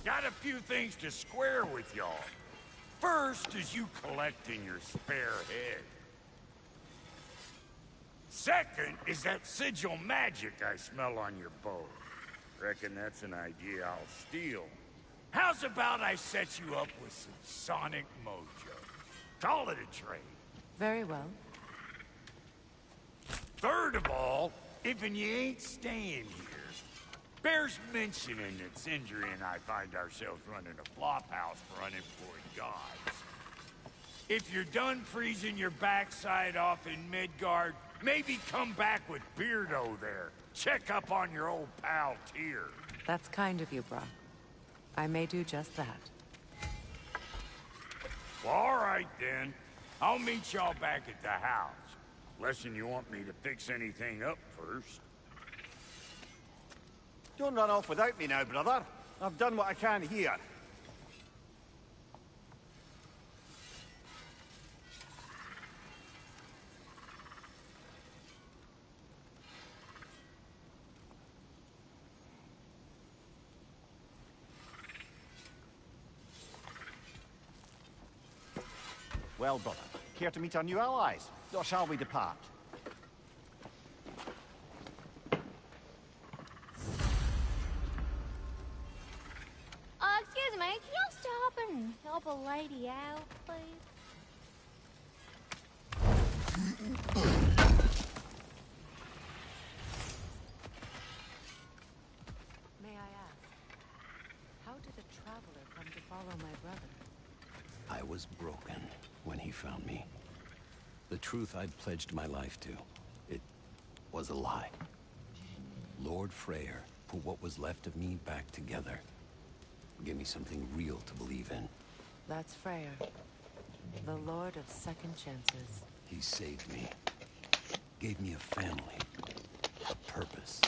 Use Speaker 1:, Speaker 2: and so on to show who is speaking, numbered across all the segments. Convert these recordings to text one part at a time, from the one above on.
Speaker 1: Got a few things to square with y'all. First is you collecting your spare head. Second is that sigil magic I smell on your bow. Reckon that's an idea I'll steal. How's about I set you up with some sonic mojo? Call it a trade.
Speaker 2: Very well.
Speaker 1: Third of all, if you ain't staying here, bears mentioning that Sindri and I find ourselves running a flophouse for unemployed gods. If you're done freezing your backside off in Midgard, maybe come back with Beardo there. Check up on your old pal Tyr.
Speaker 2: That's kind of you, Brock. I may do just that.
Speaker 1: Well, all right then. I'll meet y'all back at the house. Unless you want me to fix anything up first.
Speaker 3: Don't run off without me now, brother. I've done what I can here. Well, brother, care to meet our new allies? Or shall we depart?
Speaker 4: Excuse me, can you stop and help a lady out, please?
Speaker 2: May I ask, how did a traveler come to follow my brother?
Speaker 5: I was broken when he found me. The truth I'd pledged my life to, it was a lie. Lord Freyr put what was left of me back together. Gave me something real to believe in.
Speaker 2: That's Freyr, the Lord of Second Chances.
Speaker 5: He saved me. Gave me a family, a purpose.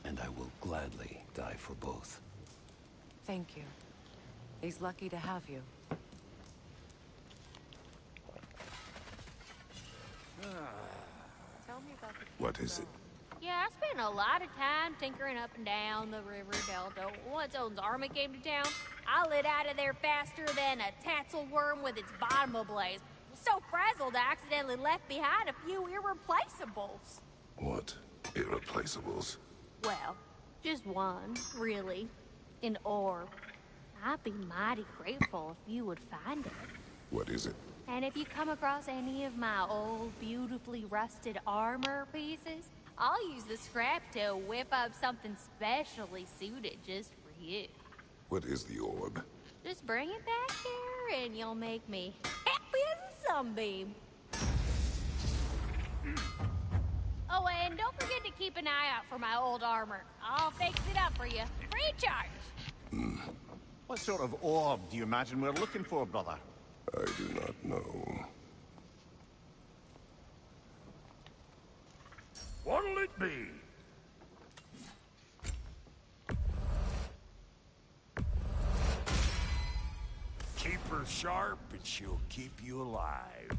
Speaker 5: And I will gladly die for both.
Speaker 2: Thank you. He's lucky to have you. Tell me about the
Speaker 6: What is it?
Speaker 4: Yeah, I spent a lot of time tinkering up and down the river delta. Once Odin's army came to town, I lit out of there faster than a tassel worm with its bottom ablaze. So frazzled, I accidentally left behind a few irreplaceables.
Speaker 6: What? Irreplaceables?
Speaker 4: Well, just one, really. An orb. I'd be mighty grateful if you would find it.
Speaker 6: What is it?
Speaker 4: And if you come across any of my old, beautifully rusted armor pieces, I'll use the scrap to whip up something specially suited just for you.
Speaker 6: What is the orb?
Speaker 4: Just bring it back here and you'll make me happy as a sunbeam. Oh, and don't forget to keep an eye out for my old armor. I'll fix it up for you, free of charge.
Speaker 3: What sort of orb do you imagine we're looking for, brother?
Speaker 6: I do not know.
Speaker 1: What'll it be? Keep her sharp and she'll keep you alive.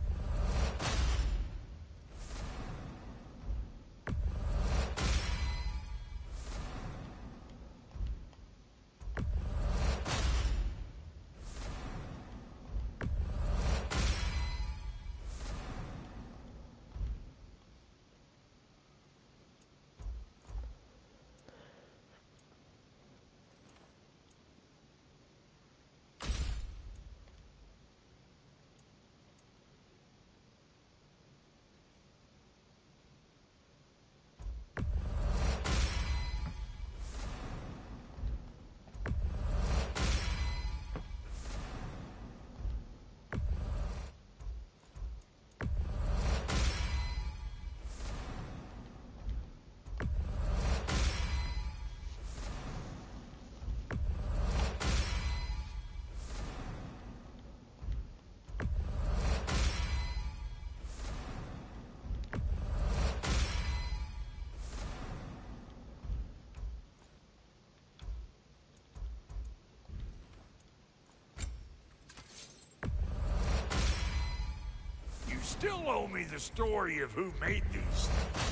Speaker 1: Still owe me the story of who made these things.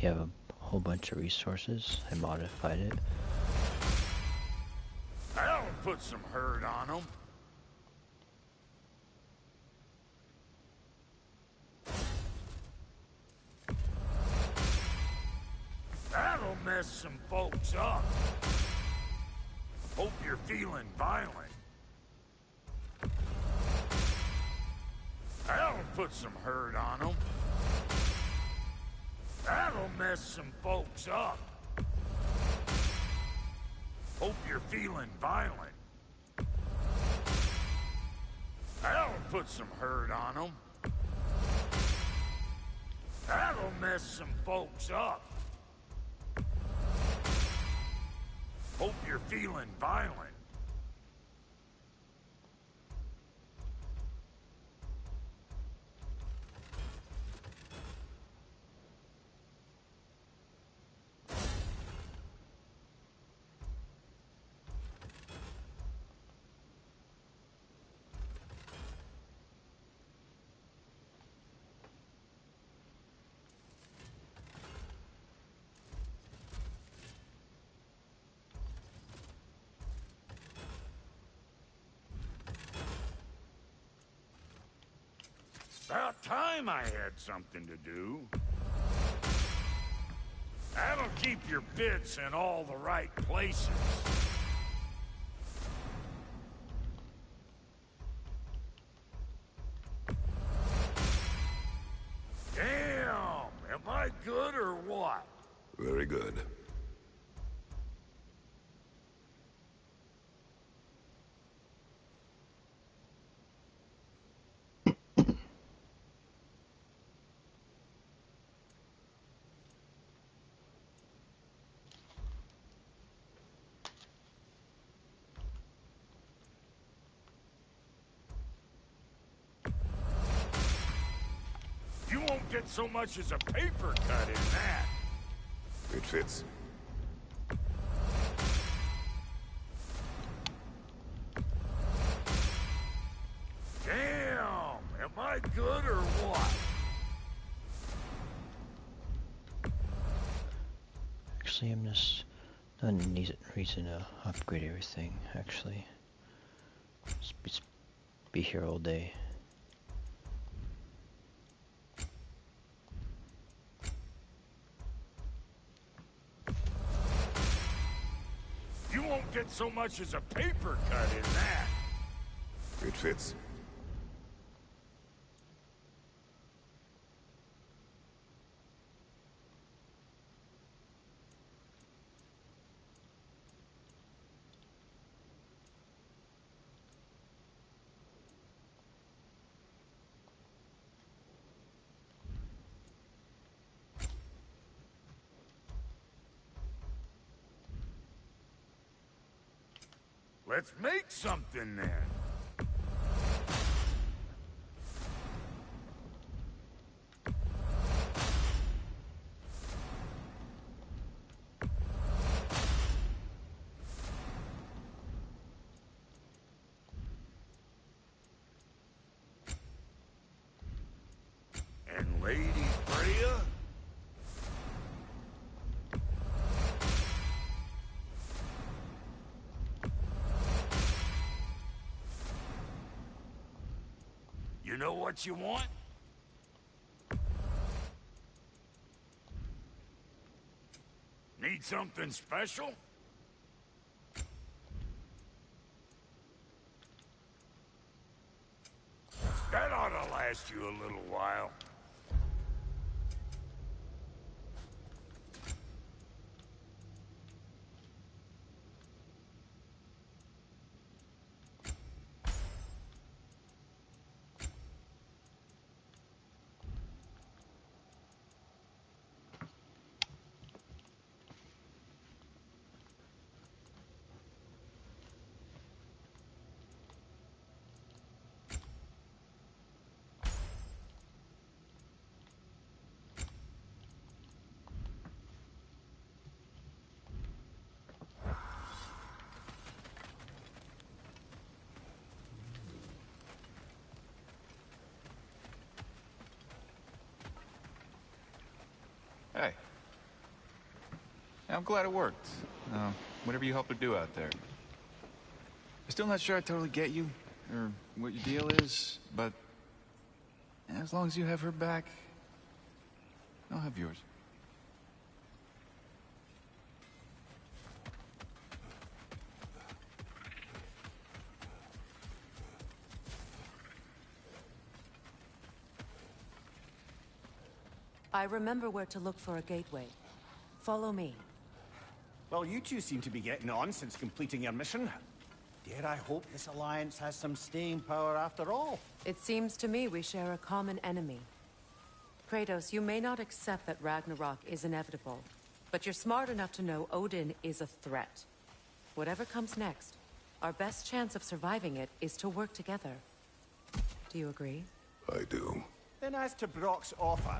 Speaker 7: you have a whole bunch of resources. I modified it.
Speaker 1: That'll put some hurt on them. That'll mess some folks up. Hope you're feeling violent. That'll put some hurt on them. That'll mess some folks up. Hope you're feeling violent. That'll put some hurt on them. That'll mess some folks up. Hope you're feeling violent. About time I had something to do. That'll keep your bits in all the right places. Damn! Am I good or what?
Speaker 6: Very good.
Speaker 1: You won't get so much as a paper cut in that.
Speaker 6: It fits.
Speaker 1: Damn! Am I good or what?
Speaker 7: Actually, I'm just not need reason to upgrade everything. Actually, just be here all day.
Speaker 1: You won't get so much as a paper cut in that.
Speaker 6: It fits.
Speaker 1: Let's make something then. And Lady Freya? You know what you want? Need something special? That ought to last you a little while.
Speaker 3: Hey,
Speaker 8: I'm glad it worked. Whatever you helped her do out there. I'm still not sure I totally get you, or what your deal is, but as long as you have her back, I'll have yours.
Speaker 2: I remember where to look for a gateway. Follow me.
Speaker 3: Well, you two seem to be getting on since completing your mission. Dare I hope this alliance has some staying power after all?
Speaker 2: It seems to me we share a common enemy. Kratos, you may not accept that Ragnarok is inevitable, but you're smart enough to know Odin is a threat. Whatever comes next, our best chance of surviving it is to work together. Do you agree?
Speaker 6: I do.
Speaker 3: Then as to Brock's offer,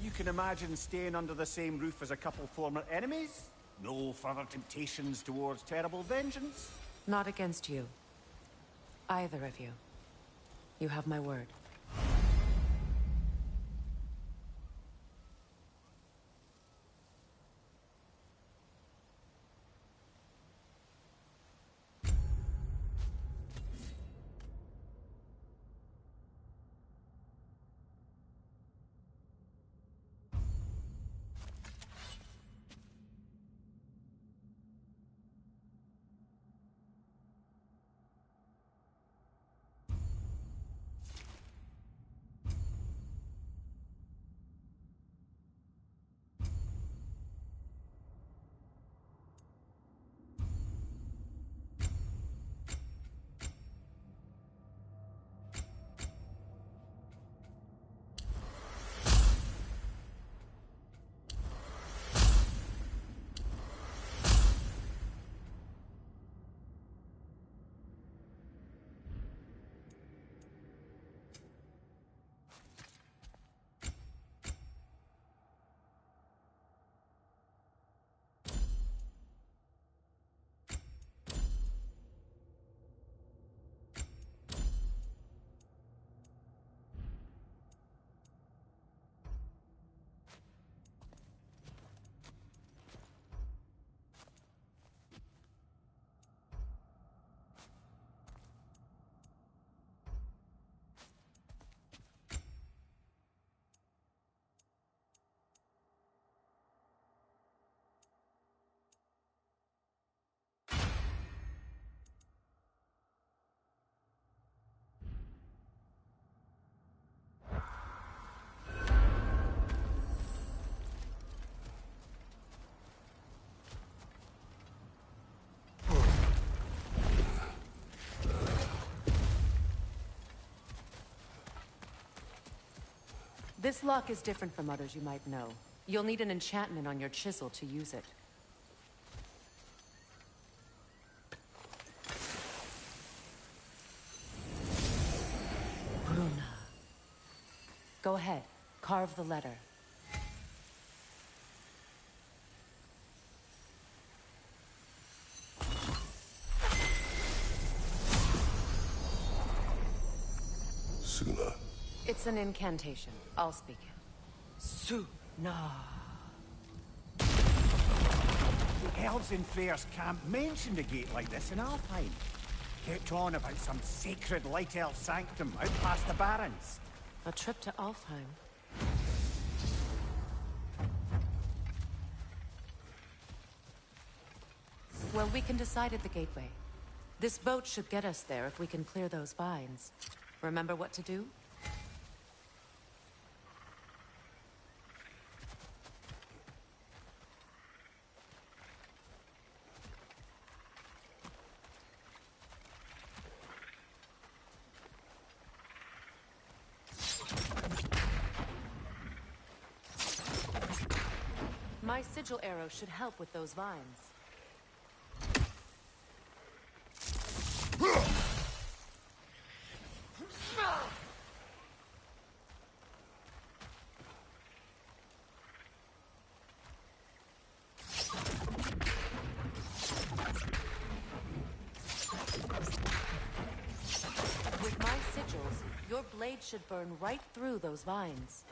Speaker 3: you can imagine staying under the same roof as a couple former enemies? No further temptations towards terrible vengeance?
Speaker 2: Not against you. Either of you. You have my word. This lock is different from others you might know. You'll need an enchantment on your chisel to use it. Bruna. Go ahead. Carve the letter.
Speaker 6: Suna.
Speaker 2: It's an incantation. I'll speak it. Suna.
Speaker 3: The elves in Freyr's camp mentioned a gate like this in Alfheim. Kept on about some sacred light elf sanctum out past the barrens.
Speaker 2: A trip to Alfheim. Well, we can decide at the gateway. This boat should get us there if we can clear those vines. Remember what to do? My sigil arrow should help with those vines. With my sigils, your blade should burn right through those vines.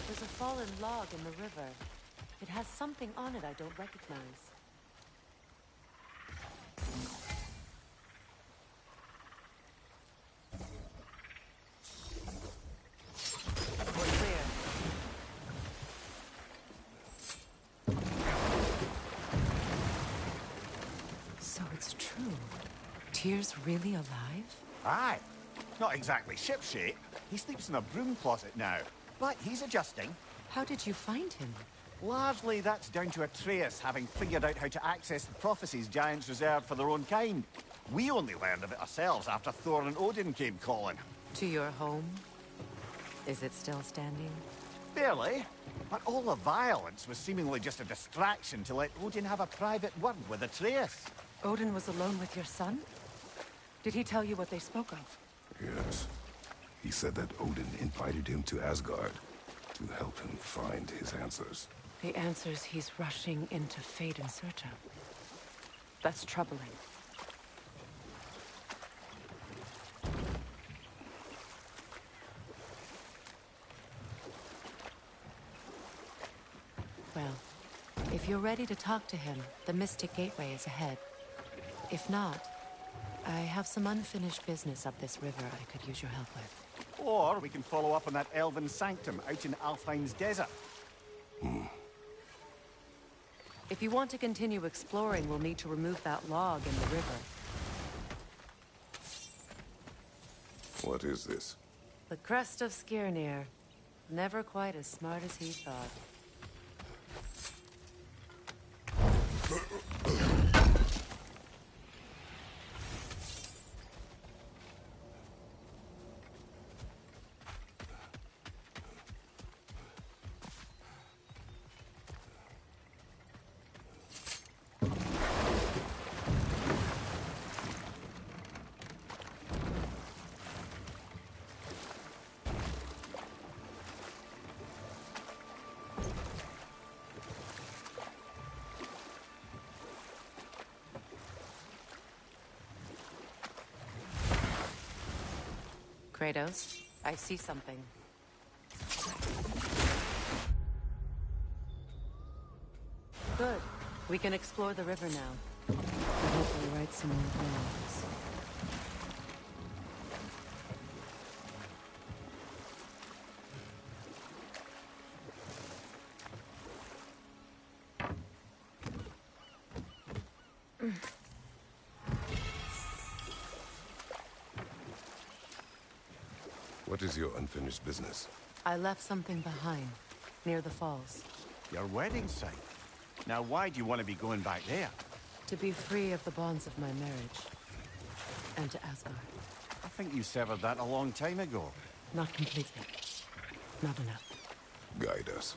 Speaker 2: There's a fallen log in the river. It has something on it I don't recognize. We're clear. So it's true. Tyr's really alive?
Speaker 3: Aye. Not exactly shipshape. He sleeps in a broom closet now. But he's adjusting.
Speaker 2: How did you find him?
Speaker 3: Largely, that's down to Atreus having figured out how to access the prophecies giants reserved for their own kind. We only learned of it ourselves after Thor and Odin came calling.
Speaker 2: To your home? Is it still standing?
Speaker 3: Barely. But all the violence was seemingly just a distraction to let Odin have a private word with Atreus.
Speaker 2: Odin was alone with your son? Did he tell you what they spoke of?
Speaker 6: Yes. He said that Odin invited him to Asgard to help him find his answers.
Speaker 2: The answers he's rushing into fate in search of. That's troubling. Well, if you're ready to talk to him, the Mystic Gateway is ahead. If not, I have some unfinished business up this river I could use your help with.
Speaker 3: Or we can follow up on that elven sanctum out in Alfheim's desert.
Speaker 2: If you want to continue exploring, we'll need to remove that log in the river.
Speaker 6: What is this?
Speaker 2: The crest of Skirnir. Never quite as smart as he thought. Kratos, I see something. Good. We can explore the river now. And hopefully right some more poems.
Speaker 6: What is your unfinished business?
Speaker 2: I left something behind, near the falls.
Speaker 3: Your wedding site. Now, why do you want to be going back there?
Speaker 2: To be free of the bonds of my marriage. And to Asgard.
Speaker 3: I think you severed that a long time ago.
Speaker 2: Not completely. Not enough.
Speaker 6: Guide us.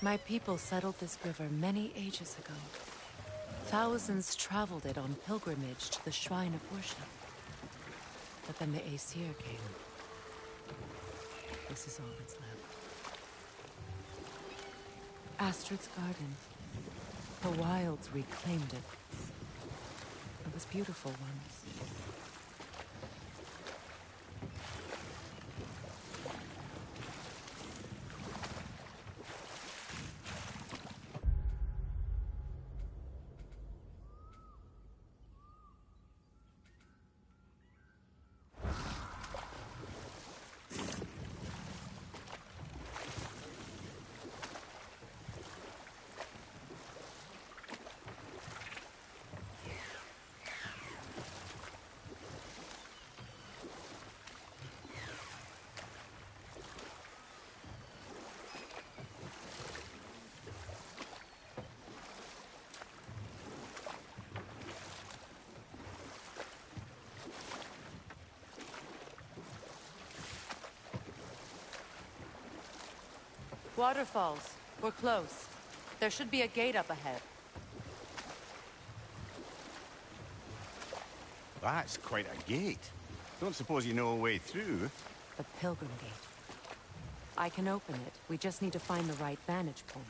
Speaker 2: My people settled this river many ages ago. Thousands traveled it on pilgrimage to the shrine of worship. But then the Aesir came. This is all that's left. Astrid's garden. The wilds reclaimed it. It was beautiful once. Waterfalls. We're close. There should be a gate up ahead.
Speaker 3: That's quite a gate. Don't suppose you know a way through?
Speaker 2: The Pilgrim Gate. I can open it. We just need to find the right vantage point.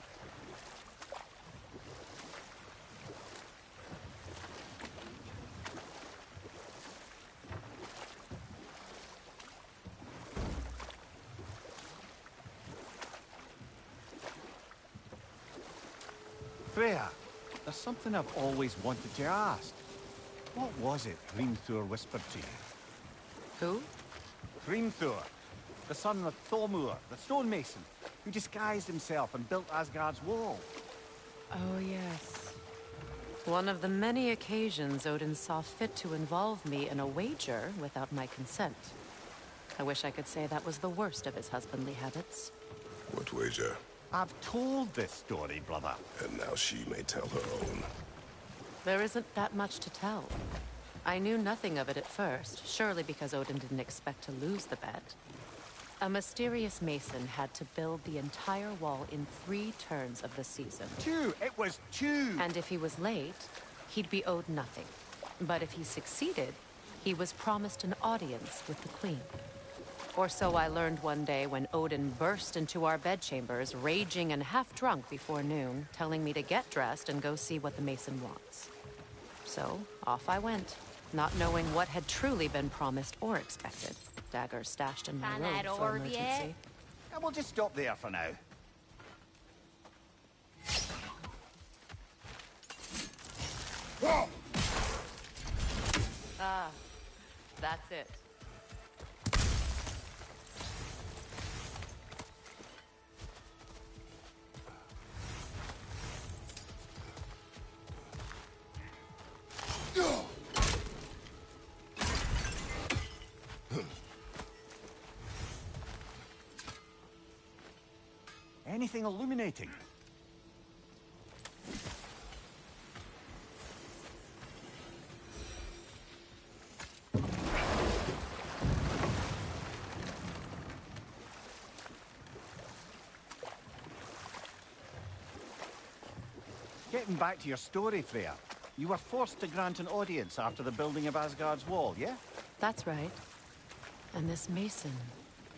Speaker 3: Freya, there's something I've always wanted to ask. What was it Hrimthur whispered to you?
Speaker 2: Who?
Speaker 3: Hrimthur, the son of Thormur, the stonemason, who disguised himself and built Asgard's wall.
Speaker 2: Oh, yes. One of the many occasions Odin saw fit to involve me in a wager without my consent. I wish I could say that was the worst of his husbandly habits.
Speaker 6: What wager?
Speaker 3: I've told this story, brother.
Speaker 6: And now she may tell her own.
Speaker 2: There isn't that much to tell. I knew nothing of it at first, surely because Odin didn't expect to lose the bet. A mysterious mason had to build the entire wall in 3 turns of the season.
Speaker 3: 2! It was 2!
Speaker 2: And if he was late, he'd be owed nothing. But if he succeeded, he was promised an audience with the queen. Or so I learned one day when Odin burst into our bedchambers, raging and half-drunk before noon, telling me to get dressed and go see what the mason wants. So, off I went, not knowing what had truly been promised or expected. Daggers stashed in my
Speaker 4: Find
Speaker 2: robe
Speaker 4: that
Speaker 2: for
Speaker 4: orb
Speaker 2: emergency.
Speaker 4: yet?
Speaker 3: And we'll just stop there for now.
Speaker 2: Ah, that's it.
Speaker 3: Anything illuminating? Getting back to your story, Freya. You were forced to grant an audience after the building of Asgard's wall, yeah?
Speaker 2: That's right. And this mason,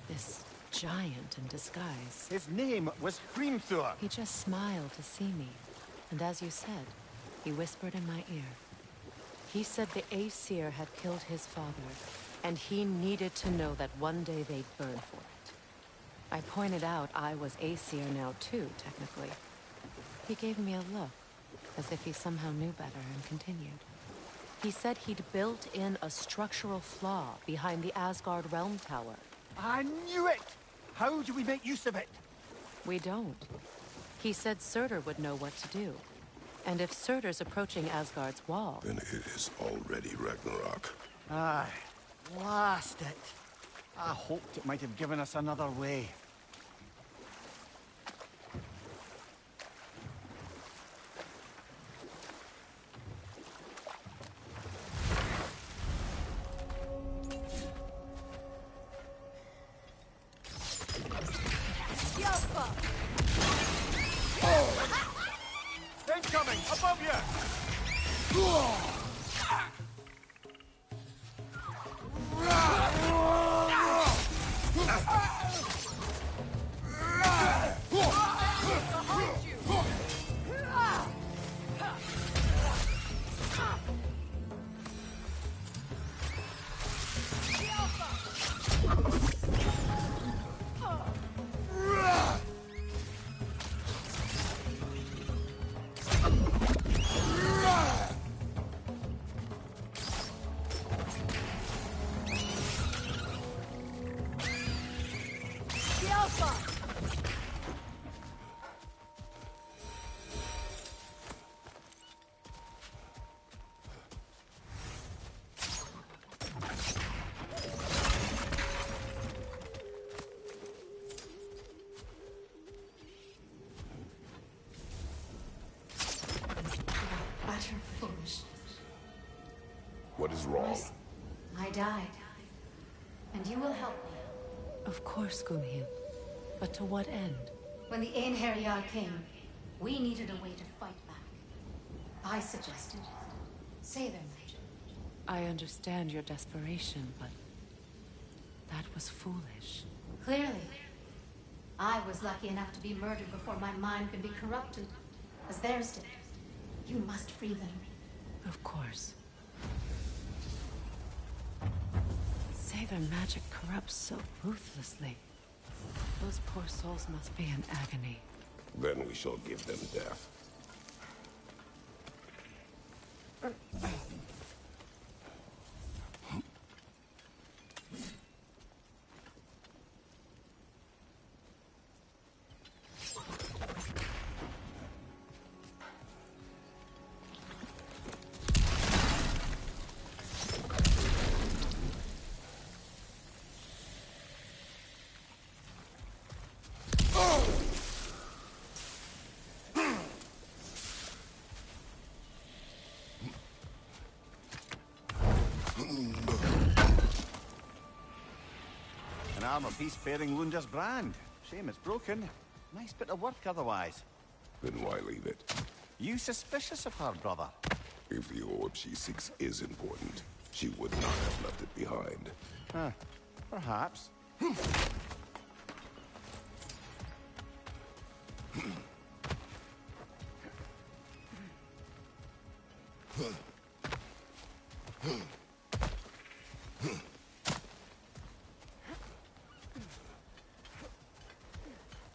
Speaker 2: this giant in disguise,
Speaker 3: His name was Hrimthur.
Speaker 2: he just smiled to see me. And as you said, he whispered in my ear. He said the Aesir had killed his father, and he needed to know that one day they'd burn for it. I pointed out I was Aesir now too, technically. He gave me a look, as if he somehow knew better, and continued. He said he'd built in a structural flaw behind the Asgard Realm Tower.
Speaker 3: I knew it! How do we make use of it?
Speaker 2: We don't. He said Surtur would know what to do. And if Surtur's approaching Asgard's wall...
Speaker 6: Then it is already Ragnarok.
Speaker 3: Aye, blast it. I hoped it might have given us another way. Incoming! Above you!
Speaker 9: Utter foolishness.
Speaker 6: What is wrong?
Speaker 9: I died. And you will help me.
Speaker 2: Of course, Gunhild. But to what end?
Speaker 9: When the Einherjar came, we needed a way to fight back. I suggested say their magic.
Speaker 2: I understand your desperation, but that was foolish.
Speaker 9: Clearly. I was lucky enough to be murdered before my mind could be corrupted, as theirs did. You must free them.
Speaker 2: Of course. Say their magic corrupts so ruthlessly. Those poor souls must be in agony.
Speaker 6: Then we shall give them death.
Speaker 3: An armor piece bearing Lunda's brand. Shame it's broken. Nice bit of work otherwise.
Speaker 6: Then why leave it?
Speaker 3: You suspicious of her, brother?
Speaker 6: If the orb she seeks is important, she would not have left it behind.
Speaker 3: Huh. Perhaps.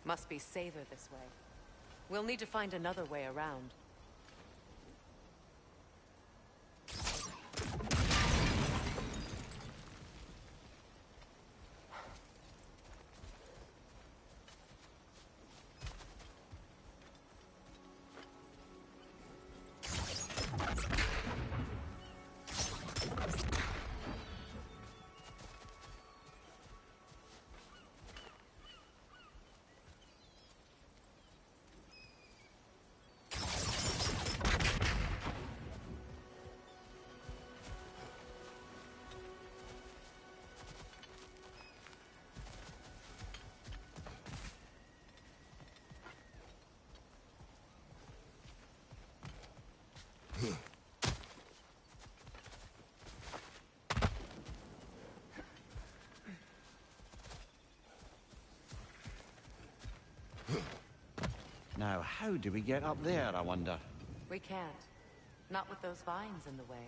Speaker 2: Must be safer this way. We'll need to find another way around.
Speaker 3: Now, how do we get up there, I wonder?
Speaker 2: We can't. Not with those vines in the way.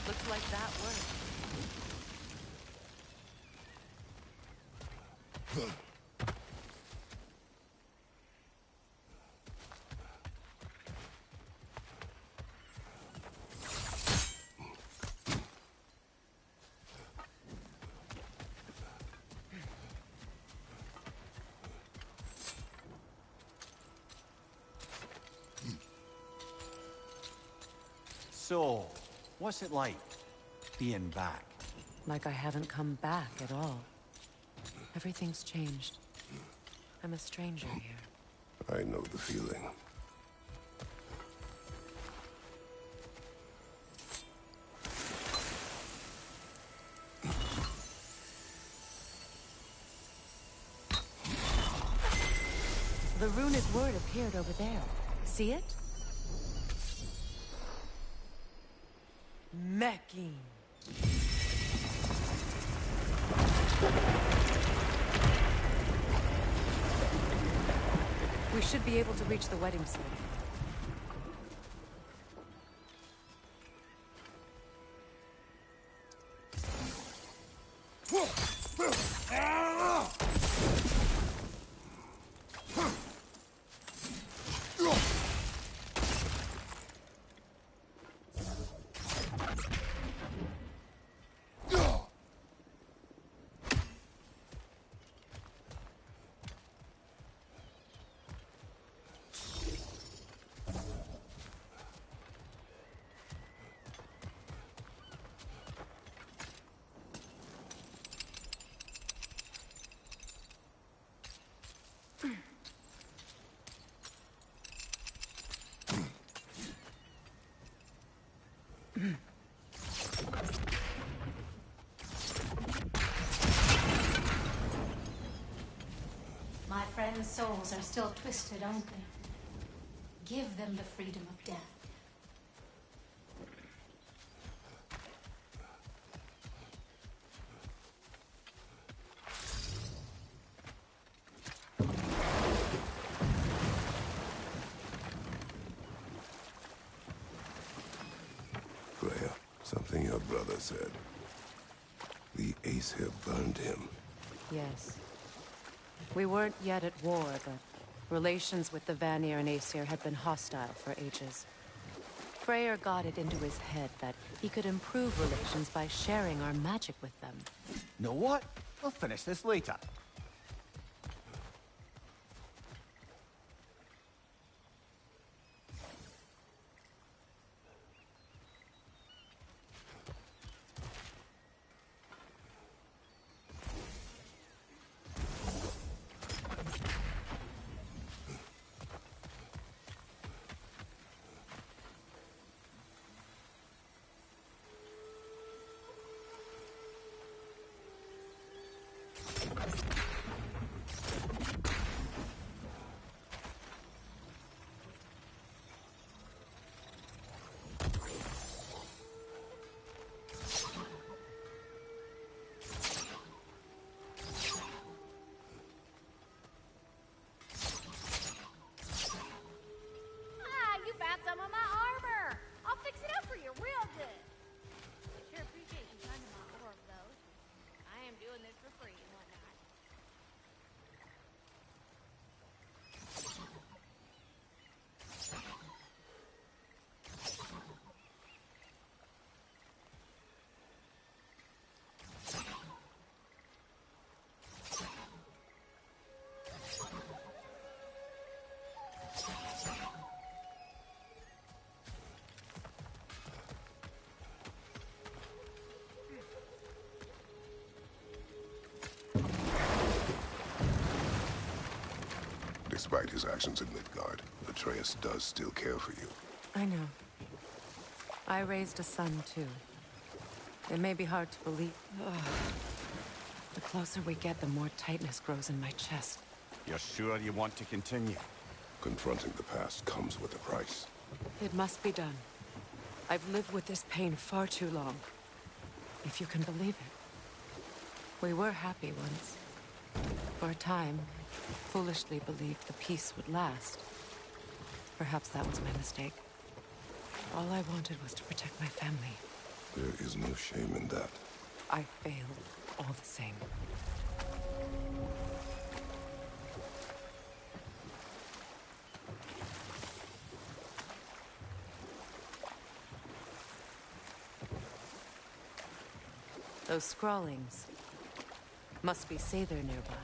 Speaker 2: Looks like that worked.
Speaker 3: So, what's it like, being back?
Speaker 2: Like I haven't come back at all. Everything's changed. I'm a stranger here.
Speaker 6: I know the feeling.
Speaker 2: The runic word appeared over there. See it? Mecking. We should be able to reach the wedding site.
Speaker 9: My friends' souls are still twisted, aren't they? Give them the freedom of death.
Speaker 6: Freya, something your brother said. The Aesir burned him.
Speaker 2: Yes. We weren't yet at war, but relations with the Vanir and Aesir had been hostile for ages. Freyr got it into his head that he could improve relations by sharing our magic with them.
Speaker 3: Know what? We'll finish this later.
Speaker 4: Ah, you found some of my armor. I'll fix it up for you real good. I sure appreciate you finding my orb, though. I am doing this for free and whatnot.
Speaker 6: Despite his actions in Midgard, Atreus does still care for you.
Speaker 2: I know. I raised a son, too. It may be hard to believe. Ugh. The closer we get, the more tightness grows in my chest.
Speaker 3: You're sure you want to continue?
Speaker 6: Confronting the past comes with a price.
Speaker 2: It must be done. I've lived with this pain far too long. If you can believe it. We were happy once. For a time, foolishly believed the peace would last. Perhaps that was my mistake. All I wanted was to protect my family.
Speaker 6: There is no shame in that.
Speaker 2: I failed all the same. Those scrawlings must be Sather nearby.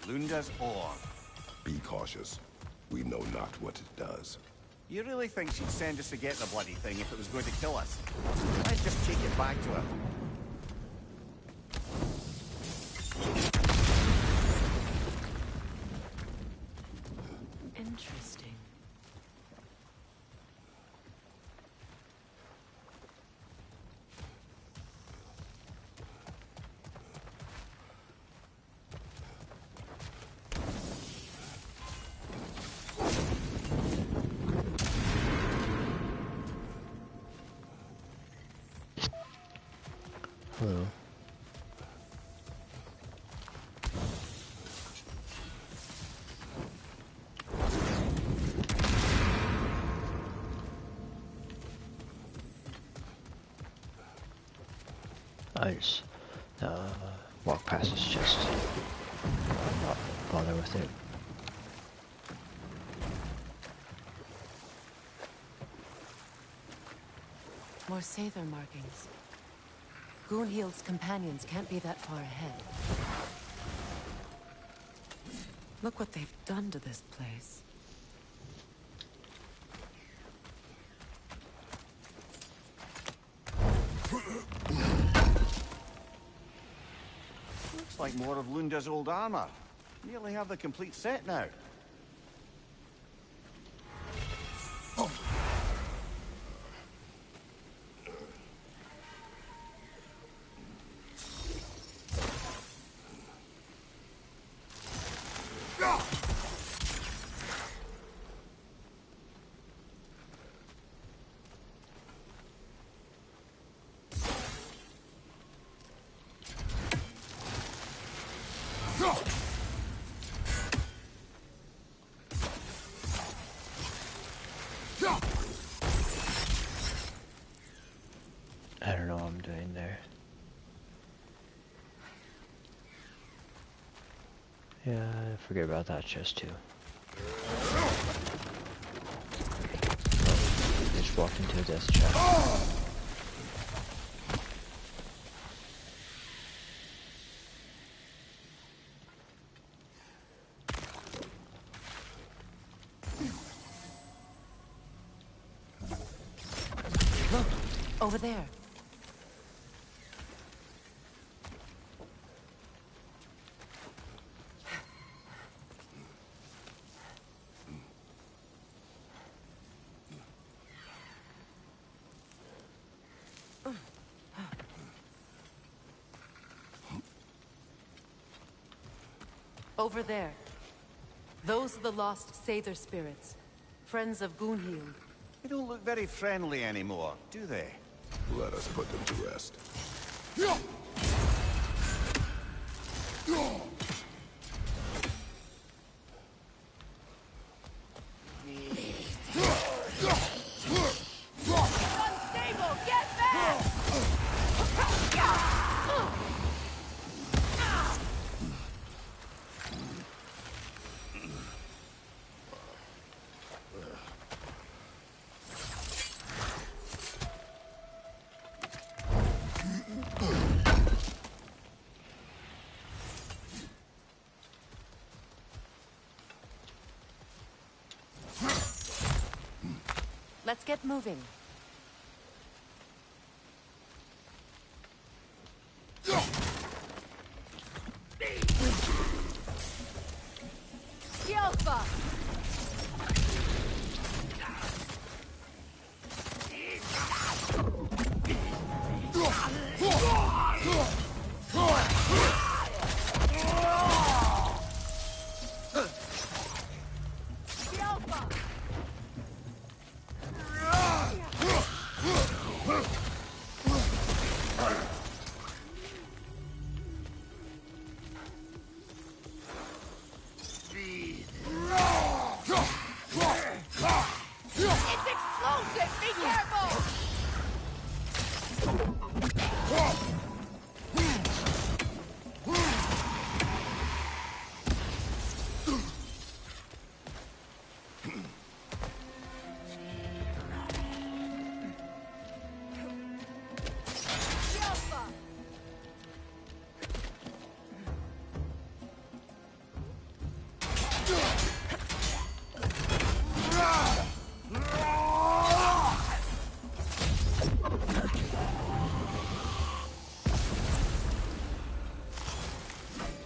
Speaker 3: Lunda's ore.
Speaker 6: Be cautious. We know not what it does.
Speaker 3: You really think she'd send us to get the bloody thing if it was going to kill us? Let's just take it back to her.
Speaker 2: Interesting.
Speaker 7: Hello. I just walk past his chest. Not bother with it.
Speaker 2: More Sather markings. Gunhild's companions can't be that far ahead. Look what they've done to this place.
Speaker 3: like more of Lunda's old armor. Nearly have the complete set now.
Speaker 7: I don't know what I'm doing there. Yeah, I forget about that chest too. Just walked into a death trap.
Speaker 2: Look, over there. Over there. Those are the lost Sather spirits. Friends of Gunhild.
Speaker 3: They don't look very friendly anymore, do they?
Speaker 6: Let us put them to rest.
Speaker 4: Unstable! Get back!
Speaker 2: Let's get moving.
Speaker 4: Alpha!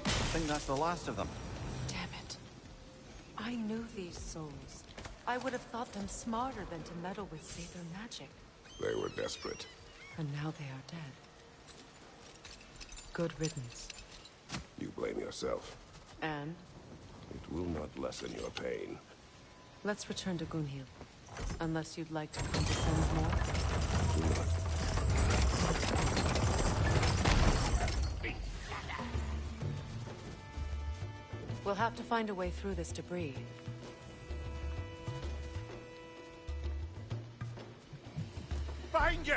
Speaker 3: I think that's the last of them.
Speaker 2: Damn it. I knew these souls. I would have thought them smarter than to meddle with Sather magic.
Speaker 6: They were desperate.
Speaker 2: And now they are dead. Good riddance.
Speaker 6: You blame yourself.
Speaker 2: And
Speaker 6: It will not lessen your pain.
Speaker 2: let's return to Gunhild. Unless you'd like to condescend more.
Speaker 6: Do not.
Speaker 2: We'll have to find a way through this debris.
Speaker 1: Find you!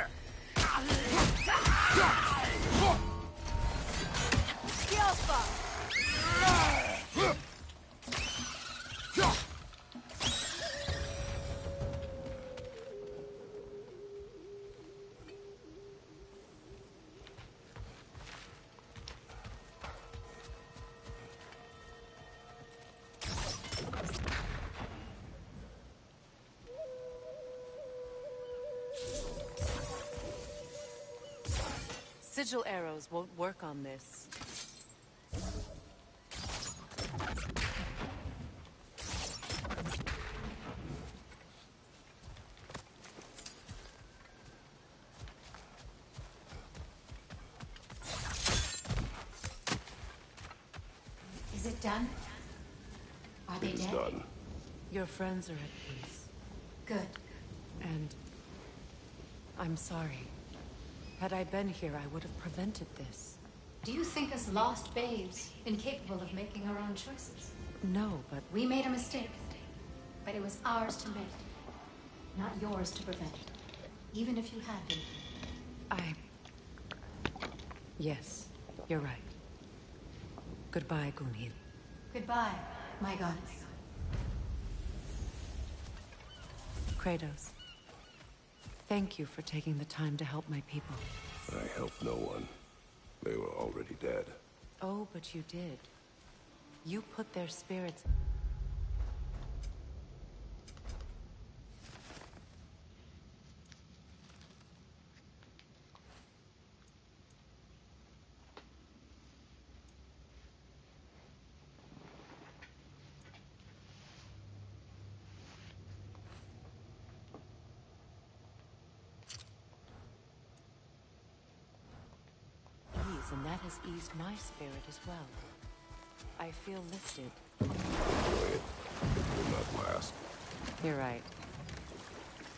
Speaker 2: Sigil arrows won't work on this.
Speaker 9: it done? Are they
Speaker 6: It is
Speaker 9: dead?
Speaker 6: done.
Speaker 2: Your friends are at peace.
Speaker 9: Good.
Speaker 2: And I'm sorry. Had I been here, I would have prevented this.
Speaker 9: Do you think us lost babes, incapable of making our own choices?
Speaker 2: No, but
Speaker 9: We made a mistake, but it was ours to make, not yours to prevent. Even if you had been.
Speaker 2: Yes, you're right. Goodbye, Gunhild.
Speaker 9: Goodbye, my goddess.
Speaker 2: Kratos. Thank you for taking the time to help my people.
Speaker 6: I helped no one. They were already dead.
Speaker 2: Oh, but you did. You put their spirits... and that has eased my spirit as well. I feel lifted.
Speaker 6: It will not last.
Speaker 2: You're right.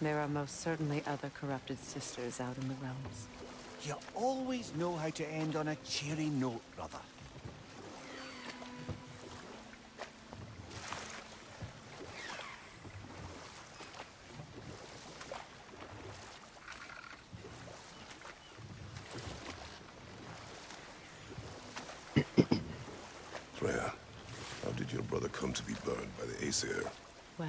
Speaker 2: There are most certainly other corrupted sisters out in the realms.
Speaker 3: You always know how to end on a cheery note, brother.
Speaker 6: Freya, how did your brother come to be burned by the Aesir?
Speaker 2: Well,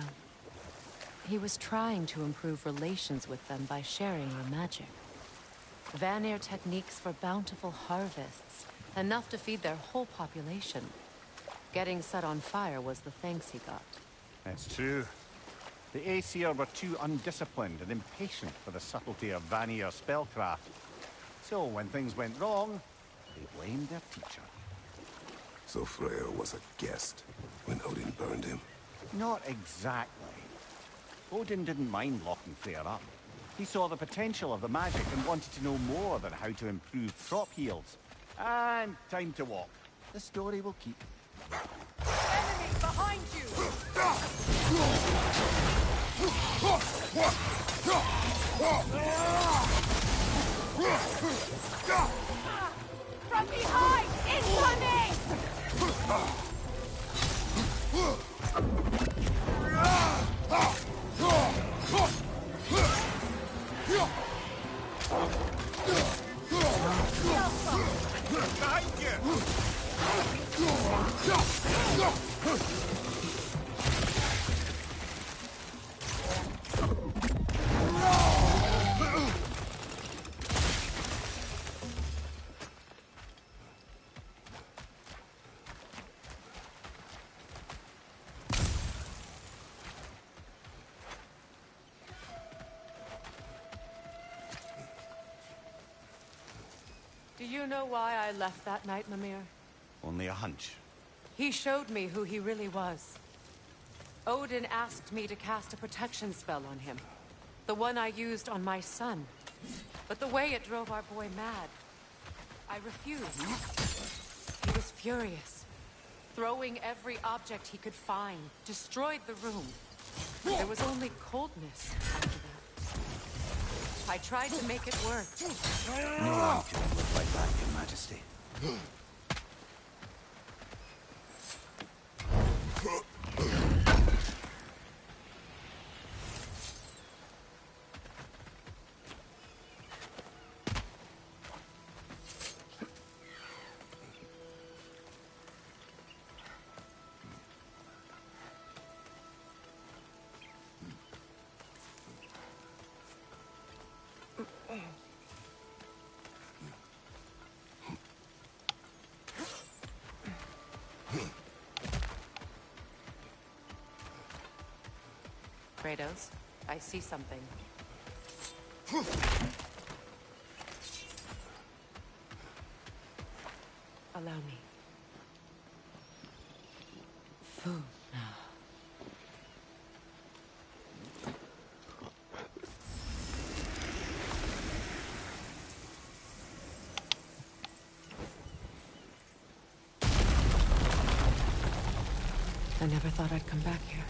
Speaker 2: he was trying to improve relations with them by sharing their magic. Vanir techniques for bountiful harvests, enough to feed their whole population. Getting set on fire was the thanks he got.
Speaker 3: It's true. The Aesir were too undisciplined and impatient for the subtlety of Vanir spellcraft. So when things went wrong, they blamed their teacher.
Speaker 6: So Freya was a guest when Odin burned him?
Speaker 3: Not exactly. Odin didn't mind locking Freya up. He saw the potential of the magic and wanted to know more than how to improve crop yields. And time to walk. The story will keep.
Speaker 2: Enemy behind you! From behind! Incoming! Do you know why I left that night, Mimir?
Speaker 3: Only a hunch.
Speaker 2: He showed me who he really was. Odin asked me to cast a protection spell on him. The one I used on my son. But the way it drove our boy mad, I refused. He was furious, throwing every object he could find, destroyed the room. There was only coldness after that. I tried to make it work.
Speaker 3: No one can live like that, Your Majesty.
Speaker 2: Kratos, I see something. Allow me. Food now. I never thought I'd come back here.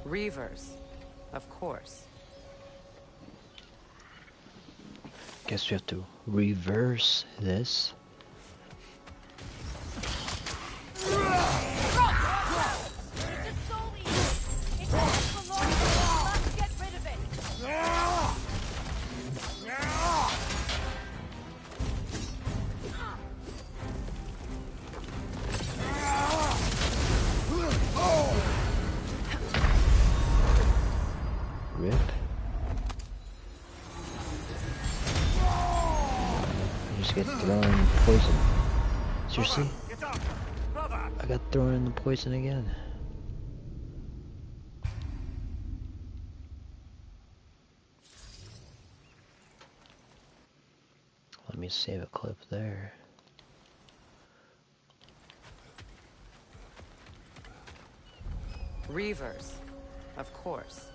Speaker 2: Reavers, of course.
Speaker 7: Guess we have to reverse this. Rip. I just get thrown in poison. Seriously? I got thrown in the poison again. Let me save a clip there.
Speaker 2: Reavers, of course.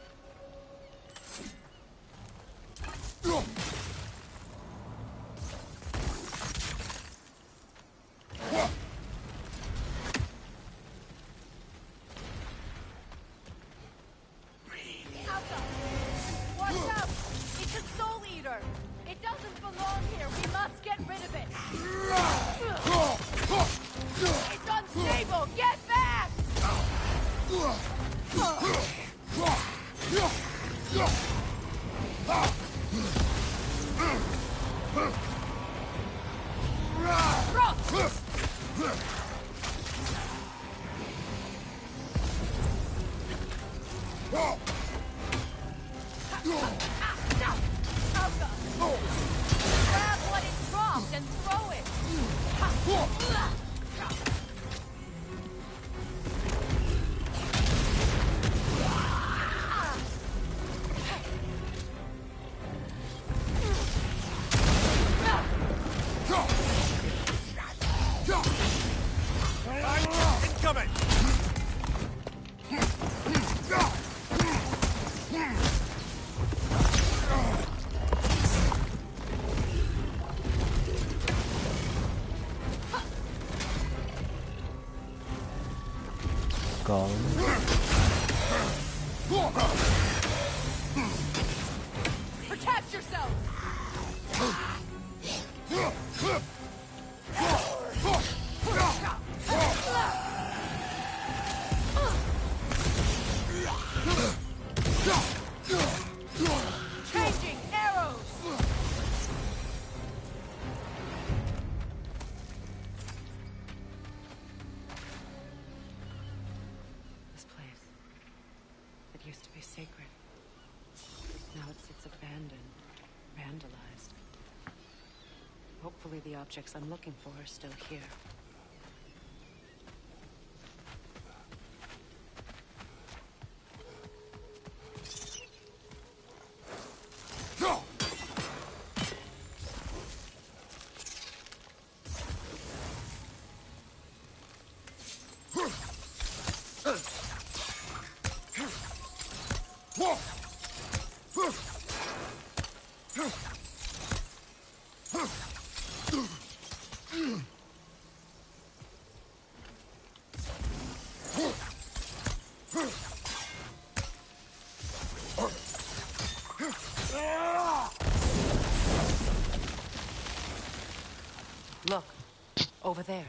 Speaker 10: Protect yourself! Changing arrows!
Speaker 2: This place. It used to be sacred. Now it sits abandoned, vandalized. Hopefully the objects I'm looking for are still here. Look, over there.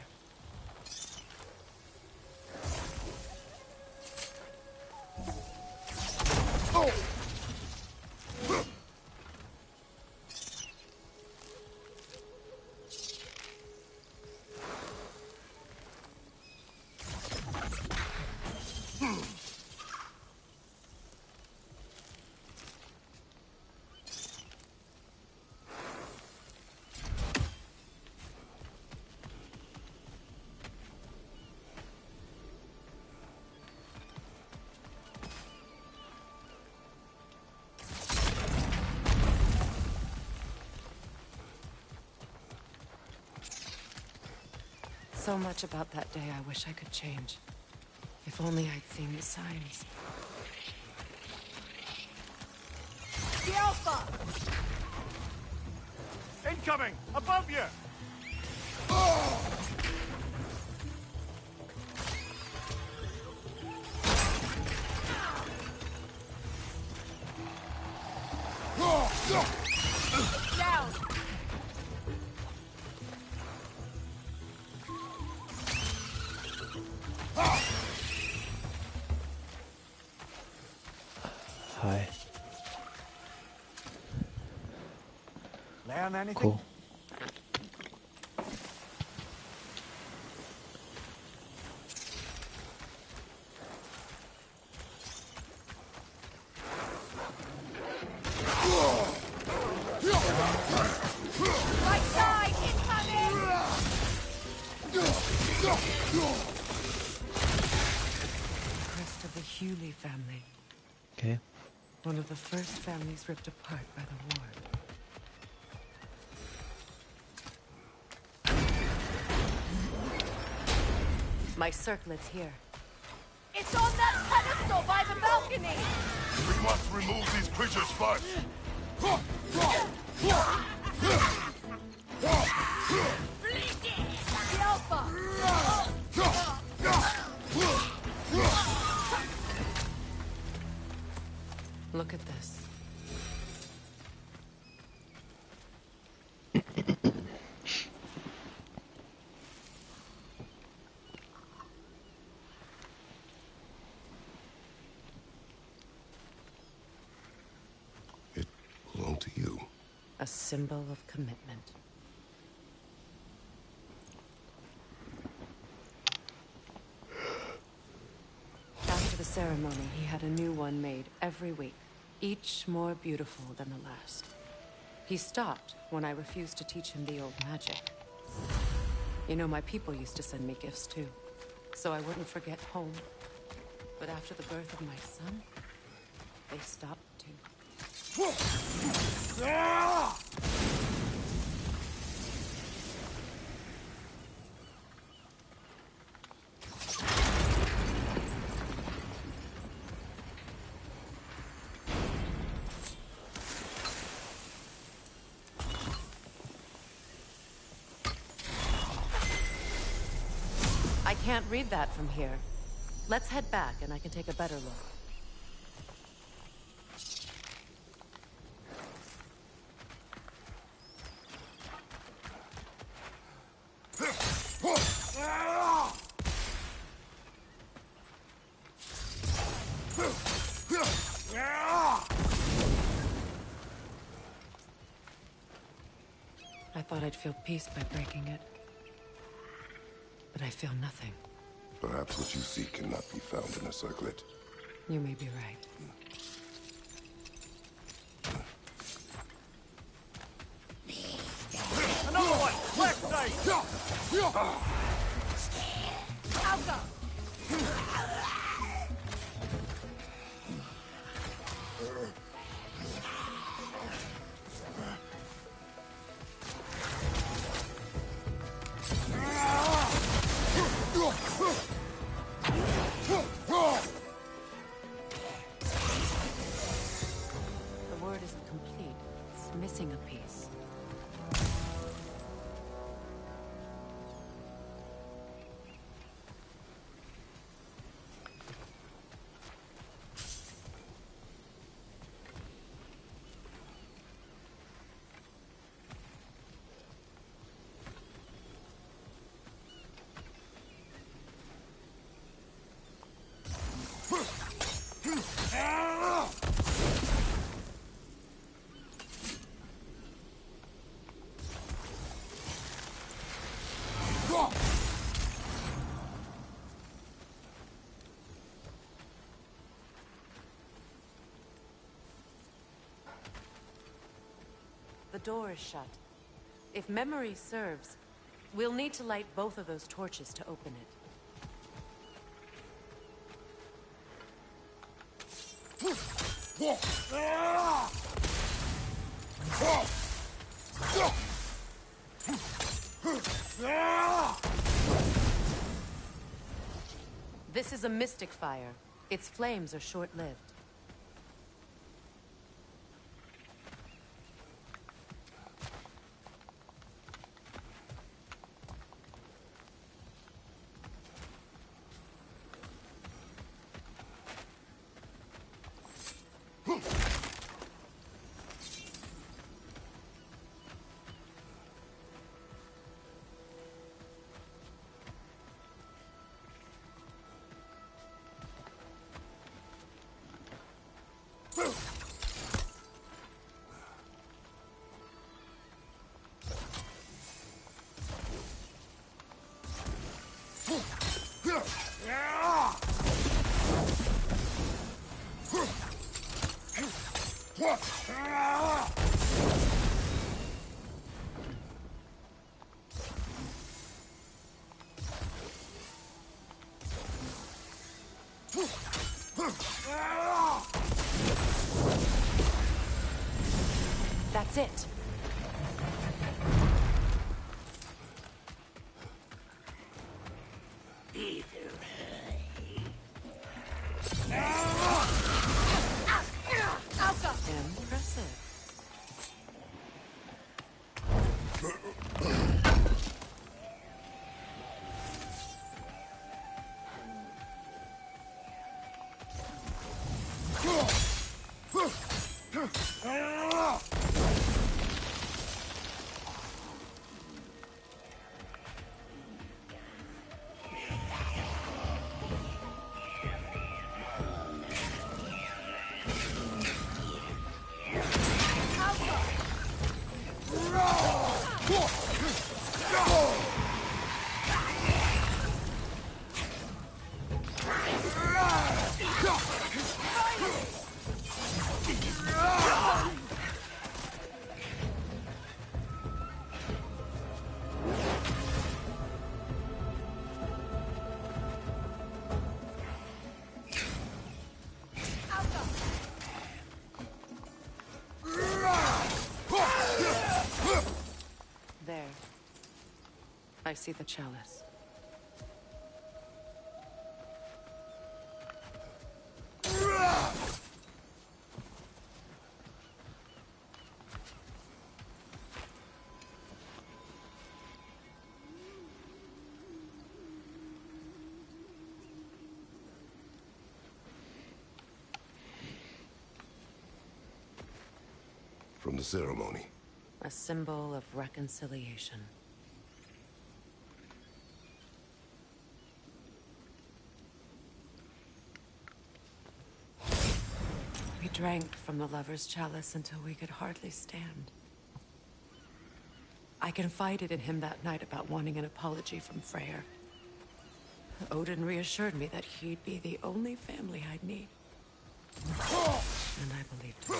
Speaker 2: So much about that day I wish I could change. If only I'd seen the signs.
Speaker 10: The Alpha!
Speaker 3: incoming! Above you!
Speaker 10: Down!
Speaker 7: Hi.
Speaker 3: Learn anything?
Speaker 7: Cool.
Speaker 10: Right side! Incoming!
Speaker 2: Crest of the Hewley family.
Speaker 7: Okay.
Speaker 2: One of the first families ripped apart by the war. My circlet's here.
Speaker 10: It's on that pedestal by the balcony!
Speaker 6: We must remove these creatures first.
Speaker 10: The Alpha!
Speaker 2: Look at this.
Speaker 6: It belonged to you.
Speaker 2: A symbol of commitment. After the ceremony, he had a new one made every week, each more beautiful than the last. He stopped when I refused to teach him the old magic. You know, my people used to send me gifts too, so I wouldn't forget home. But after the birth of my son, they stopped too. I can't read that from here. Let's head back and I can take a better look. I thought I'd feel peace by breaking it. But I feel nothing.
Speaker 6: Perhaps what you seek cannot be found in a circlet.
Speaker 2: You may be right.
Speaker 3: Another one! Left side!
Speaker 10: Alpha!
Speaker 2: The word isn't complete. It's missing a piece. The door is shut. If memory serves, we'll need to light both of those torches to open it. This is a mystic fire. Its flames are short-lived. That's it. Impressive. There. I see the chalice.
Speaker 6: From the ceremony.
Speaker 2: A symbol of reconciliation. We drank from the lover's chalice until we could hardly stand. I confided in him that night about wanting an apology from Freyr. Odin reassured me that he'd be the only family I'd need. And I believed him.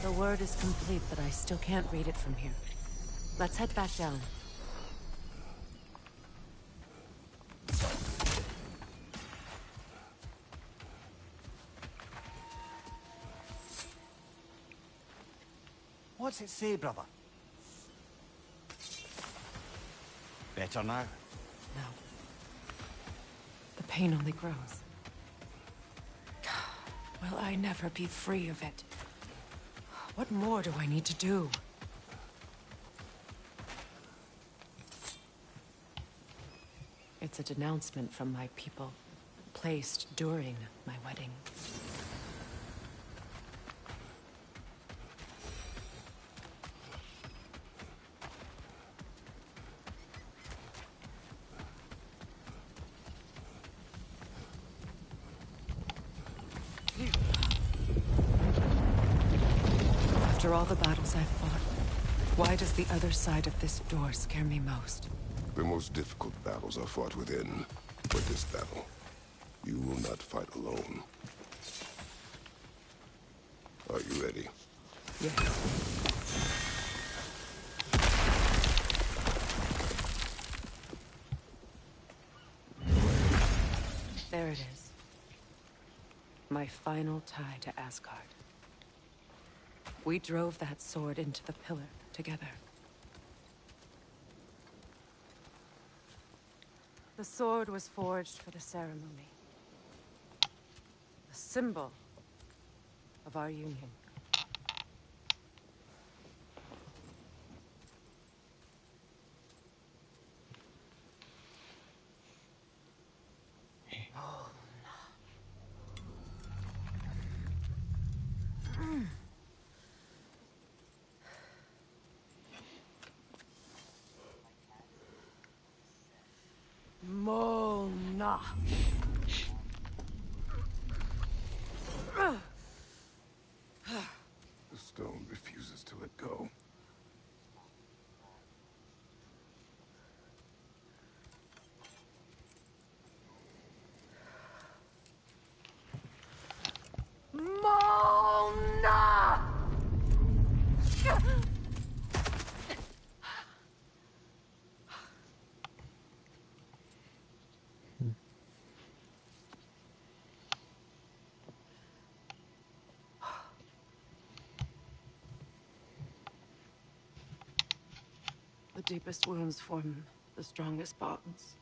Speaker 2: The word is complete, but I still can't read it from here. Let's head back down.
Speaker 3: What's it say, brother? Better now?
Speaker 2: No. The pain only grows. Will I never be free of it? What more do I need to do? It's a denouncement from my people, placed during my wedding. After all the battles I've fought, why does the other side of this door scare me most?
Speaker 6: The most difficult battles are fought within. But this battle, you will not fight alone. Are you ready?
Speaker 2: Yes. There it is. My final tie to Asgard. We drove that sword into the pillar together. The sword was forged for the ceremony. A symbol of our union.
Speaker 6: The stone refuses to let go.
Speaker 10: Mona!
Speaker 2: The deepest wounds form the strongest bonds.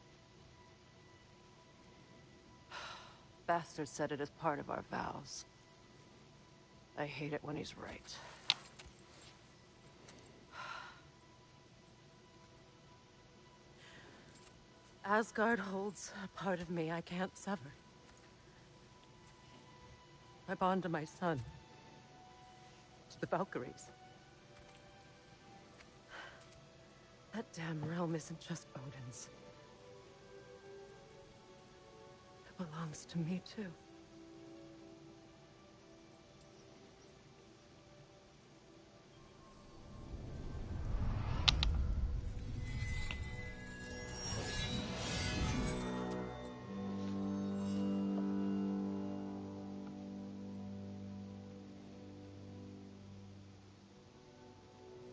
Speaker 2: Bastard said it as part of our vows. I hate it when he's right. Asgard holds a part of me I can't sever. I bond to my son. To the Valkyries. That damn realm isn't just Odin's. It belongs to me, too.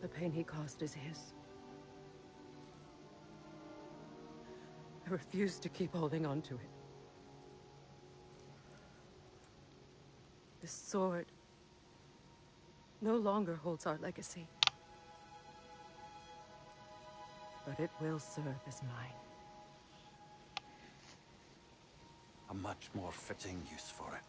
Speaker 2: The pain he caused is his. I refuse to keep holding on to it. This sword no longer holds our legacy. But it will serve as mine.
Speaker 3: A much more fitting use for it.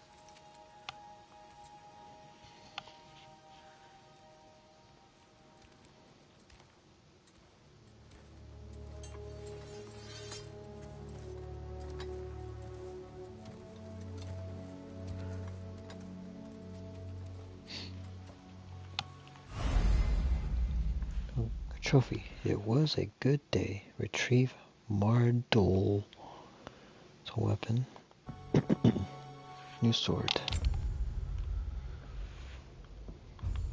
Speaker 7: Trophy. It was a good day. Retrieve Mardol. It's a weapon. New sword.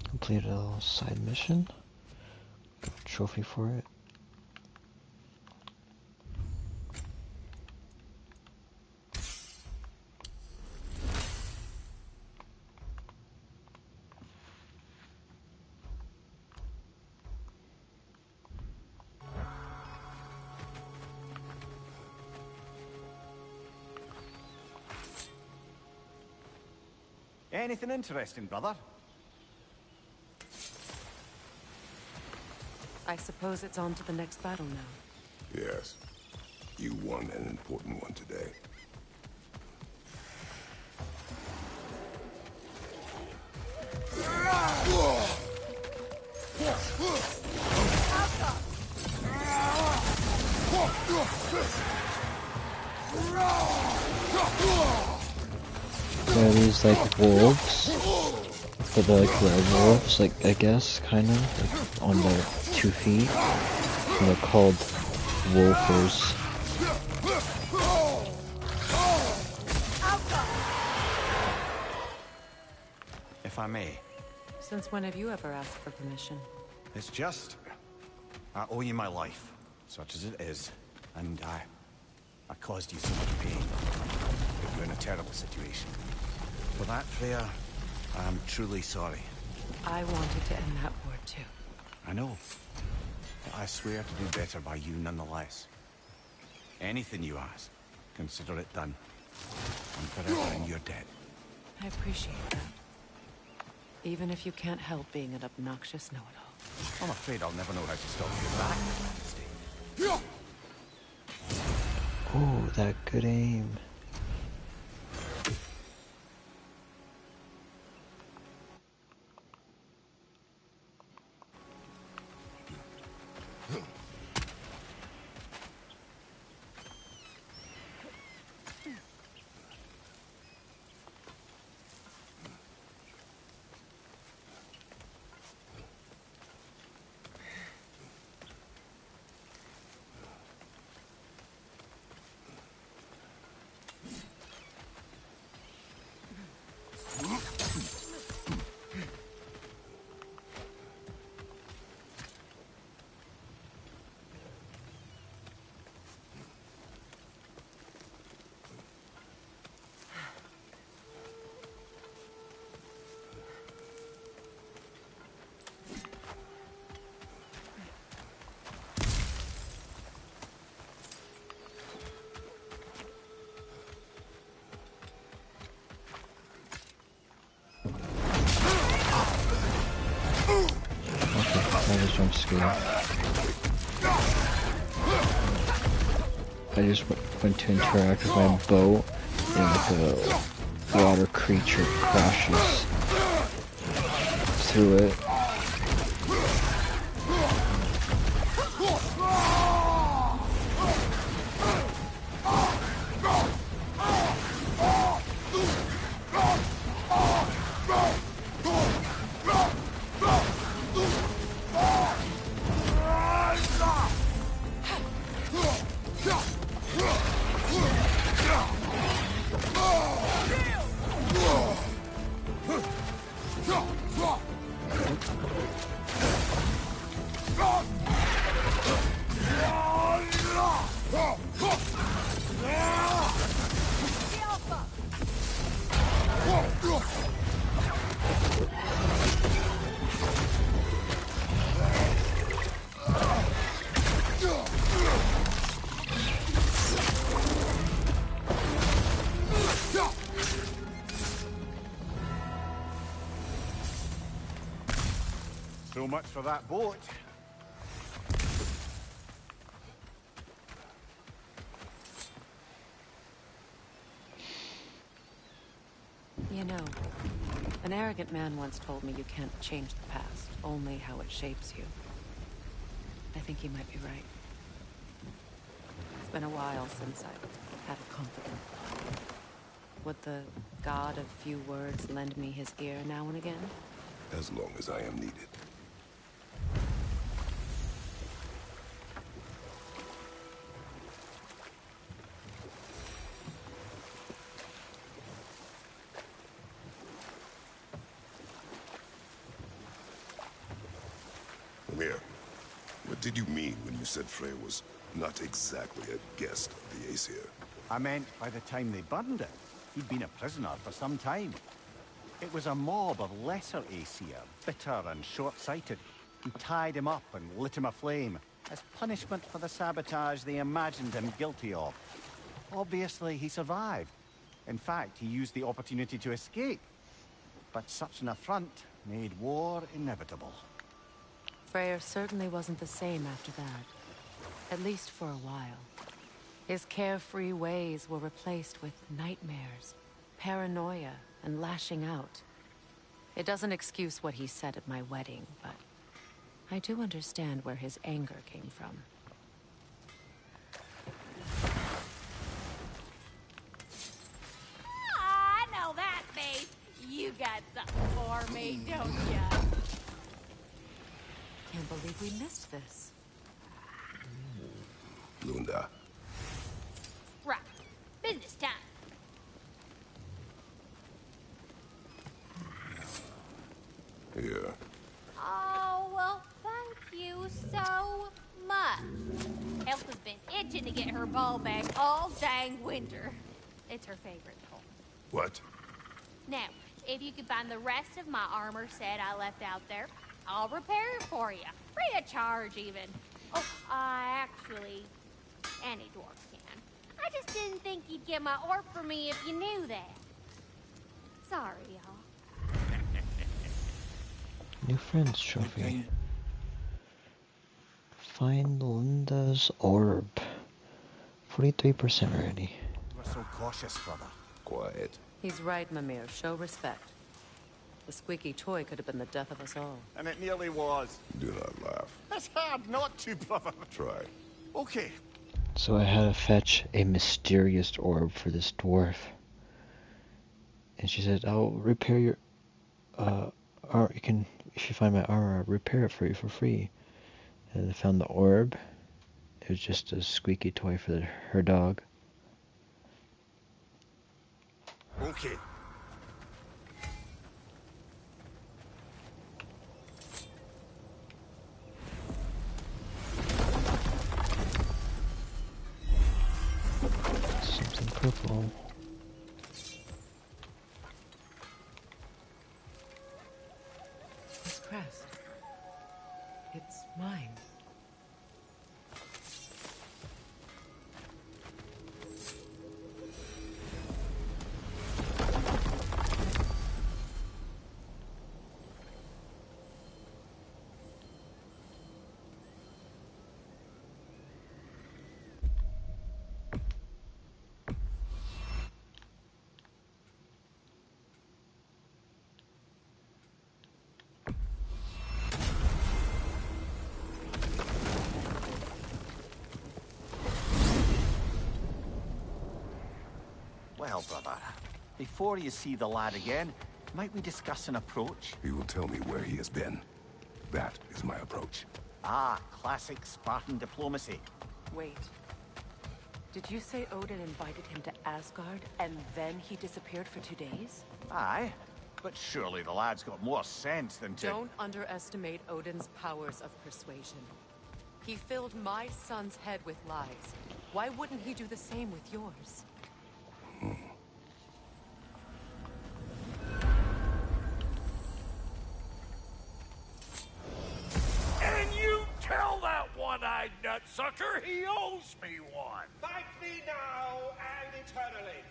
Speaker 7: Completed a little side mission. Got a trophy for it.
Speaker 3: Anything interesting, brother?
Speaker 2: I suppose it's on to the next battle now.
Speaker 6: Yes. You won an important one today.
Speaker 7: There are these like wolves, but they're like werewolves, like I guess, kind of, like on their 2 feet. And they're called wolfers.
Speaker 3: If I may.
Speaker 2: Since when have you ever asked for permission?
Speaker 3: It's just... I owe you my life, such as it is. And I caused you so much pain. Put you in a terrible situation. For that, Freya, I am truly sorry.
Speaker 2: I wanted to end that war too.
Speaker 3: I know. But I swear to do better by you nonetheless. Anything you ask, consider it done. I'm forever in your debt.
Speaker 2: I appreciate that. Even if you can't help being an obnoxious know-it-all.
Speaker 3: I'm afraid I'll never know how to stop your back.
Speaker 7: Oh, that good aim. have a jump scare. I just went to interact with my boat, and like a water creature crashes through it.
Speaker 3: So much for that boat.
Speaker 2: You know, an arrogant man once told me you can't change the past, only how it shapes you. I think he might be right. It's been a while since I've had a confidant. Would the god of few words lend me his ear now and again?
Speaker 6: As long as I am needed. Lemire, what did you mean when you said Freyr was not exactly a guest of the Aesir?
Speaker 3: I meant by the time they burned it, he'd been a prisoner for some time. It was a mob of lesser Aesir, bitter and short-sighted, who tied him up and lit him aflame, as punishment for the sabotage they imagined him guilty of. Obviously, he survived. In fact, he used the opportunity to escape. But such an affront made war inevitable.
Speaker 2: Freyr certainly wasn't the same after that. At least for a while. His carefree ways were replaced with nightmares, paranoia, and lashing out. It doesn't excuse what he said at my wedding, but I do understand where his anger came from.
Speaker 4: I know that face. You got something for me, don't ya?
Speaker 2: Can't believe we missed this.
Speaker 6: Lunda.
Speaker 4: Right. Business time.
Speaker 6: Here.
Speaker 4: Oh, well, thank you so much. Elf has been itching to get her ball back all dang winter. It's her favorite toy.
Speaker 6: What?
Speaker 4: Now, if you could find the rest of my armor set I left out there, I'll repair it for you. Free of charge, even. Oh, actually, any dwarf can. I just didn't think you'd get my orb for me if you knew that. Sorry, y'all.
Speaker 7: New friends trophy. Find Linda's orb. 43% already.
Speaker 3: We're so cautious, brother.
Speaker 6: Quiet.
Speaker 2: He's right, Mimir. Show respect. The squeaky toy could have been the death of us all.
Speaker 3: And it nearly was.
Speaker 6: Do not laugh.
Speaker 3: It's hard not to, brother.
Speaker 6: Try.
Speaker 3: Okay.
Speaker 7: So I had to fetch a mysterious orb for this dwarf. And she said, I'll repair your... you can, if you find my armor, I'll repair it for you for free. And I found the orb. It was just a squeaky toy for her dog.
Speaker 3: Okay.
Speaker 7: Something purple.
Speaker 2: This crest. It's mine.
Speaker 3: Well, brother, before you see the lad again, might we discuss an approach?
Speaker 6: He will tell me where he has been. That is my approach.
Speaker 3: Ah, classic Spartan diplomacy.
Speaker 2: Wait. Did you say Odin invited him to Asgard, and then he disappeared for 2 days?
Speaker 3: Aye, but surely the lad's got more sense than to...
Speaker 2: Don't underestimate Odin's powers of persuasion. He filled my son's head with lies. Why wouldn't he do the same with yours?
Speaker 1: And you tell that one-eyed nutsucker he owes me one.
Speaker 11: Fight me now and eternally.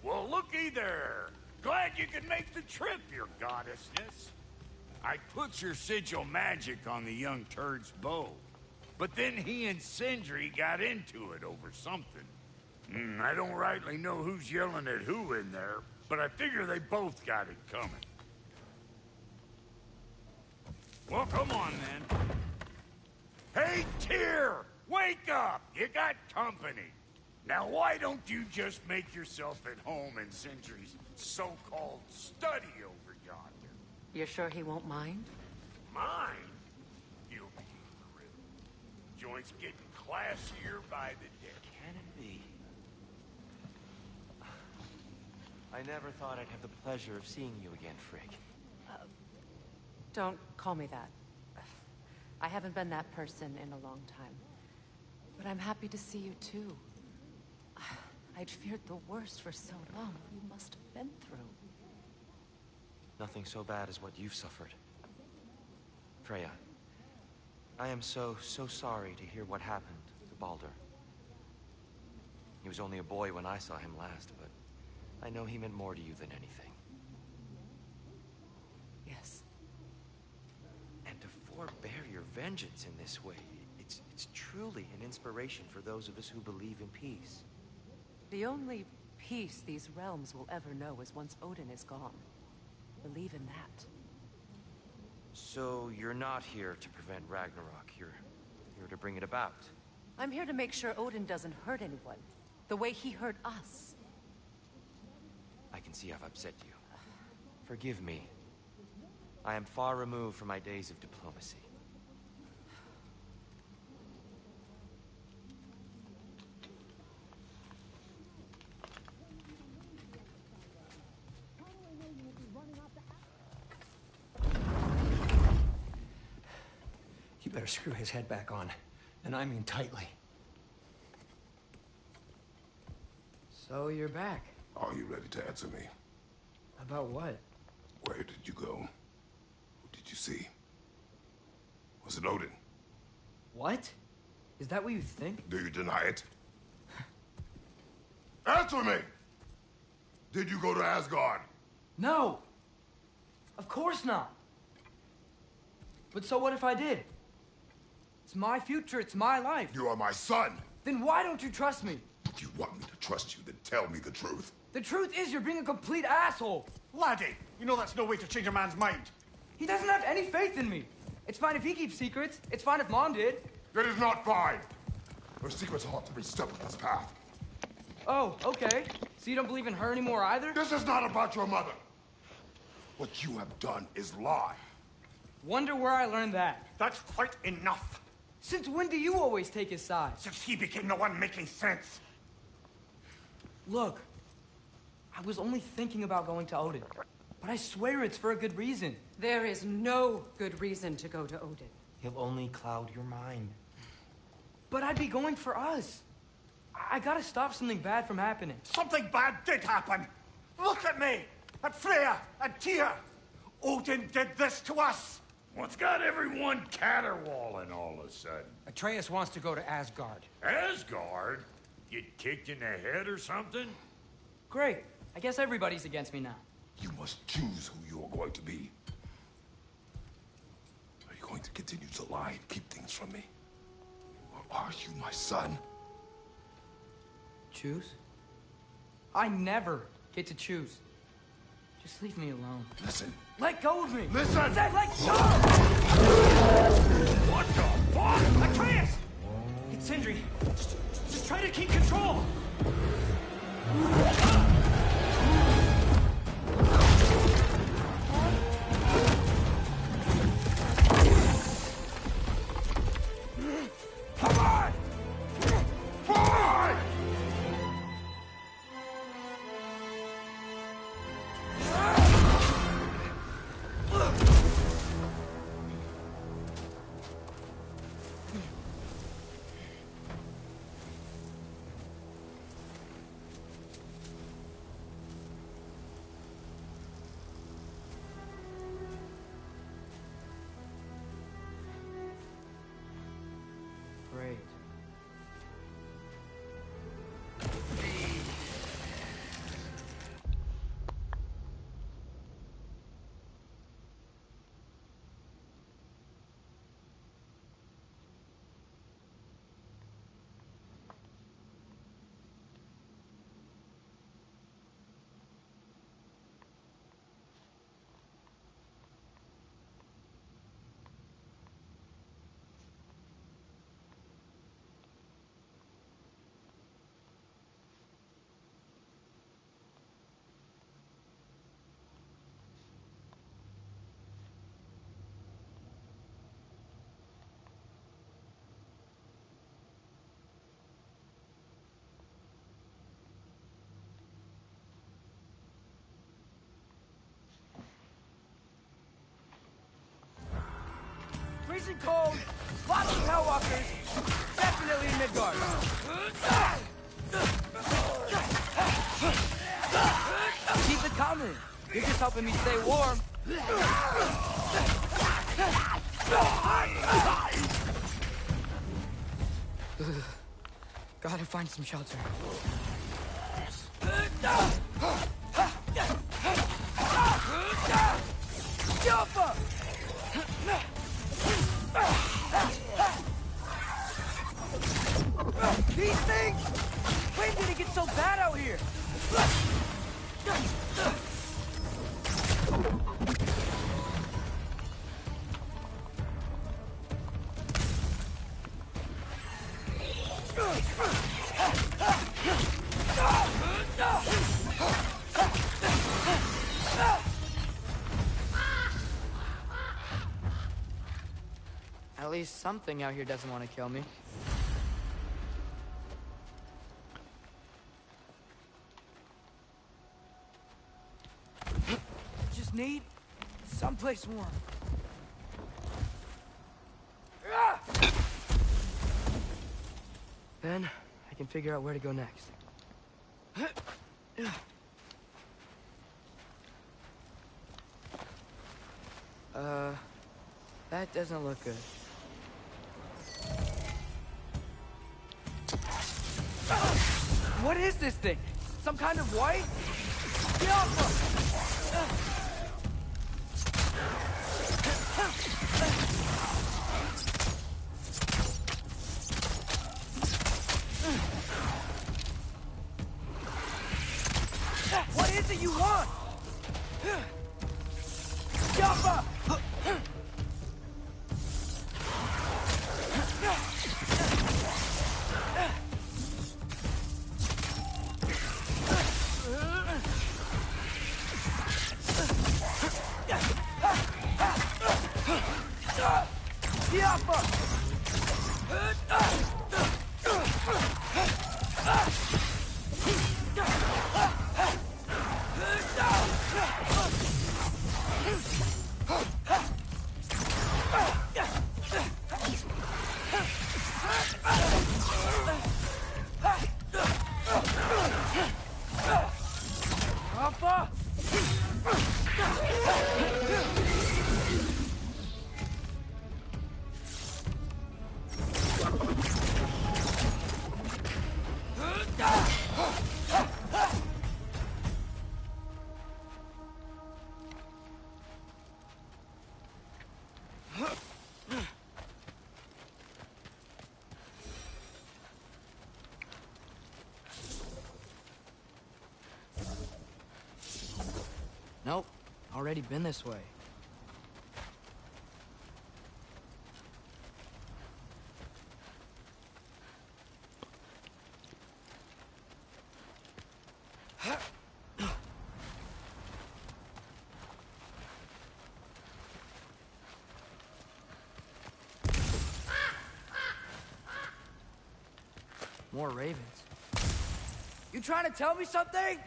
Speaker 1: Well, looky there. Glad you could make the trip, your goddessness. I put your sigil magic on the young turd's bow. But then he and Sindri got into it over something. I don't rightly know who's yelling at who in there, but I figure they both got it coming. Well, come on, then. Hey, Tyr! Wake up! You got company. Now, why don't you just make yourself at home in Sindri's so-called study over yonder?
Speaker 2: You're sure he won't mind?
Speaker 1: Mine? He'll be thrilled. Joint's getting classier by the day.
Speaker 12: Can it be? I never thought I'd have the pleasure of seeing you again, Frigg.
Speaker 2: Don't call me that. I haven't been that person in a long time. But I'm happy to see you too. I'd feared the worst for so long. What you must have been through.
Speaker 12: Nothing so bad as what you've suffered. Freya, I am so sorry to hear what happened to Baldur. He was only a boy when I saw him last, but I know he meant more to you than anything.
Speaker 2: Yes.
Speaker 12: And to forbear your vengeance in this way, it's truly an inspiration for those of us who believe in peace.
Speaker 2: The only peace these realms will ever know is once Odin is gone. Believe in that.
Speaker 12: So you're not here to prevent Ragnarok, you're here to bring it about.
Speaker 2: I'm here to make sure Odin doesn't hurt anyone, the way he hurt us.
Speaker 12: I can see I've upset you. Forgive me. I am far removed from my days of diplomacy.
Speaker 13: You better screw his head back on, and I mean tightly.
Speaker 14: So you're back.
Speaker 6: Are you ready to answer me?
Speaker 14: About what?
Speaker 6: Where did you go? Who did you see? Was it Odin?
Speaker 14: What? Is that what you think?
Speaker 6: Do you deny it? Answer me! Did you go to Asgard?
Speaker 14: No! Of course not! But so what if I did? It's my future, it's my life.
Speaker 6: You are my son!
Speaker 14: Then why don't you trust me?
Speaker 6: If you want me to trust you, then tell me the truth.
Speaker 14: The truth is you're being a complete asshole!
Speaker 3: Laddie, you know that's no way to change a man's mind.
Speaker 14: He doesn't have any faith in me. It's fine if he keeps secrets. It's fine if Mom did.
Speaker 6: It is not fine! Her secrets ought to be stuck with this path.
Speaker 14: Oh, okay. So you don't believe in her anymore either?
Speaker 6: This is not about your mother. What you have done is lie.
Speaker 14: Wonder where I learned that.
Speaker 3: That's quite enough.
Speaker 14: Since when do you always take his side?
Speaker 3: Since he became the one making sense.
Speaker 14: Look, I was only thinking about going to Odin, but I swear it's for a good reason.
Speaker 2: There is no good reason to go to Odin.
Speaker 13: He'll only cloud your mind.
Speaker 14: But I'd be going for us. I gotta stop something bad from happening.
Speaker 3: Something bad did happen. Look at me, at Freya, at Tyr. Odin did this to us.
Speaker 1: What's got everyone caterwauling all of a sudden?
Speaker 13: Atreus wants to go to Asgard.
Speaker 1: Asgard? Get kicked in the head or something?
Speaker 14: Great. I guess everybody's against me now.
Speaker 6: You must choose who you are going to be. Are you going to continue to lie and keep things from me? Or are you my son?
Speaker 14: Choose? I never get to choose. Just leave me alone.
Speaker 6: Listen.
Speaker 14: Let go of me!
Speaker 6: Listen!
Speaker 14: I said let go!
Speaker 1: What the fuck?
Speaker 14: Atreus! It's Sindri. Just try to keep control! freezing cold, lots of Hellwalkers, definitely in Midgard. Keep it coming. You're just helping me stay warm. Gotta find some shelter. Jump up! These things! When did it get so bad out here? At least something out here doesn't want to kill me. Just need someplace warm. Then I can figure out where to go next. That doesn't look good. What is this thing? Some kind of white? What is it you want? Jump! Nope, already been this way. More ravens. You trying to tell me something?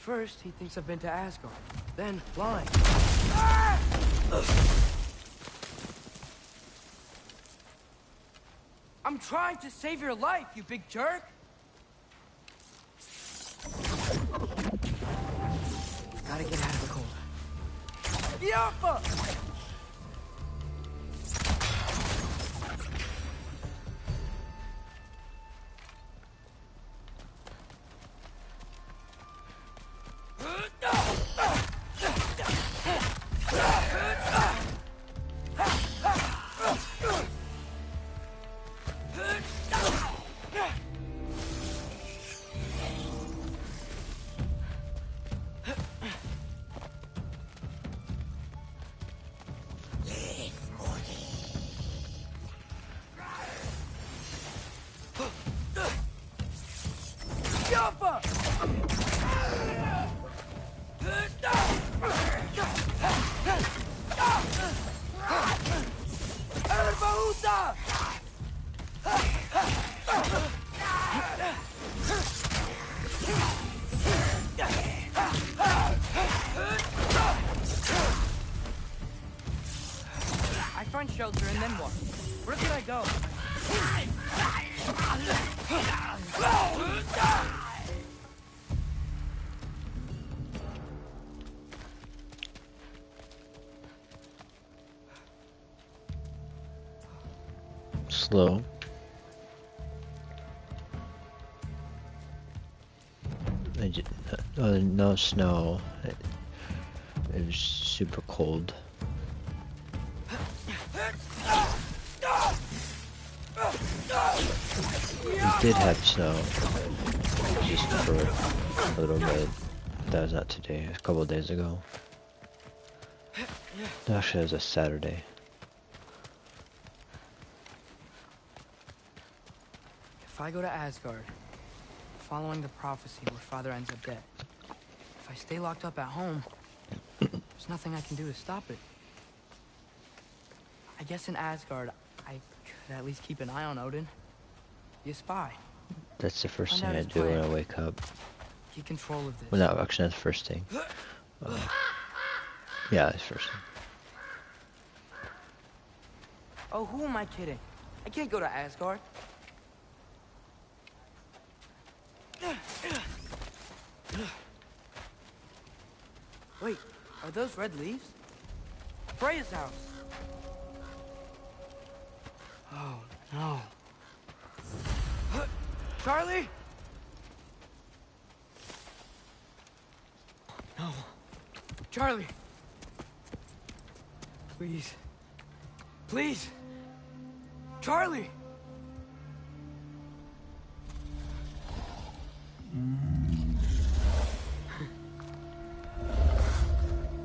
Speaker 14: First, he thinks I've been to Asgard. Then, lying. Ah! I'm trying to save your life, you big jerk! Gotta get out of the cold. Yappa! shelter, and then what? Where could I go?
Speaker 7: Slow. No snow. It was super cold. It did have snow, just for a little bit. That was not today, it was a couple of days ago. Actually, it was a Saturday.
Speaker 14: If I go to Asgard, following the prophecy where Father ends up dead, if I stay locked up at home, there's nothing I can do to stop it. I guess in Asgard, I could at least keep an eye on Odin. Be a spy.
Speaker 7: That's the first
Speaker 14: Find
Speaker 7: thing
Speaker 14: out
Speaker 7: I
Speaker 14: his
Speaker 7: do when I
Speaker 14: plan.
Speaker 7: wake up.
Speaker 14: Keep control of this.
Speaker 7: Well, no, actually, that's the first thing. Yeah, that's the first thing.
Speaker 14: Oh, who am I kidding? I can't go to Asgard. Wait, are those red leaves? Freya's house. Oh, no. Charlie? No. Charlie. Please. Please. Charlie.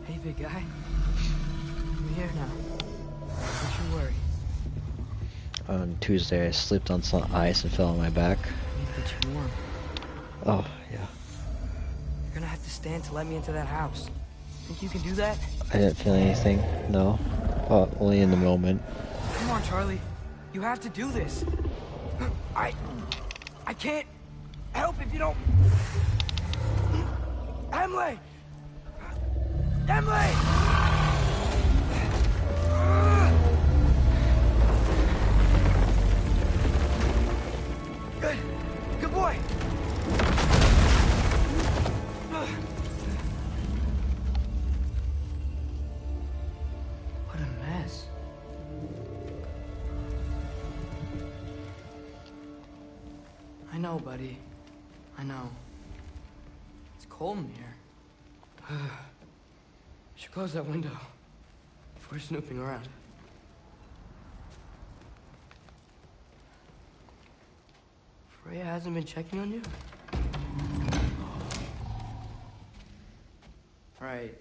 Speaker 14: Hey, big guy. I'm here now. Don't you worry.
Speaker 7: On Tuesday, I slipped on some ice and fell on my back.
Speaker 14: I need to get you warm.
Speaker 7: Oh, yeah.
Speaker 14: You're gonna have to stand to let me into that house. Think you can do that?
Speaker 7: I didn't feel anything, no. Only in the moment.
Speaker 14: Come on, Charlie. You have to do this. I can't help if you don't... Emily! Emily! Good. Good boy. What a mess. I know, buddy. I know. It's cold in here. Should close that window before snooping around. Freya hasn't been checking on you? Right.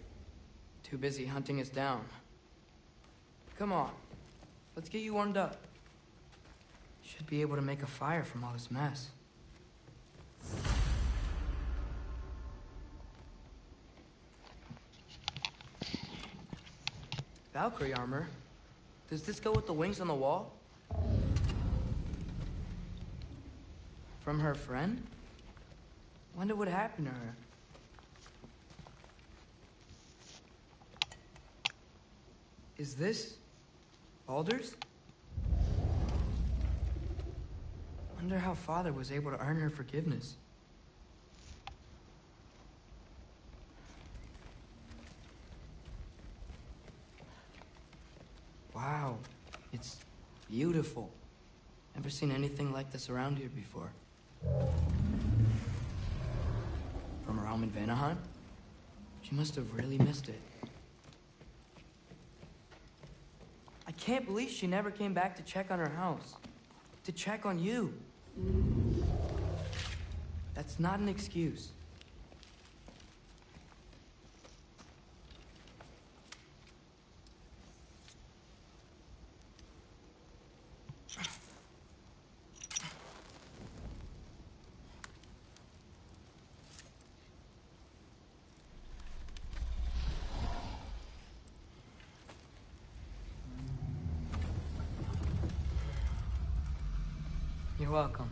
Speaker 14: Too busy hunting us down. Come on. Let's get you warmed up. Should be able to make a fire from all this mess. Valkyrie armor? Does this go with the wings on the wall? From her friend? Wonder what happened to her. Is this Baldur's? Wonder how Father was able to earn her forgiveness. Wow, it's beautiful. Never seen anything like this around here before. From her home in Vanaheim? She must have really missed it. I can't believe she never came back to check on her house. To check on you. That's not an excuse. You're welcome.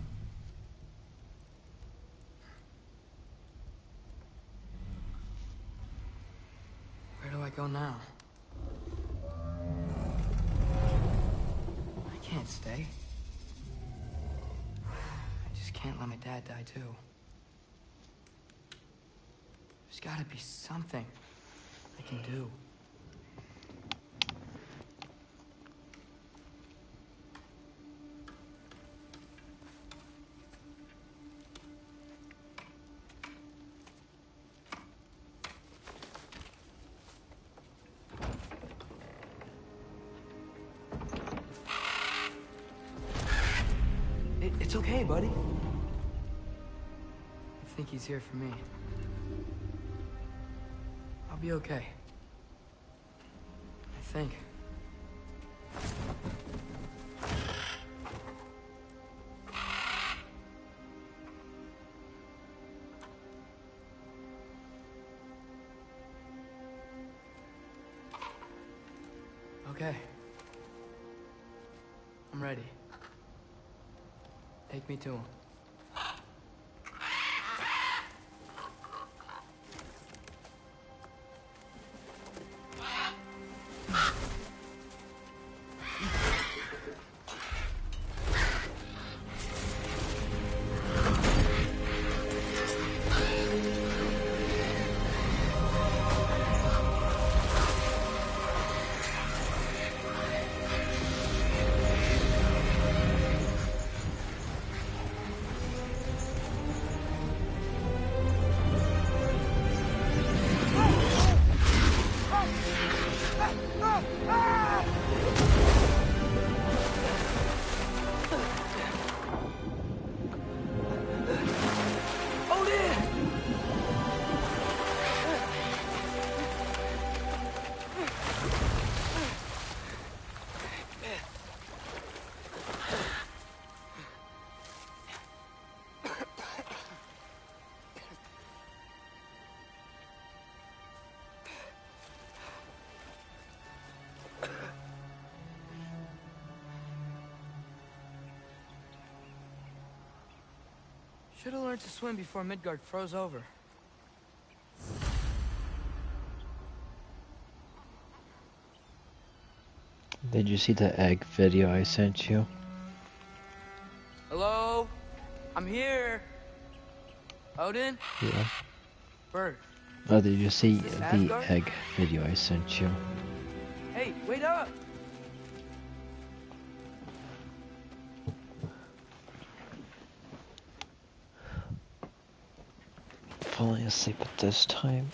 Speaker 14: Where do I go now? can't stay. I just can't let my dad die too. There's gotta be something I can do. It's okay, buddy. I think he's here for me. I'll be okay. I think. Okay. I'm ready. Take me to him. Should have learned to swim before Midgard froze over.
Speaker 7: Did you see the egg video I sent you?
Speaker 14: Hello? I'm here. Odin?
Speaker 7: Yeah.
Speaker 14: Bird.
Speaker 7: Oh, did you see
Speaker 14: Is this
Speaker 7: the
Speaker 14: Asgard?
Speaker 7: egg video I sent you?
Speaker 14: Hey, wait up!
Speaker 7: Falling asleep at this time.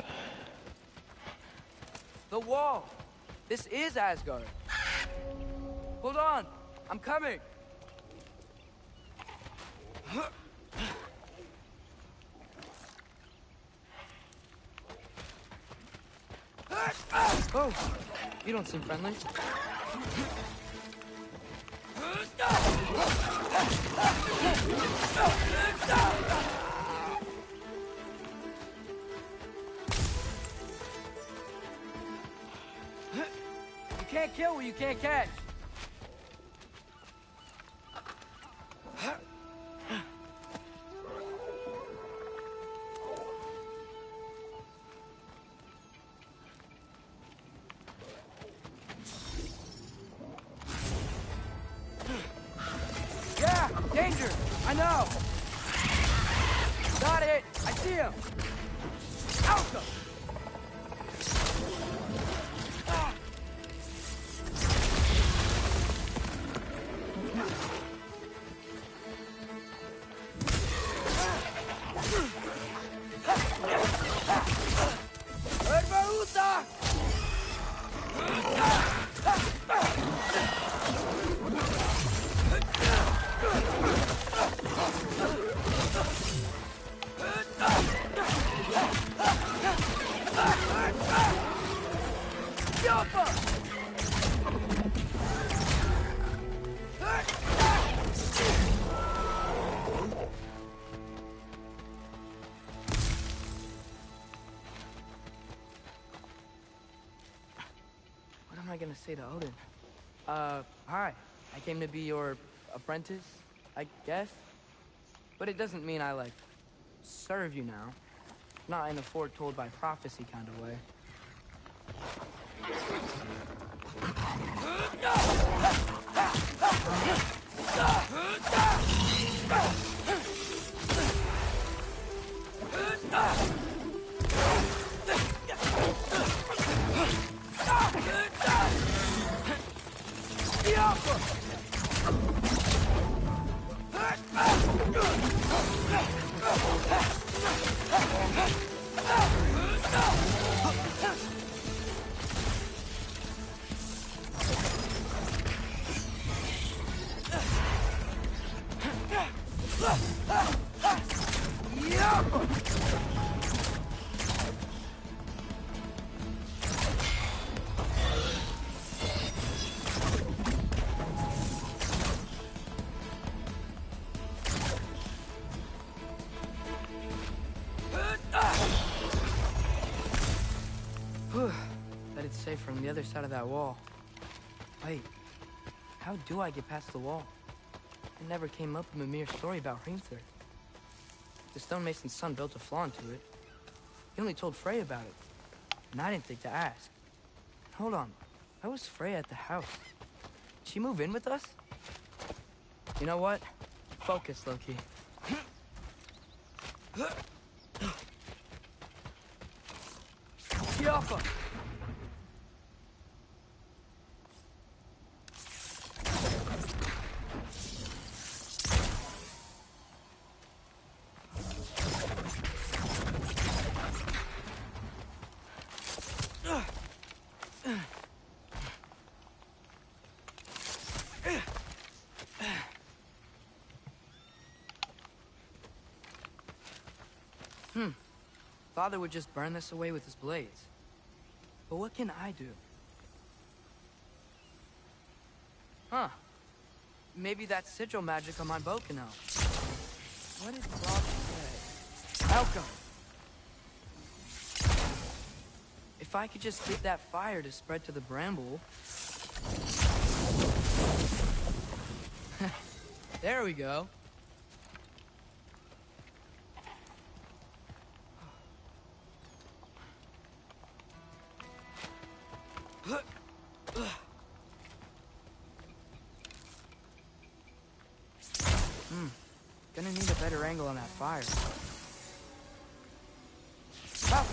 Speaker 14: The wall! This is Asgard. Hold on, I'm coming. Oh, you don't seem friendly. You can't kill what you can't catch. Yeah, danger! I know! Got it! I see him! Alpha! Herbaruta! What am I gonna say to Odin? Hi. I came to be your apprentice, I guess. But it doesn't mean I, like, serve you now. Not in a foretold by prophecy kind of way. Bet it's safe from the other side of that wall. Wait, how do I get past the wall? It never came up in Mimir's story about Hrimthur. The stonemason's son built a flaw into it. He only told Frey about it, and I didn't think to ask. Hold on, why was Frey at the house? Did she move in with us? You know what? Focus, Loki. Yoppa! Father would just burn this away with his blades. But what can I do? Huh. Maybe that sigil magic on my bow can help. What did Rob say? Alchemy! If I could just get that fire to spread to the bramble... There we go. Gonna need a better angle on that fire. Ah!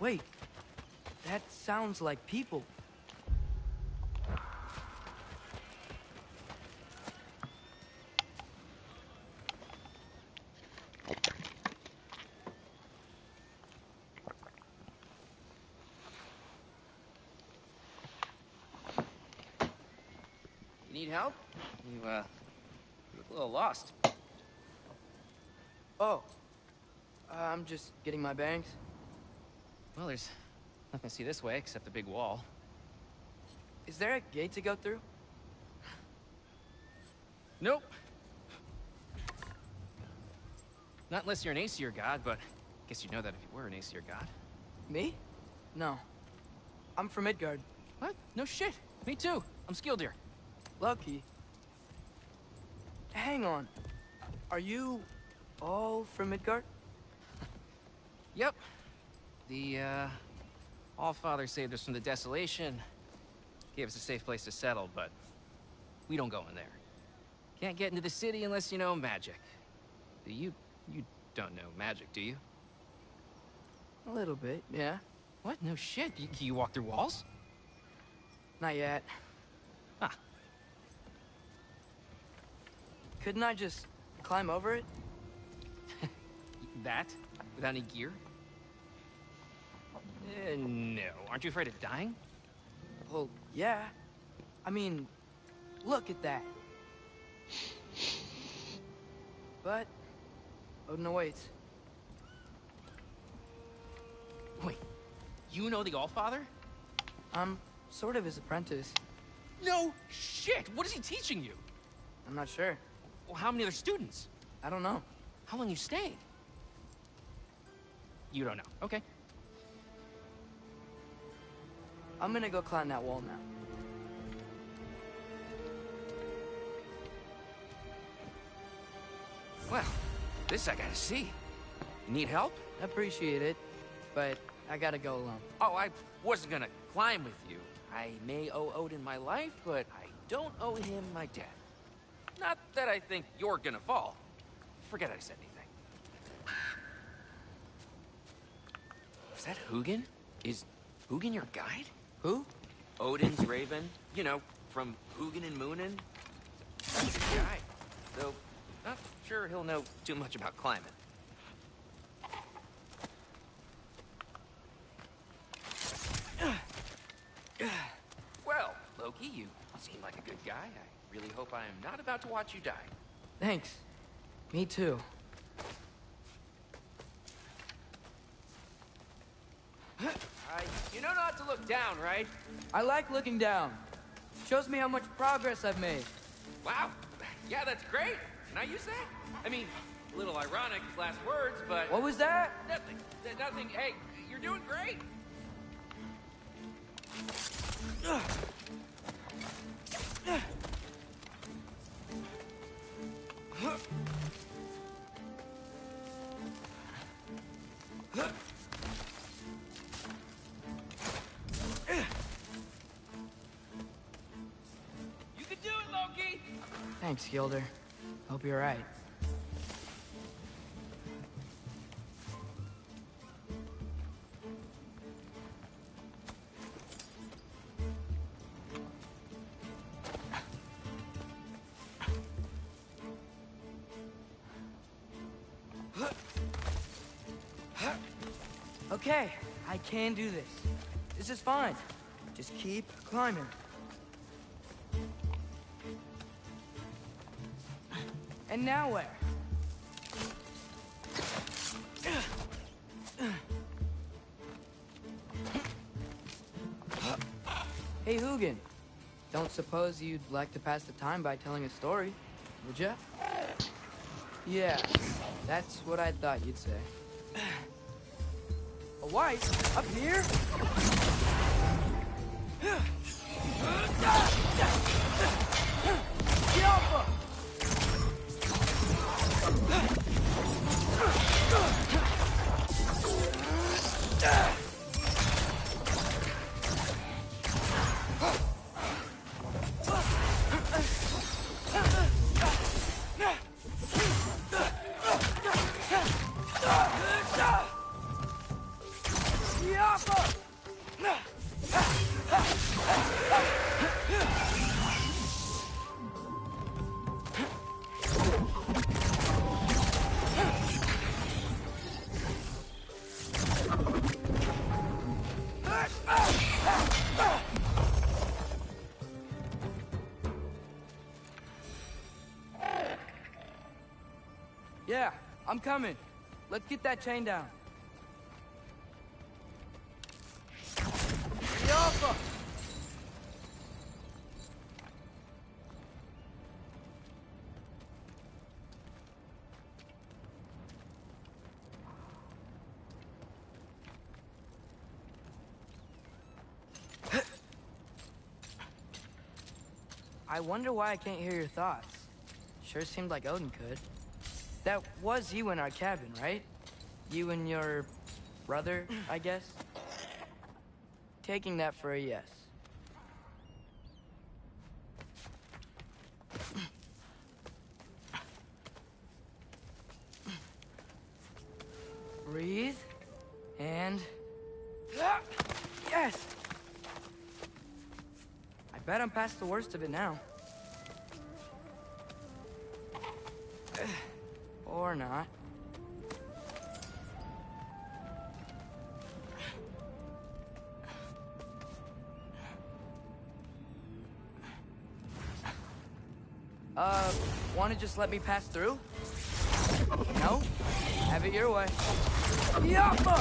Speaker 14: Wait, that sounds like people.
Speaker 15: You need help? You look a little lost.
Speaker 14: Oh, I'm just getting my bearings.
Speaker 15: Well, there's nothing to see this way except the big wall.
Speaker 14: Is there a gate to go through?
Speaker 15: Nope. Not unless you're an Aesir god, but I guess you'd know that if you were an Aesir god.
Speaker 14: Me? No. I'm from Midgard.
Speaker 15: What? No shit. Me too. I'm Skildir.
Speaker 14: Lucky. Hang on. Are you all from Midgard?
Speaker 15: Yep. The, Allfather saved us from the desolation. Gave us a safe place to settle, but we don't go in there. Can't get into the city unless you know magic. You don't know magic, do you?
Speaker 14: A little bit, yeah.
Speaker 15: What? No shit. Can you walk through walls?
Speaker 14: Not yet.
Speaker 15: Huh.
Speaker 14: Couldn't I just climb over it?
Speaker 15: That? Without any gear? No. Aren't you afraid of dying?
Speaker 14: Well, yeah. I mean, look at that. But Odin awaits.
Speaker 15: Wait, you know the Allfather?
Speaker 14: I'm sort of his apprentice.
Speaker 15: No shit! What is he teaching you?
Speaker 14: I'm not sure.
Speaker 15: Well, how many other students?
Speaker 14: I don't know.
Speaker 15: How long you staying? You don't know. Okay.
Speaker 14: I'm gonna go climb that wall now.
Speaker 15: Well, this I gotta see. You need help?
Speaker 14: Appreciate it, but I gotta go alone.
Speaker 15: Oh, I wasn't gonna climb with you. I may owe Odin my life, but I don't owe him my death. Not that I think you're gonna fall. Forget I said anything. Is that Hugin? Is Hugin your guide?
Speaker 14: Who?
Speaker 15: Odin's raven. You know, from Hugin and Moonin. That's a good guy. Though, not sure he'll know too much about climbing. Well, Loki, you seem like a good guy. I really hope I am not about to watch you die.
Speaker 14: Thanks. Me too.
Speaker 15: You know not to look down, right?
Speaker 14: I like looking down. Shows me how much progress I've made.
Speaker 15: Wow. Yeah, that's great. Can I use that? I mean, a little ironic, last words, but...
Speaker 14: What was that?
Speaker 15: Nothing. Nothing. Hey, you're doing great. You can do it, Loki!
Speaker 14: Thanks, Gilder. Hope you're right. Okay, I can do this. This is fine. Just keep climbing. And now where? Hey, Hugin. Don't suppose you'd like to pass the time by telling a story, would ya? Yeah, that's what I thought you'd say. A wife? Up here? Get off her! Yup! Yeah, I'm coming. Let's get that chain down. Yoppa! I wonder why I can't hear your thoughts. Sure seemed like Odin could. That was you in our cabin, right? You and your brother, I guess? Taking that for a yes. Breathe. And... Yes! I bet I'm past the worst of it now. Or not. Wanna just let me pass through? No? Have it your way. Yappa!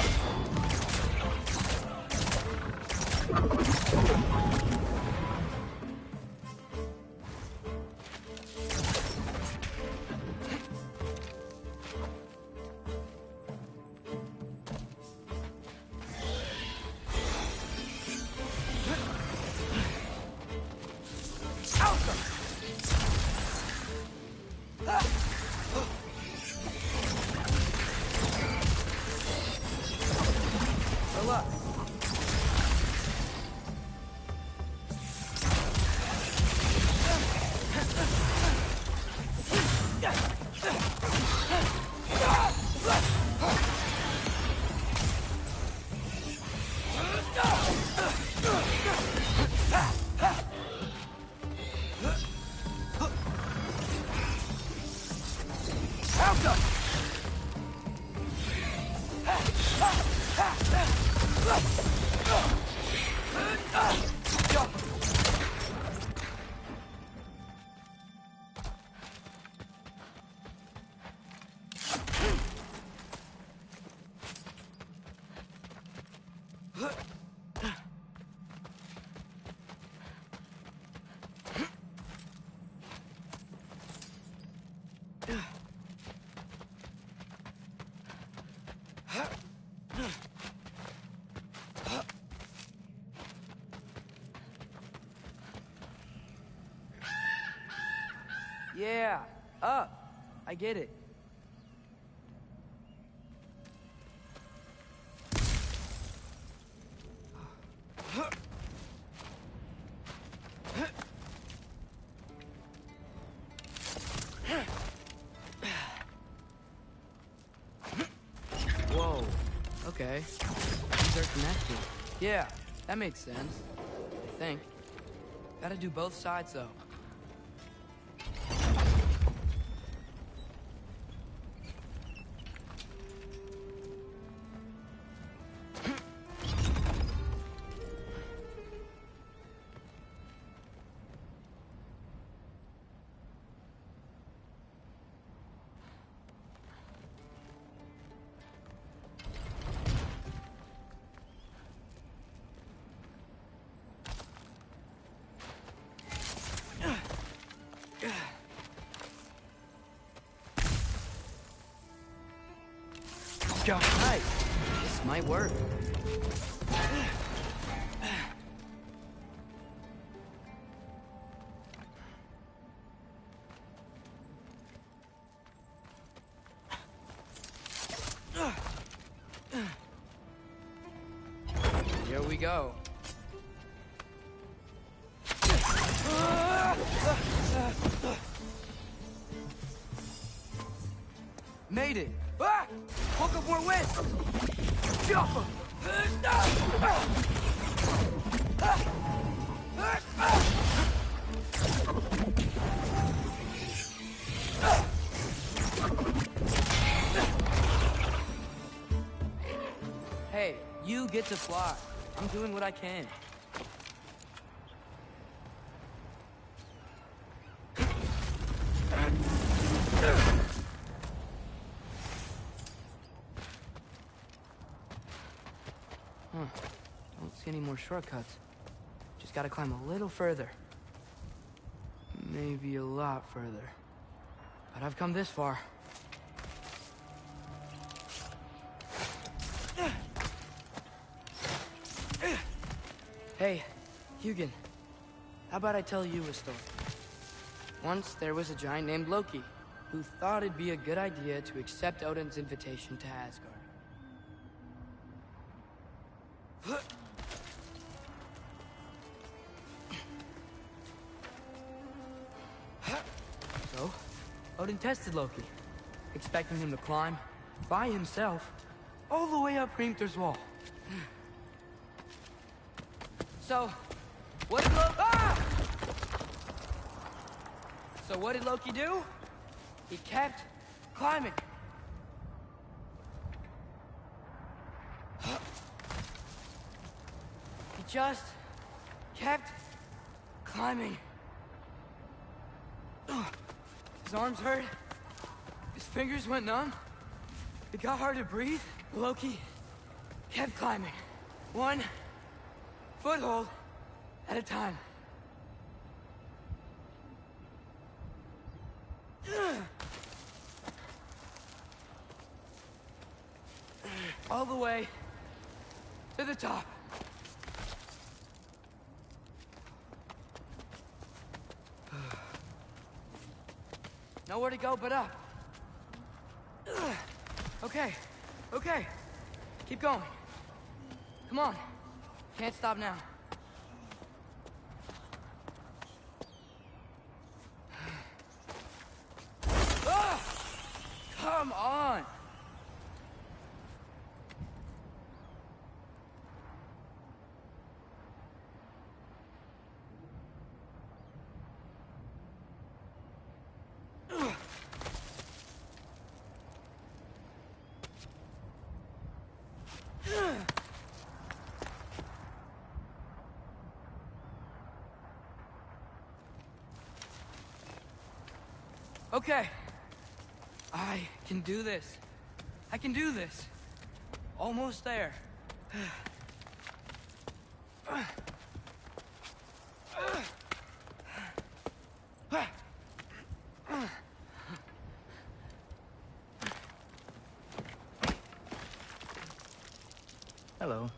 Speaker 14: Yeah, up. I get it. Whoa, okay. These are connected. Yeah, that makes sense. I think. Gotta do both sides, though. Nice. This might work. Here we go. Made it. Ah! Woke up more wind. Hey, you get to fly. I'm doing what I can. any more shortcuts. Just gotta climb a little further. Maybe a lot further. But I've come this far. Hey, Hugin. How about I tell you a story? Once there was a giant named Loki who thought it'd be a good idea to accept Odin's invitation to Asgard. So, Odin tested Loki, expecting him to climb by himself all the way up Hrimthur's wall. So, what did Loki do? He kept climbing. He just kept climbing. His arms hurt. His fingers went numb. It got hard to breathe. Loki kept climbing. One foothold at a time. All the way to the top. Nowhere to go but up. Okay, okay. Keep going. Come on. Can't stop now. Come on! Okay. I can do this. I can do this. Almost there.
Speaker 16: Hello.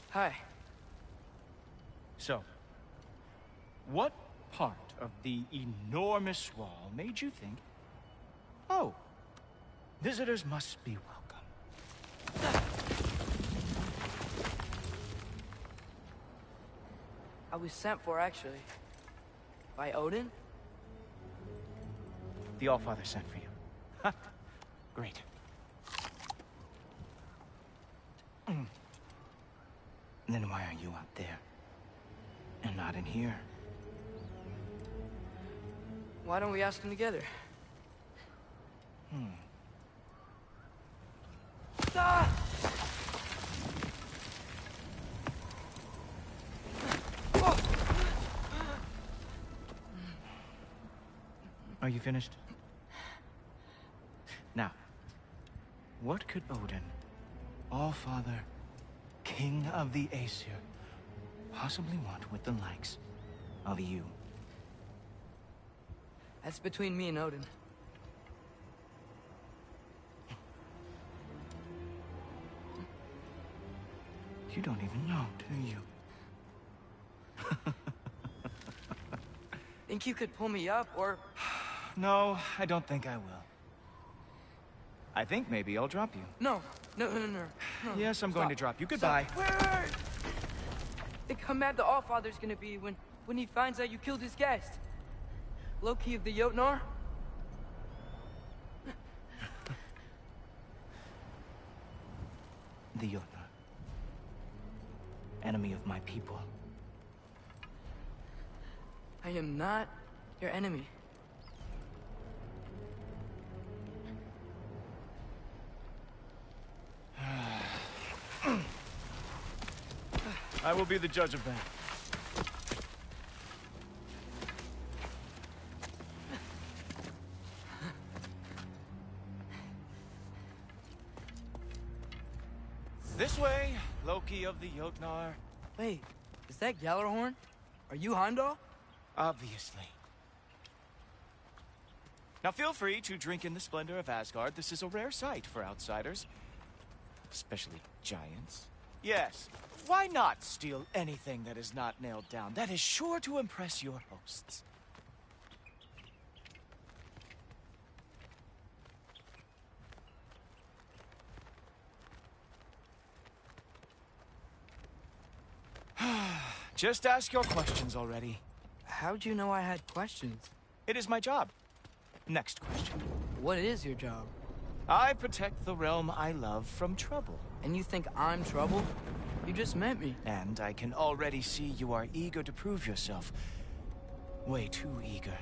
Speaker 14: Hi.
Speaker 16: So, what part of the enormous wall made you think, oh, visitors must be welcome?
Speaker 14: I was sent for, actually. By Odin?
Speaker 16: The Allfather sent for you. Ha! Great. Then why are you out there? And not in here?
Speaker 14: Why don't we ask them together? Ah!
Speaker 16: Are you finished? Now, what could Odin, Allfather, King of the Aesir, possibly want with the likes of you?
Speaker 14: That's between me and Odin.
Speaker 16: You don't even know, do you?
Speaker 14: Think you could pull me up, or...
Speaker 16: No, I don't think I will. I think maybe I'll drop you.
Speaker 14: No. No.
Speaker 16: Yes, I'm going to drop you. Goodbye.
Speaker 14: Wait. Think how mad the Allfather's gonna be when he finds out you killed his guest. Loki of the Jotnar?
Speaker 16: The Jotnar. Enemy of my people.
Speaker 14: I am not your enemy.
Speaker 16: I will be the judge of that. This way, Loki of the Jotnar.
Speaker 14: Wait, is that Gjallarhorn? Are you Heimdall?
Speaker 16: Obviously. Now feel free to drink in the splendor of Asgard. This is a rare sight for outsiders. Especially giants. Yes, why not steal anything that is not nailed down? That is sure to impress your hosts. Just ask your questions already.
Speaker 14: How'd you know I had questions?
Speaker 16: It is my job. Next question.
Speaker 14: What is your job?
Speaker 16: I protect the realm I love from trouble.
Speaker 14: And you think I'm trouble? You just met me.
Speaker 16: And I can already see you are eager to prove yourself. Way too eager.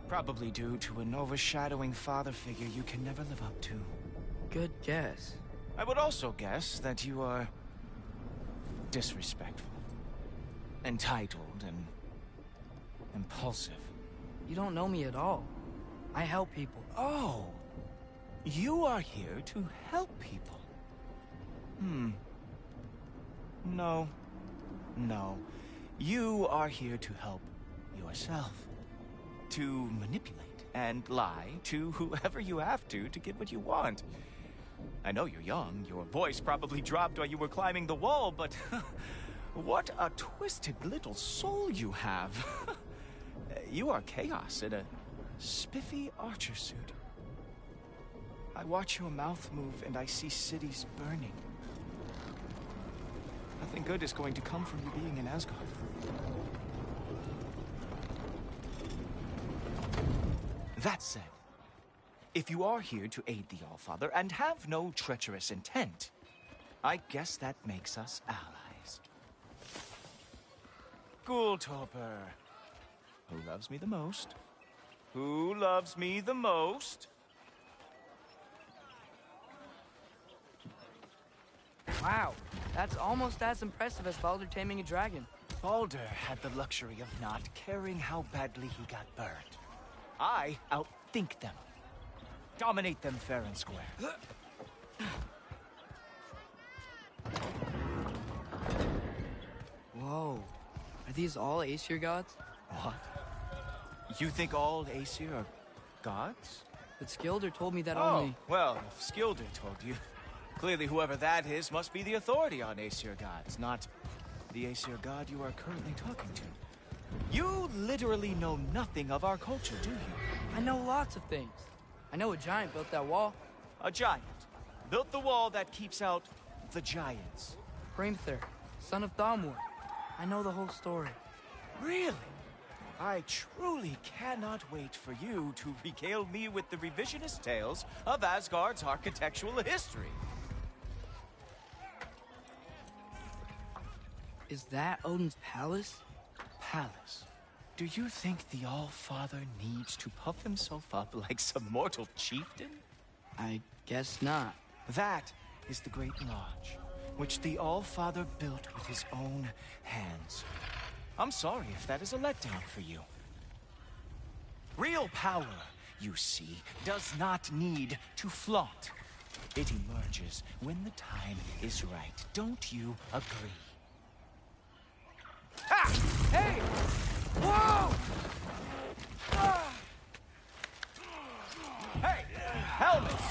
Speaker 16: Probably due to an overshadowing father figure you can never live up to.
Speaker 14: Good guess.
Speaker 16: I would also guess that you are disrespectful, entitled, and impulsive.
Speaker 14: You don't know me at all. I help people.
Speaker 16: Oh, you are here to help people. No. You are here to help yourself. To manipulate and lie to whoever you have to get what you want. I know you're young. Your voice probably dropped while you were climbing the wall, but what a twisted little soul you have. You are chaos in a spiffy archer suit. I watch your mouth move and I see cities burning. Nothing good is going to come from you being in Asgard. That said, if you are here to aid the Allfather and have no treacherous intent, I guess that makes us allies. Gulltoper. Who loves me the most? Who loves me the most?
Speaker 14: Wow, that's almost as impressive as Baldur taming a dragon.
Speaker 16: Baldur had the luxury of not caring how badly he got burned. I outthink them. Dominate them fair and square.
Speaker 14: Whoa. Are these all Aesir gods?
Speaker 16: What? You think all Aesir are gods?
Speaker 14: But Skilder told me that
Speaker 16: Oh,
Speaker 14: only...
Speaker 16: well, if Skilder told you, clearly whoever that is must be the authority on Aesir gods, not the Aesir god you are currently talking to. You literally know nothing of our culture, do you?
Speaker 14: I know lots of things. I know a giant built that wall.
Speaker 16: A giant built the wall that keeps out the giants.
Speaker 14: Hrimthur, son of Thamur. I know the whole story.
Speaker 16: Really? I truly cannot wait for you to regale me with the revisionist tales of Asgard's architectural history.
Speaker 14: Is that Odin's palace?
Speaker 16: Palace? Do you think the All-Father needs to puff himself up like some mortal chieftain?
Speaker 14: I guess not.
Speaker 16: That is the Great Lodge, which the All-Father built with his own hands. I'm sorry if that is a letdown for you. Real power, you see, does not need to flaunt. It emerges when the time is right. Don't you agree? Ah! Hey! Whoa! Ah! Hey! Helmets!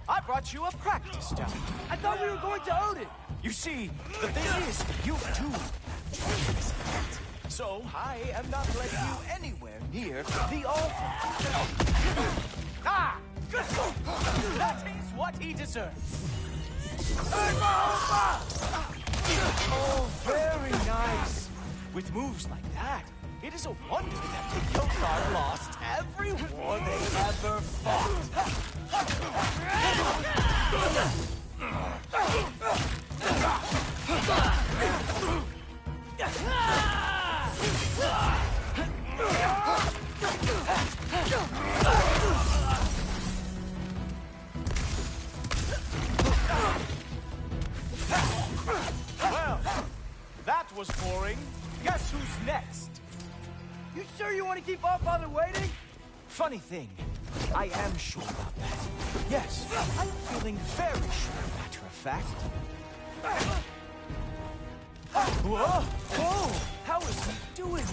Speaker 16: I brought you a practice down.
Speaker 14: I thought we were going to Odin!
Speaker 16: You see, the thing is, you too. So I am not letting you anywhere near the altar. Ah! That is what he deserves. Oh, very nice. With moves like that, it is a wonder that the Jotnar lost every war they ever fought. Well, that was boring. Guess who's next?
Speaker 14: You sure you want to keep Allfather waiting?
Speaker 16: Funny thing, I am sure about that. Yes, I'm feeling very sure, matter of effect? Whoa! Whoa! How is he doing it?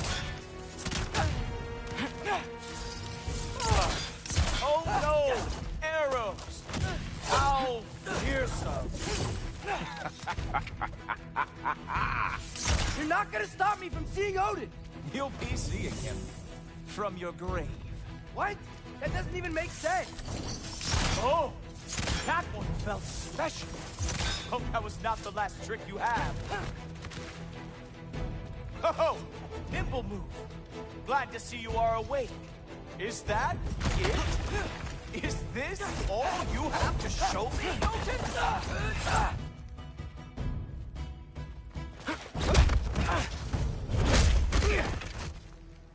Speaker 16: Oh no! Arrows! How fearsome!
Speaker 14: You're not gonna stop me from seeing Odin!
Speaker 16: You'll be seeing him from your grave.
Speaker 14: What? That doesn't even make sense!
Speaker 16: Oh! That one felt special! Hope that was not the last trick you have. Oh! Nimble move! Glad to see you are awake. Is that it? Is this all you have to show me, Odin?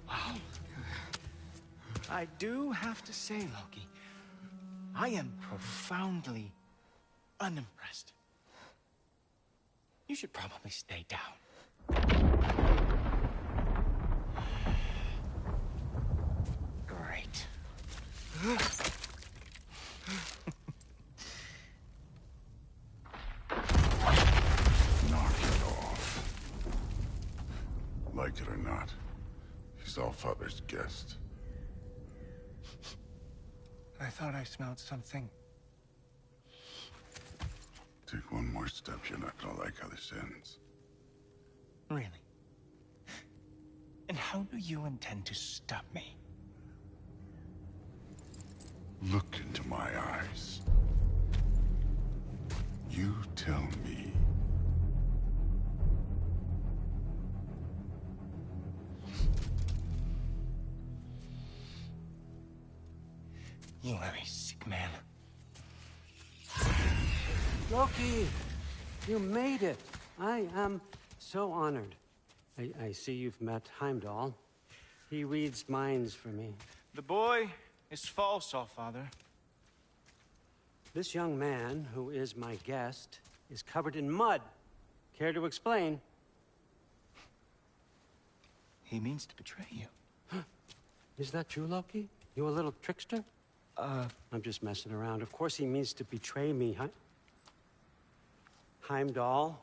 Speaker 16: Wow. I do have to say, Loki, I am profoundly unimpressed. You should probably stay down. Great.
Speaker 6: Knock it off. Like it or not, he's Allfather's guest.
Speaker 16: I thought I smelled something.
Speaker 6: Take one more step, you're not gonna like how this ends.
Speaker 16: Really? And how do you intend to stop me?
Speaker 6: Look into my eyes. You tell me.
Speaker 16: You are a sick man.
Speaker 17: Loki, you made it. I am so honored. I see you've met Heimdall. He reads minds for me.
Speaker 16: The boy is false, Allfather.
Speaker 17: This young man, who is my guest, is covered in mud. Care to explain?
Speaker 16: He means to betray you.
Speaker 17: Is that true, Loki? You a little trickster? I'm just messing around. Of course he means to betray me, huh? Heimdall,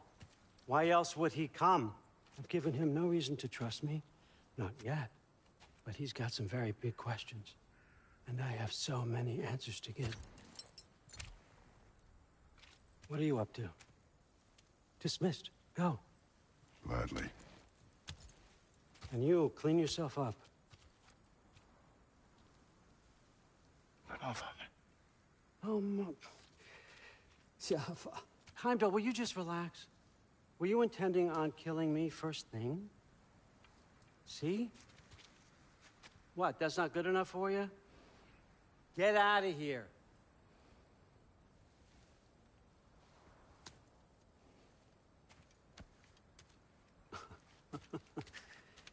Speaker 17: why else would he come? I've given him no reason to trust me. Not yet. But he's got some very big questions. And I have so many answers to give. What are you up to? Dismissed. Go.
Speaker 6: Gladly.
Speaker 17: And you, clean yourself up.
Speaker 16: But Allfather.
Speaker 17: Oh, Heimdall, will you just relax? Were you intending on killing me first thing? See? What, that's not good enough for you? Get out of here.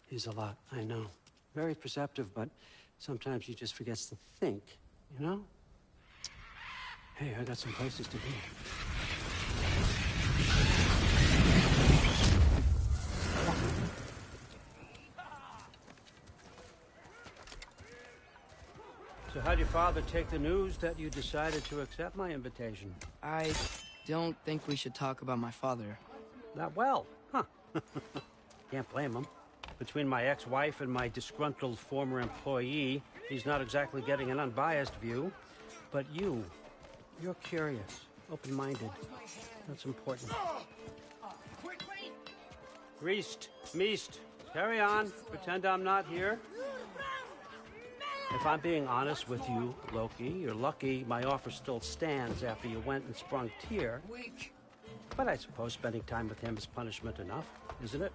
Speaker 17: He's a lot, I know. Very perceptive, but sometimes he just forgets to think, you know? Hey, I got some places to be. So how'd your father take the news that you decided to accept my invitation?
Speaker 14: I don't think we should talk about my father.
Speaker 17: Not well, huh? Can't blame him. Between my ex-wife and my disgruntled former employee, he's not exactly getting an unbiased view. But you're curious, open-minded. That's important. Meest, carry on. Pretend I'm not here. If I'm being honest with you, Loki, you're lucky my offer still stands after you went and sprung Tyr. But I suppose spending time with him is punishment enough, isn't it?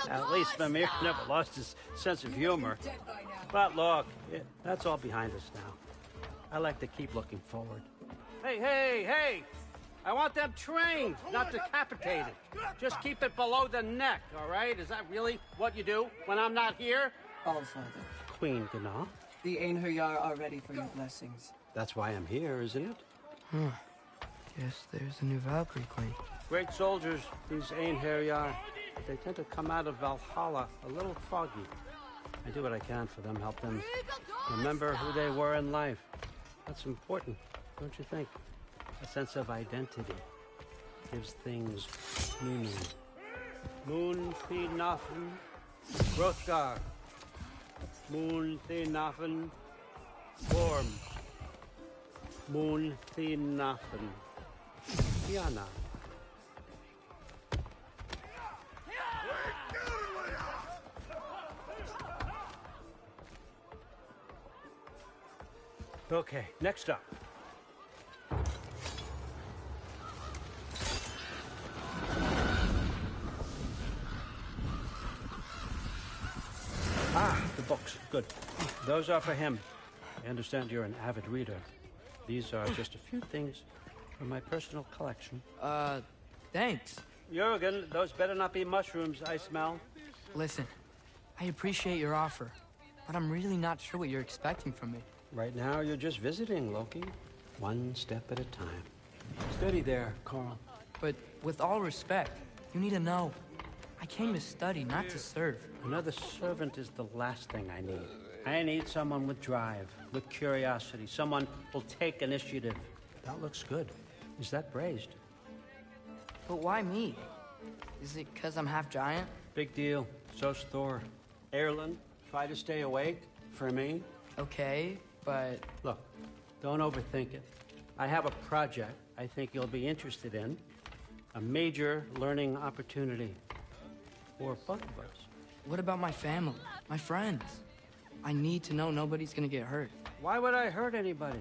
Speaker 17: At least Mimir never lost his sense of humor. But look, that's all behind us now. I like to keep looking forward. Hey! I want them trained, not decapitated. Just keep it below the neck, all right? Is that really what you do when I'm not here?
Speaker 18: Allfather.
Speaker 17: Queen Gná.
Speaker 18: The Einherjar are ready for your blessings.
Speaker 17: That's why I'm here, isn't it?
Speaker 14: Guess there's a new Valkyrie queen.
Speaker 17: Great soldiers, these Einherjar. They tend to come out of Valhalla a little foggy. I do what I can for them, help them remember who they were in life. That's important, don't you think? a sense of identity. Gives things meaning. Moon Nafen, Hrothgar. Moon Nafen, Worm. Moon Nafen, Tiana. Okay, next up. Ah, the books. Good. Those are for him. I understand you're an avid reader. These are just a few things from my personal collection.
Speaker 14: Thanks.
Speaker 17: Jurgen, those better not be mushrooms I smell.
Speaker 14: Listen, I appreciate your offer, but I'm really not sure what you're expecting from me.
Speaker 17: Right now, you're just visiting, Loki. One step at a time. Steady there, Carl.
Speaker 14: But with all respect, you need to know, I came to study, not to serve.
Speaker 17: Another servant is the last thing I need. I need someone with drive, with curiosity, someone who'll take initiative. That looks good. Is that braised?
Speaker 14: But why me? Is it because I'm half giant?
Speaker 17: Big deal. So's Thor. Erlen, try to stay awake for me.
Speaker 14: Okay, but...
Speaker 17: Look, don't overthink it. I have a project I think you'll be interested in. A major learning opportunity for both of us.
Speaker 14: What about my family, my friends? I need to know nobody's gonna get hurt.
Speaker 17: Why would I hurt anybody?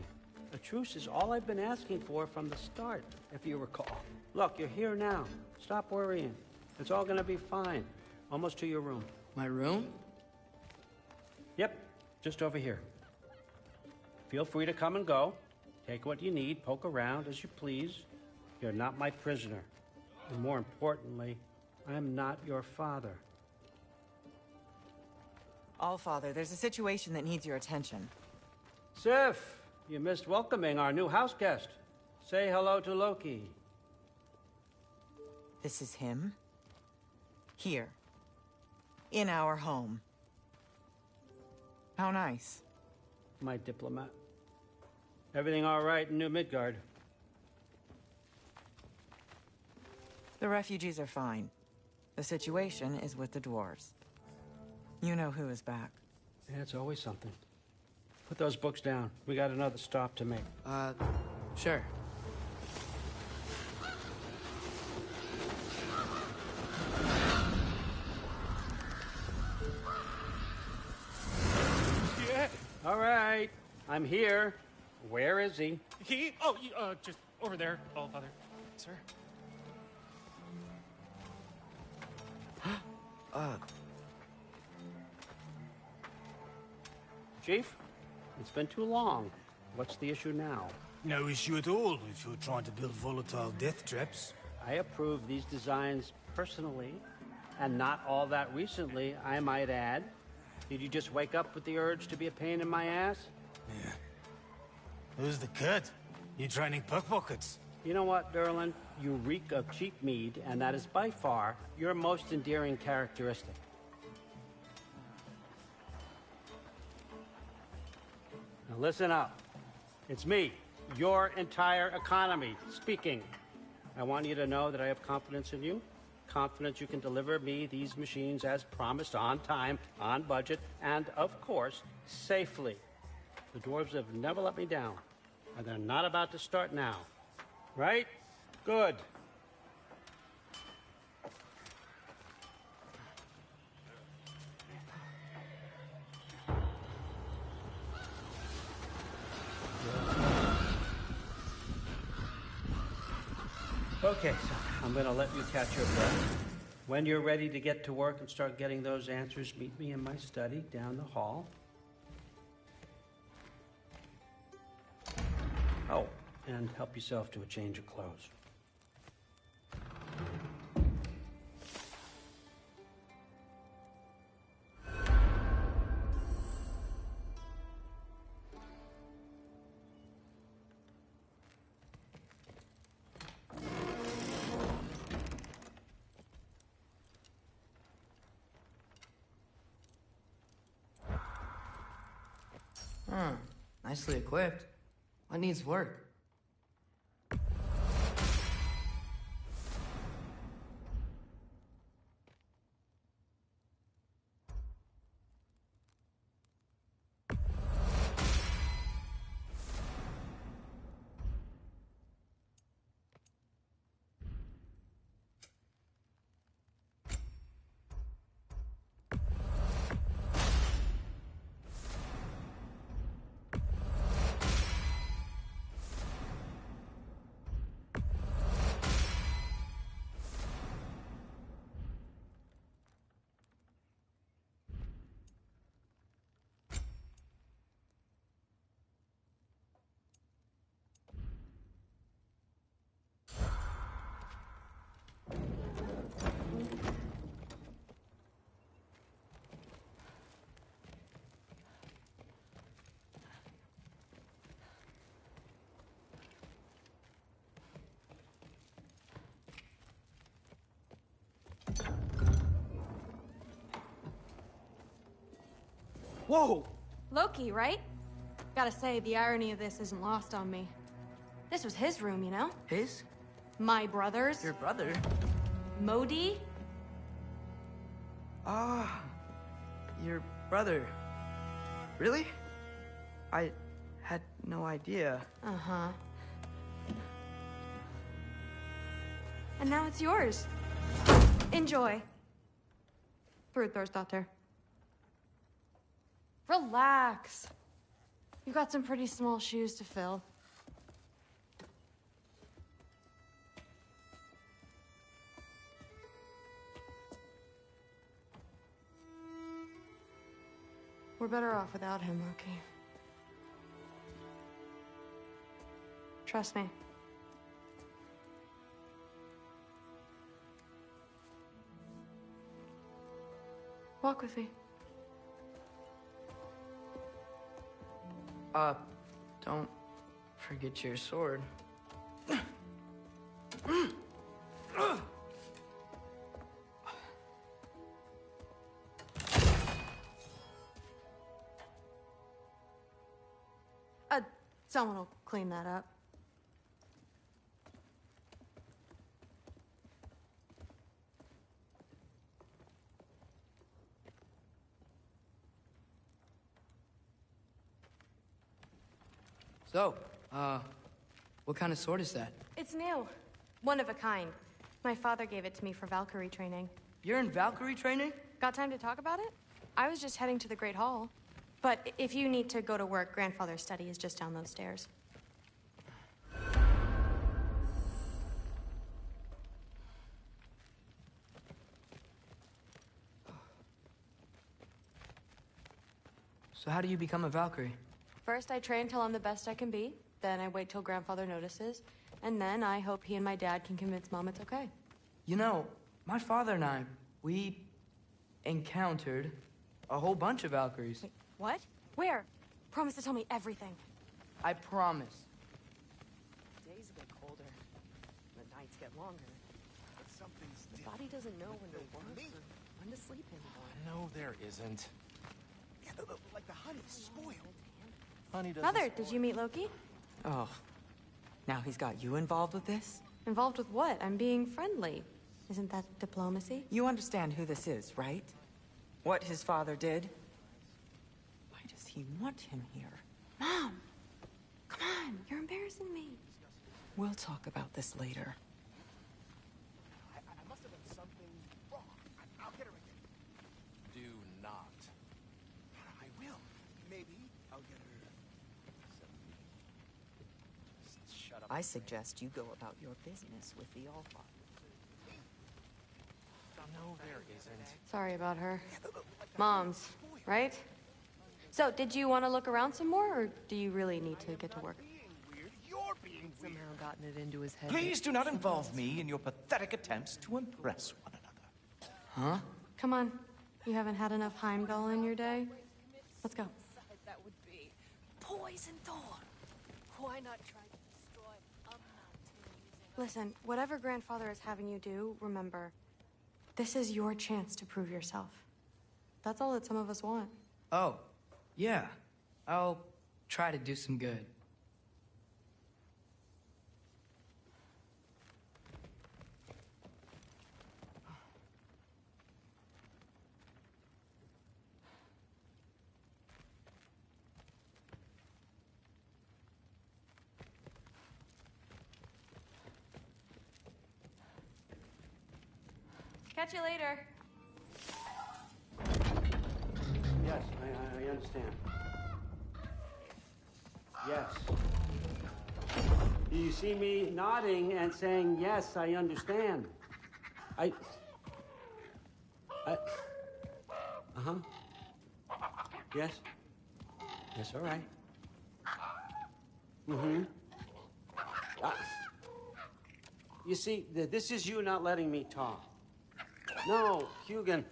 Speaker 17: A truce is all I've been asking for from the start, if you recall. Look, you're here now. Stop worrying. It's all gonna be fine. Almost to your room.
Speaker 14: My room?
Speaker 17: Yep, just over here. Feel free to come and go. Take what you need, poke around as you please. You're not my prisoner. And more importantly, I'm not your father.
Speaker 19: Allfather, there's a situation that needs your attention.
Speaker 17: Sif, you missed welcoming our new house guest. Say hello to Loki.
Speaker 19: This is him? Here. In our home. How nice.
Speaker 17: My diplomat. Everything all right in New Midgard?
Speaker 19: The refugees are fine. The situation is with the dwarves. You know who is back.
Speaker 17: Yeah, it's always something. Put those books down. We got another stop to make.
Speaker 14: Sure.
Speaker 20: Yeah.
Speaker 17: All right. I'm here. Where is he?
Speaker 20: He? Oh, just over there, Allfather. Sir?
Speaker 17: Chief, it's been too long. What's the issue now?
Speaker 21: No issue at all if you're trying to build volatile death traps.
Speaker 17: I approve these designs personally, and not all that recently, I might add. Did you just wake up with the urge to be a pain in my ass?
Speaker 21: Yeah. Who's the cut? You training pickpockets?
Speaker 17: You know what, Derlin? You reek of cheap mead, and that is by far your most endearing characteristic. Now listen up. It's me, your entire economy, speaking. I want you to know that I have confidence in you. Confidence you can deliver me these machines as promised, on time, on budget, and, of course, safely. The dwarves have never let me down, and they're not about to start now. Right? Good. Okay, so I'm gonna let you catch your breath. When you're ready to get to work and start getting those answers, meet me in my study down the hall. Oh, and help yourself to a change of clothes.
Speaker 14: Nicely equipped. What needs work? Whoa!
Speaker 5: Loki, right? Gotta say, the irony of this isn't lost on me. This was his room, you know?
Speaker 14: His?
Speaker 5: My brother's.
Speaker 14: Your brother?
Speaker 5: Modi?
Speaker 14: Ah, your brother. Really? I had no idea.
Speaker 5: Uh-huh. And now it's yours. Enjoy. Brudthor's Relax. You've got some pretty small shoes to fill. We're better off without him, Loki. Trust me. Walk with me.
Speaker 14: Don't forget your sword.
Speaker 5: Someone will clean that up.
Speaker 14: So, what kind of sword is that?
Speaker 5: It's new. One of a kind. My father gave it to me for Valkyrie training.
Speaker 14: You're in Valkyrie training?
Speaker 5: Got time to talk about it? I was just heading to the Great Hall. But if you need to go to work, Grandfather's study is just down those stairs.
Speaker 14: So how do you become a Valkyrie?
Speaker 5: First, I train till I'm the best I can be. Then I wait till Grandfather notices. And then I hope he and my dad can convince Mom it's okay.
Speaker 14: You know, my father and I, we encountered a whole bunch of Valkyries.
Speaker 5: Wait, what? Where? Promise to tell me everything.
Speaker 14: I promise.
Speaker 2: The days get colder. The nights get longer. But something's the body doesn't know when to work or when to sleep anymore.
Speaker 22: No, there isn't.
Speaker 21: Yeah, like the honey's spoiled.
Speaker 22: Honey doesn't
Speaker 5: Mother,
Speaker 22: spoil.
Speaker 5: did you meet Loki?
Speaker 19: Oh, now he's got you involved with this?
Speaker 5: Involved with what? I'm being friendly. Isn't that diplomacy?
Speaker 19: You understand who this is, right? What his father did? Why does he want him here?
Speaker 5: Mom! Come on, you're embarrassing me.
Speaker 19: We'll talk about this later.
Speaker 21: I must have done something wrong. I'll get her again.
Speaker 22: Do not.
Speaker 21: I will. Maybe I'll get her.
Speaker 22: Just shut up.
Speaker 19: I suggest you go about your business with the Allfather.
Speaker 22: No, there isn't.
Speaker 5: Sorry about her. Mom's, right? So, did you want to look around some more, or do you really need to get to work?
Speaker 21: You're being weird.
Speaker 2: Somehow gotten it into his head.
Speaker 16: Please do not involve me in your pathetic attempts to impress one another.
Speaker 14: Huh?
Speaker 5: Come on. You haven't had enough Heimdall in your day? Let's go.
Speaker 10: That would be poison Thor. Why not try to destroy a mountain using
Speaker 5: Listen, whatever Grandfather is having you do, remember, this is your chance to prove yourself. That's all that some of us want.
Speaker 14: Oh, yeah. I'll try to do some good.
Speaker 5: Catch you later.
Speaker 17: Yes, I understand. Yes. You see me nodding and saying, yes, I understand. Uh-huh. Yes. Yes, all right. Mm-hmm. You see, this is you not letting me talk. No, Hugin,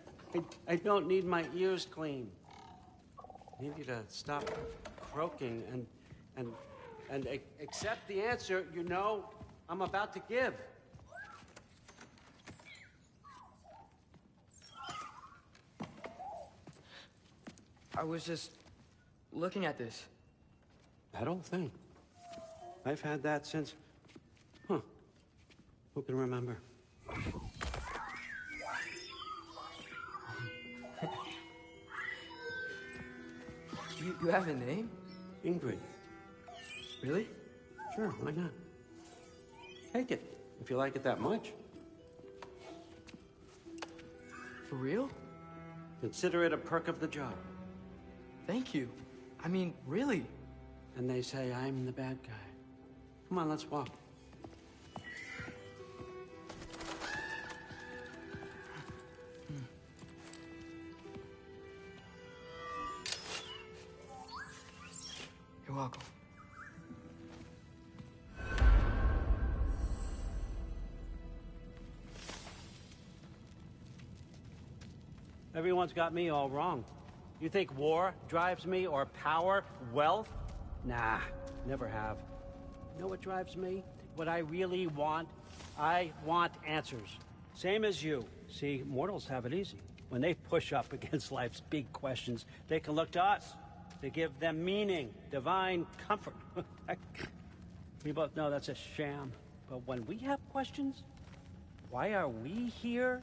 Speaker 17: I don't need my ears cleaned. I need you to stop croaking and accept the answer you know I'm about to give.
Speaker 14: I was just looking at this.
Speaker 17: That old thing. I've had that since... Huh. Who can remember?
Speaker 14: You have a name?
Speaker 17: Ingrid.
Speaker 14: Really?
Speaker 17: Sure, why not? Take it, if you like it that much.
Speaker 14: For real?
Speaker 17: Consider it a perk of the job.
Speaker 14: Thank you. I mean, really.
Speaker 17: And they say I'm the bad guy. Come on, let's walk.
Speaker 14: You're welcome.
Speaker 17: Everyone's got me all wrong. You think war drives me, or power, wealth? Nah, never have. You know what drives me? What I really want? I want answers. Same as you. See, mortals have it easy. When they push up against life's big questions, they can look to us to give them meaning, divine comfort. We both know that's a sham. But when we have questions, why are we here?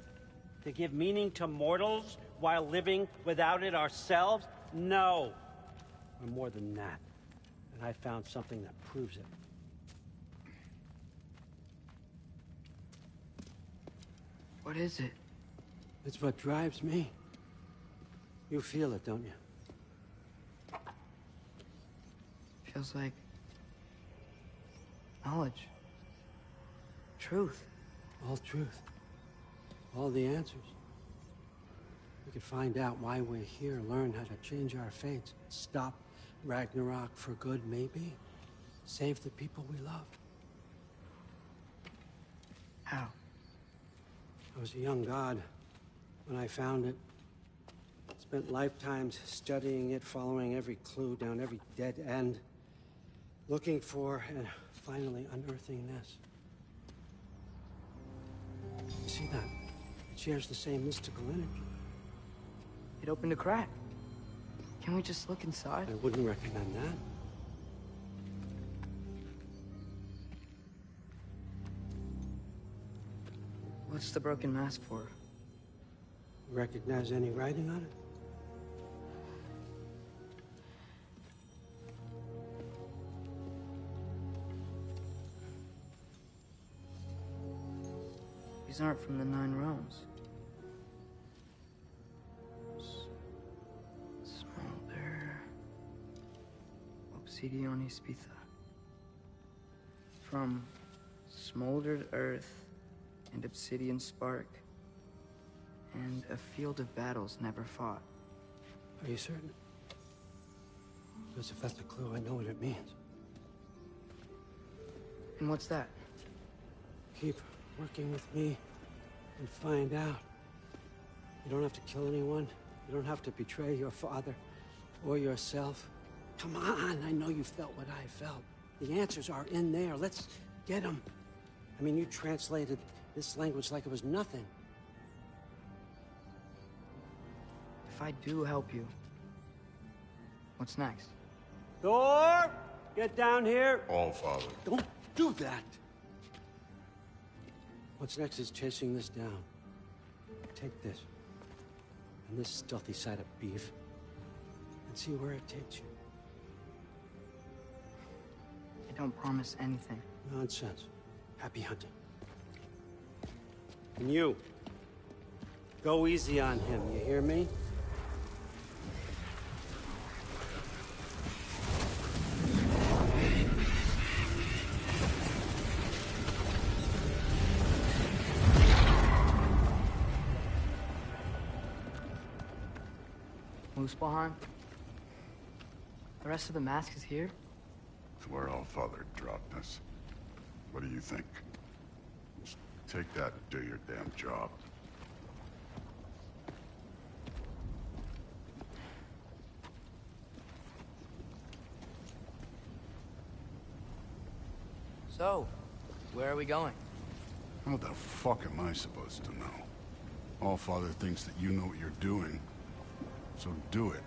Speaker 17: To give meaning to mortals while living without it ourselves? No. We're more than that. And I found something that proves it.
Speaker 14: What is it?
Speaker 17: It's what drives me. You feel it, don't you?
Speaker 14: Feels like knowledge. Truth.
Speaker 17: All truth. All the answers. We could find out why we're here, learn how to change our fates, stop Ragnarok for good, maybe. Save the people we love.
Speaker 14: How?
Speaker 17: I was a young god when I found it. Spent lifetimes studying it, following every clue down every dead end, looking for and finally unearthing this. You see that? It shares the same mystical energy.
Speaker 14: It opened a crack. Can we just look inside?
Speaker 17: I wouldn't recommend that.
Speaker 14: What's the broken mask for?
Speaker 17: Recognize any writing on it?
Speaker 14: These aren't from the Nine Realms. Smolder. Obsidion Ispitha. From smoldered earth and obsidian spark, and a field of battles never fought.
Speaker 17: Are you certain? Because if that's a clue, I know what it means.
Speaker 14: And what's that?
Speaker 17: Keep working with me and find out. You don't have to kill anyone. You don't have to betray your father or yourself. Come on, I know you felt what I felt. The answers are in there. Let's get them. I mean, you translated this language like it was nothing.
Speaker 14: If I do help you, what's next?
Speaker 17: Thor! Get down here!
Speaker 6: All Father.
Speaker 17: Don't do that! What's next is chasing this down. Take this, and this stealthy side of beef, and see where it takes you.
Speaker 14: I don't promise anything.
Speaker 17: Nonsense. Happy hunting. And you, go easy on him, you hear me?
Speaker 14: Muspelheim? The rest of the mask is here?
Speaker 6: It's where All Father dropped us. What do you think? Just take that and do your damn job.
Speaker 14: So, where are we going?
Speaker 6: How the fuck am I supposed to know? All Father thinks that you know what you're doing, so do it.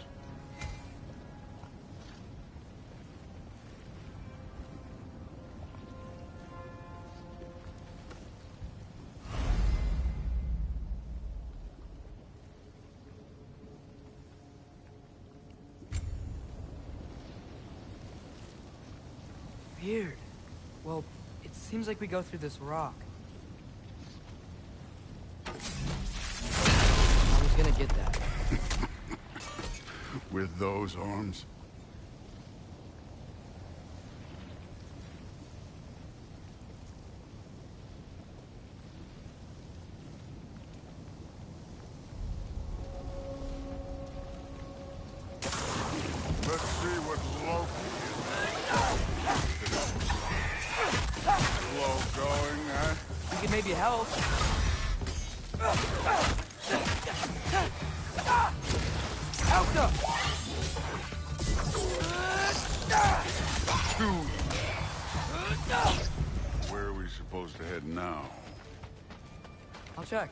Speaker 14: Weird. Well, it seems like we go through this rock. I was gonna get that.
Speaker 6: With those arms? Let's see what Loki is. Slow going, huh?
Speaker 14: We could maybe help. Alka!
Speaker 6: Where are we supposed to head now?
Speaker 14: I'll check.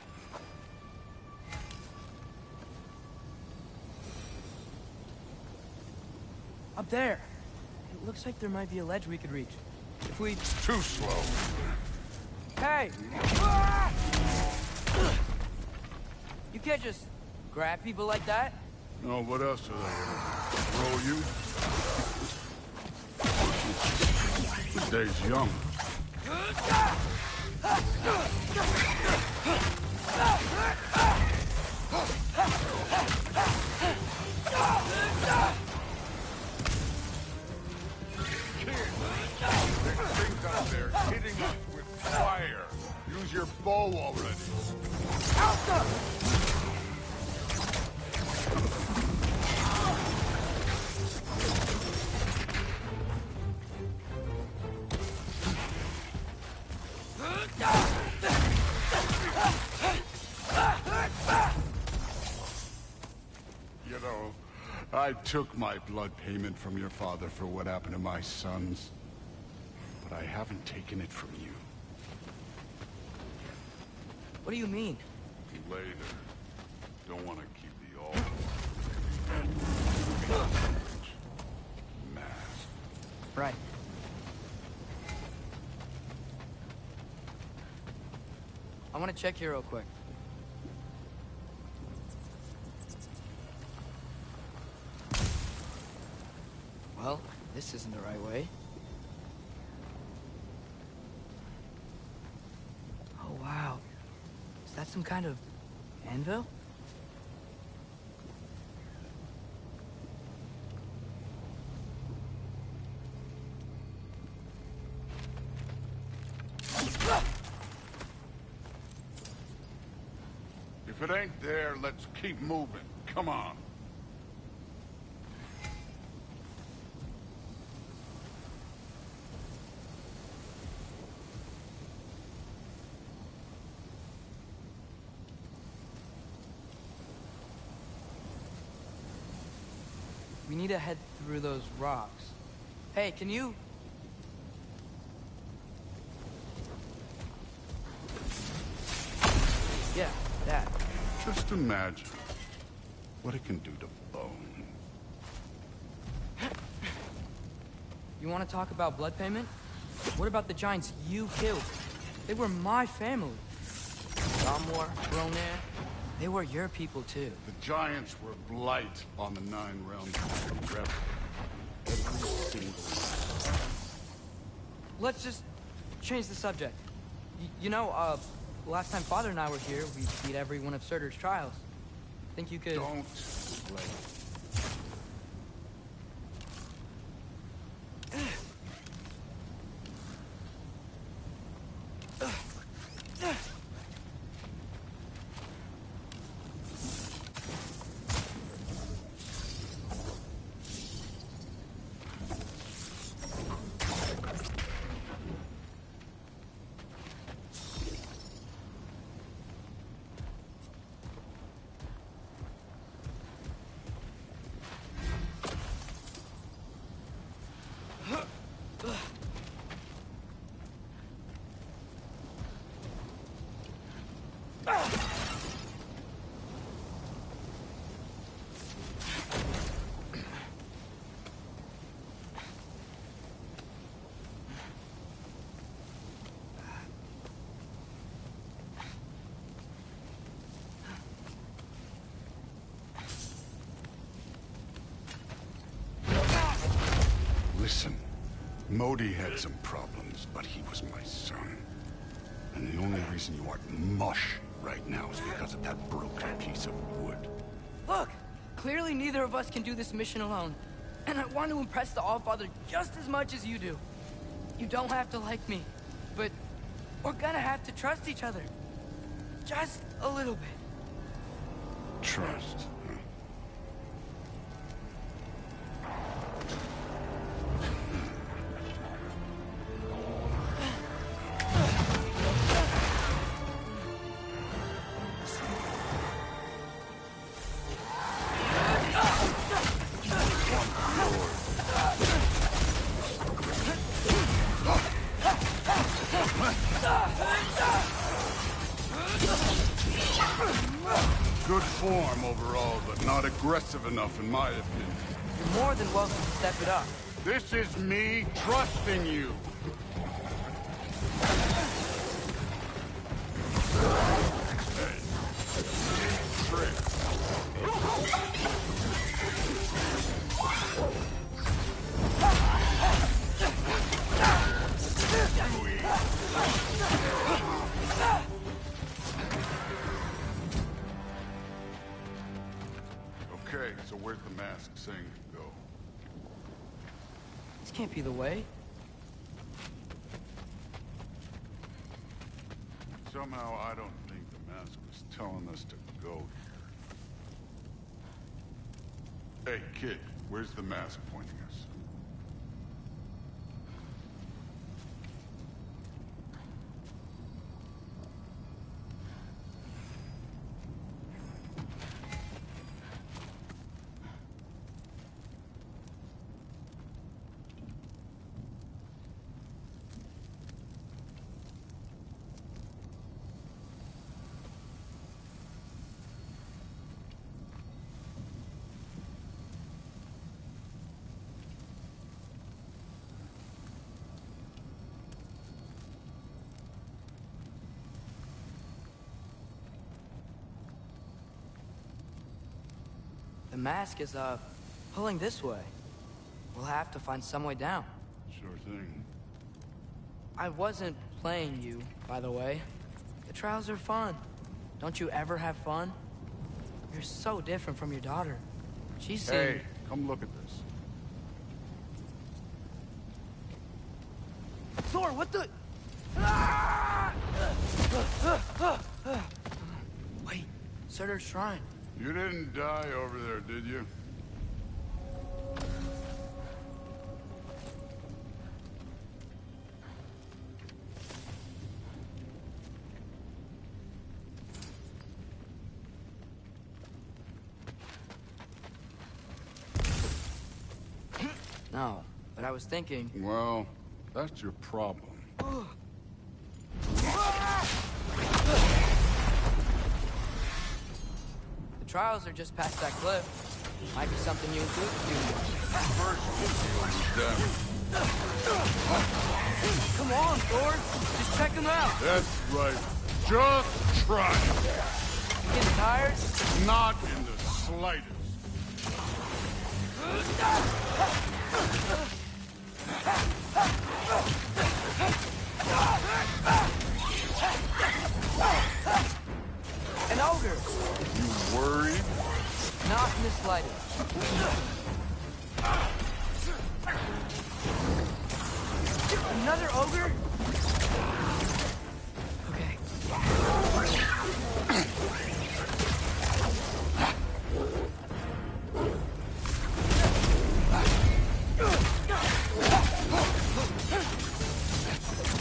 Speaker 14: Up there. It looks like there might be a ledge we could reach. If we...
Speaker 6: Too slow.
Speaker 14: Hey! You can't just grab people like that.
Speaker 6: No, what else are they gonna throw you? The day's young. There's things out there hitting us with fire. Use your bow already.
Speaker 14: Alka!
Speaker 6: You know, I took my blood payment from your father for what happened to my sons. But I haven't taken it from you.
Speaker 14: What do you mean?
Speaker 6: Later. Don't want to keep the old mask.
Speaker 14: Right. I want to check here real quick. Well, this isn't the right way. Oh, wow. Is that some kind of anvil?
Speaker 6: If it ain't there, let's keep moving. Come on.
Speaker 14: We need to head through those rocks. Hey, can you... Yeah, that.
Speaker 6: Just imagine what it can do to bone.
Speaker 14: You want to talk about blood payment? What about the giants you killed? They were my family. Gamor, Ronir, they were your people too.
Speaker 6: The giants were blight on the Nine Realms forever. Every single one.
Speaker 14: Let's just change the subject. You know, last time Father and I were here, we beat every one of Surtur's trials. Think you could...
Speaker 6: Don't play. Listen, Modi had some problems, but he was my son. And the only reason you aren't mush right now is because of that broken piece of wood.
Speaker 14: Look! Clearly neither of us can do this mission alone. And I want to impress the Allfather just as much as you do. You don't have to like me, but we're gonna have to trust each other. Just a little bit.
Speaker 6: Trust. Huh? Good form overall, but not aggressive enough in my opinion.
Speaker 14: You're more than welcome to step it up.
Speaker 6: This is me trusting you. Hey. Trick. Okay, so where's the mask saying to go?
Speaker 14: This can't be the way.
Speaker 6: Somehow I don't think the mask was telling us to go here. Hey, kid, where's the mask pointing us?
Speaker 14: The mask is, pulling this way. We'll have to find some way down.
Speaker 6: Sure thing.
Speaker 14: I wasn't playing you, by the way. The trials are fun. Don't you ever have fun? You're so different from your daughter. She seemed...
Speaker 6: Hey, come look at this.
Speaker 14: Thor, what the... Wait, Surtur's shrine.
Speaker 6: You didn't die over there, did you?
Speaker 14: No, but I was thinking...
Speaker 6: Well, that's your problem.
Speaker 14: The trials are just past that cliff. Might be something you include.
Speaker 6: First, them.
Speaker 14: Come on, Thor. Just check them out.
Speaker 6: That's right. Just try.
Speaker 14: You getting tired?
Speaker 6: Not in the slightest.
Speaker 14: An ogre.
Speaker 6: You worried?
Speaker 14: Not in the slightest. Another ogre? Okay.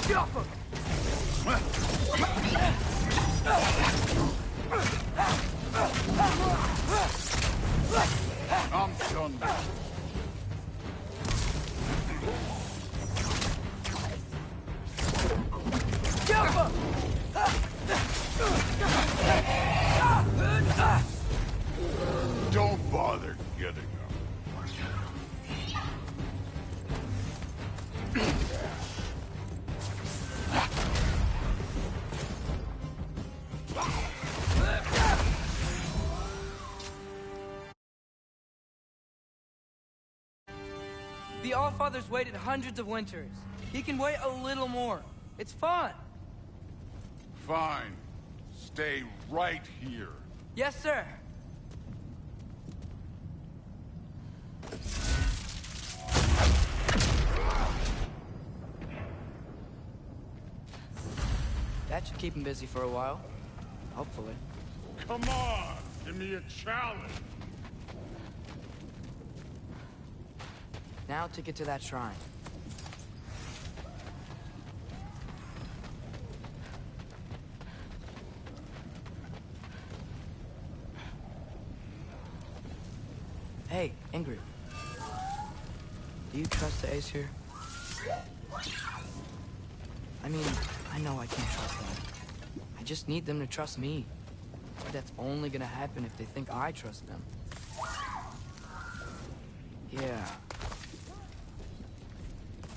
Speaker 14: Get off him!
Speaker 6: I'm done.
Speaker 14: Jump him!
Speaker 6: Don't bother getting up.
Speaker 14: The Allfather's waited hundreds of winters. He can wait a little more. It's fun.
Speaker 6: Fine. Stay right here.
Speaker 14: Yes, sir. That should keep him busy for a while. Hopefully.
Speaker 6: Come on! Give me a challenge!
Speaker 14: Now to get to that shrine. Hey, Ingrid. Do you trust the Ace here? I mean, I know I can't trust them. I just need them to trust me. But that's only gonna happen if they think I trust them. Yeah.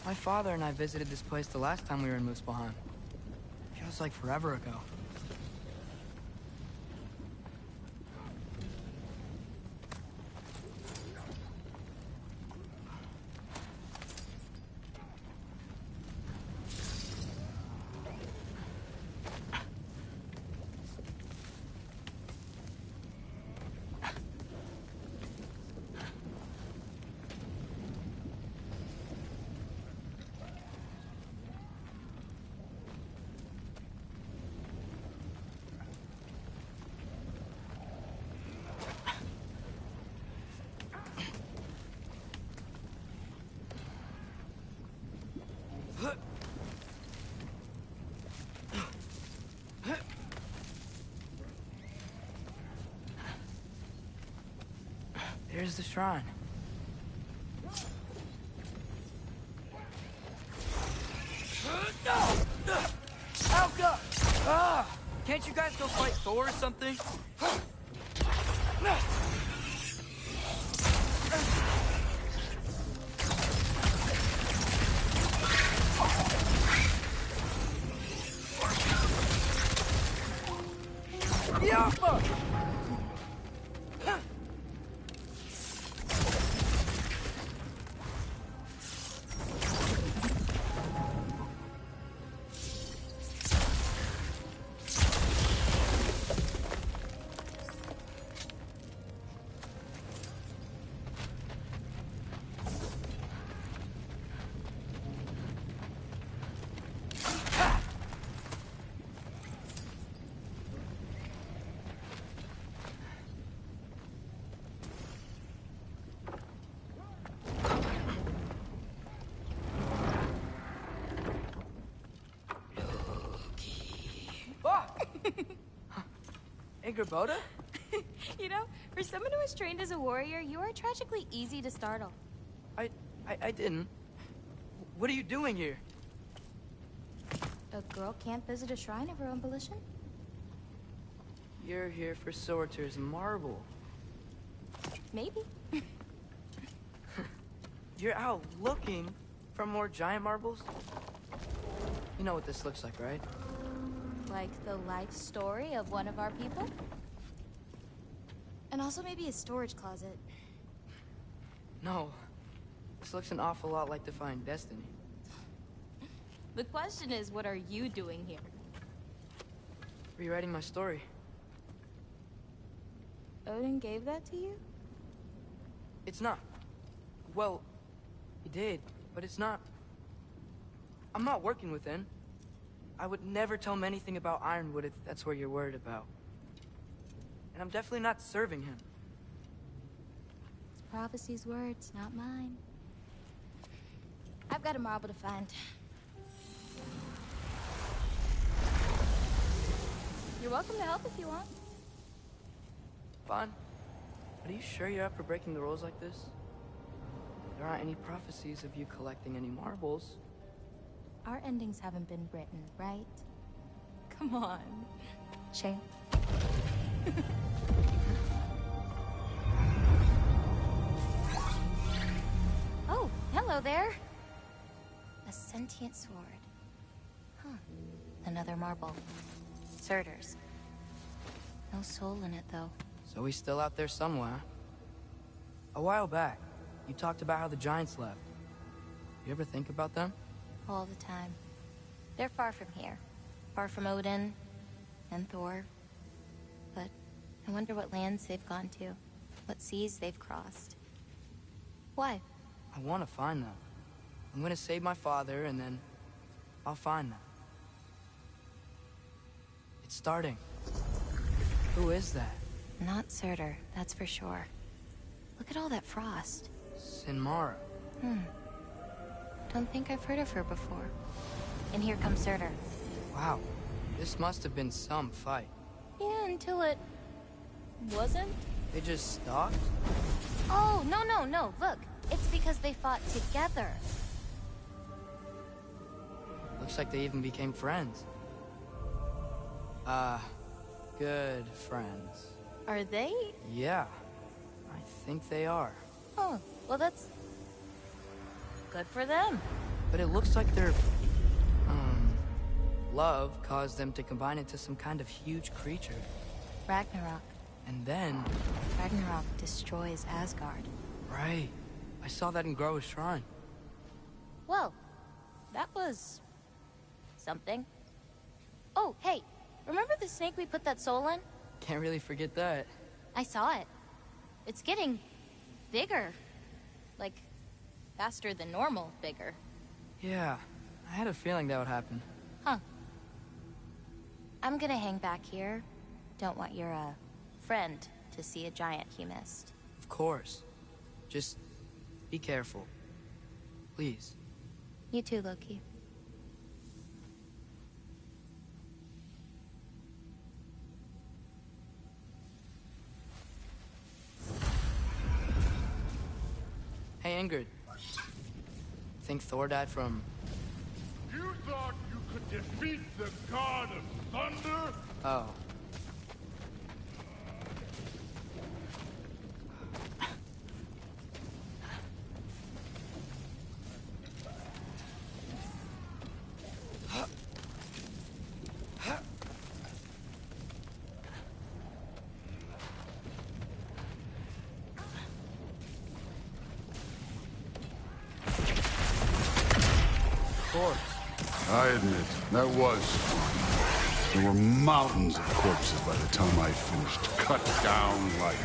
Speaker 14: My father and I visited this place the last time we were in Muspelheim. Feels like forever ago. There's the shrine. Alka! Ah! Can't you guys go fight Thor or something? Yappa! Boda?
Speaker 4: You know, for someone who was trained as a warrior, you are tragically easy to startle.
Speaker 14: I didn't. What are you doing here?
Speaker 4: A girl can't visit a shrine of her own volition?
Speaker 14: You're here for Sorter's marble.
Speaker 4: Maybe.
Speaker 14: You're out looking for more giant marbles? You know what this looks like, right?
Speaker 4: Like the life story of one of our people? And also maybe a storage closet.
Speaker 14: No. This looks an awful lot like Defying Destiny.
Speaker 4: The question is, what are you doing here?
Speaker 14: Rewriting my story.
Speaker 4: Odin gave that to you?
Speaker 14: It's not. Well, he did, but it's not. I'm not working with him. I would never tell him anything about Ironwood if that's what you're worried about. And I'm definitely not serving him.
Speaker 4: It's prophecy's words, not mine. I've got a marble to find. You're welcome to help if you want.
Speaker 14: Fine. But are you sure you're up for breaking the rules like this? There aren't any prophecies of you collecting any marbles.
Speaker 4: Our endings haven't been written, right? Come on, champ. Oh, hello there. A sentient sword. Huh. Another marble. Surtur's. No soul in it, though.
Speaker 14: So he's still out there somewhere. A while back, you talked about how the Giants left. You ever think about them?
Speaker 8: All the time. They're far from here. Far from Odin and Thor. But I wonder what lands they've gone to. What seas they've crossed. Why?
Speaker 14: I want to find them. I'm gonna save my father, and then I'll find them. It's starting. Who is that?
Speaker 8: Not Surtur, that's for sure. Look at all that frost.
Speaker 14: Sinmara.
Speaker 8: Don't think I've heard of her before. And here comes Surtur.
Speaker 14: Wow. This must have been some fight.
Speaker 8: Yeah, until it... wasn't?
Speaker 14: They just stopped?
Speaker 8: Oh, no. Look. It's because they fought together.
Speaker 14: Looks like they even became friends. Good friends.
Speaker 8: Are they?
Speaker 14: Yeah. I think they are.
Speaker 8: Oh, well that's... good for them.
Speaker 14: But it looks like their... love caused them to combine into some kind of huge creature.
Speaker 8: Ragnarok.
Speaker 14: And then...
Speaker 8: Ragnarok destroys Asgard.
Speaker 14: Right. I saw that in Groa's shrine.
Speaker 8: Well, that was... something. Oh, hey, remember the snake we put that soul in?
Speaker 14: Can't really forget that.
Speaker 8: I saw it. It's getting... bigger. Like, faster than normal bigger.
Speaker 14: Yeah, I had a feeling that would happen.
Speaker 8: Huh. I'm gonna hang back here. Don't want your, friend to see a giant he missed.
Speaker 14: Of course. Just be careful. Please.
Speaker 8: You too, Loki.
Speaker 14: Hey, Ingrid. Think Thor died from...
Speaker 11: You thought you could defeat the god of thunder?
Speaker 14: Oh.
Speaker 6: I admit, that was... There were mountains of corpses by the time I finished. Cut down like...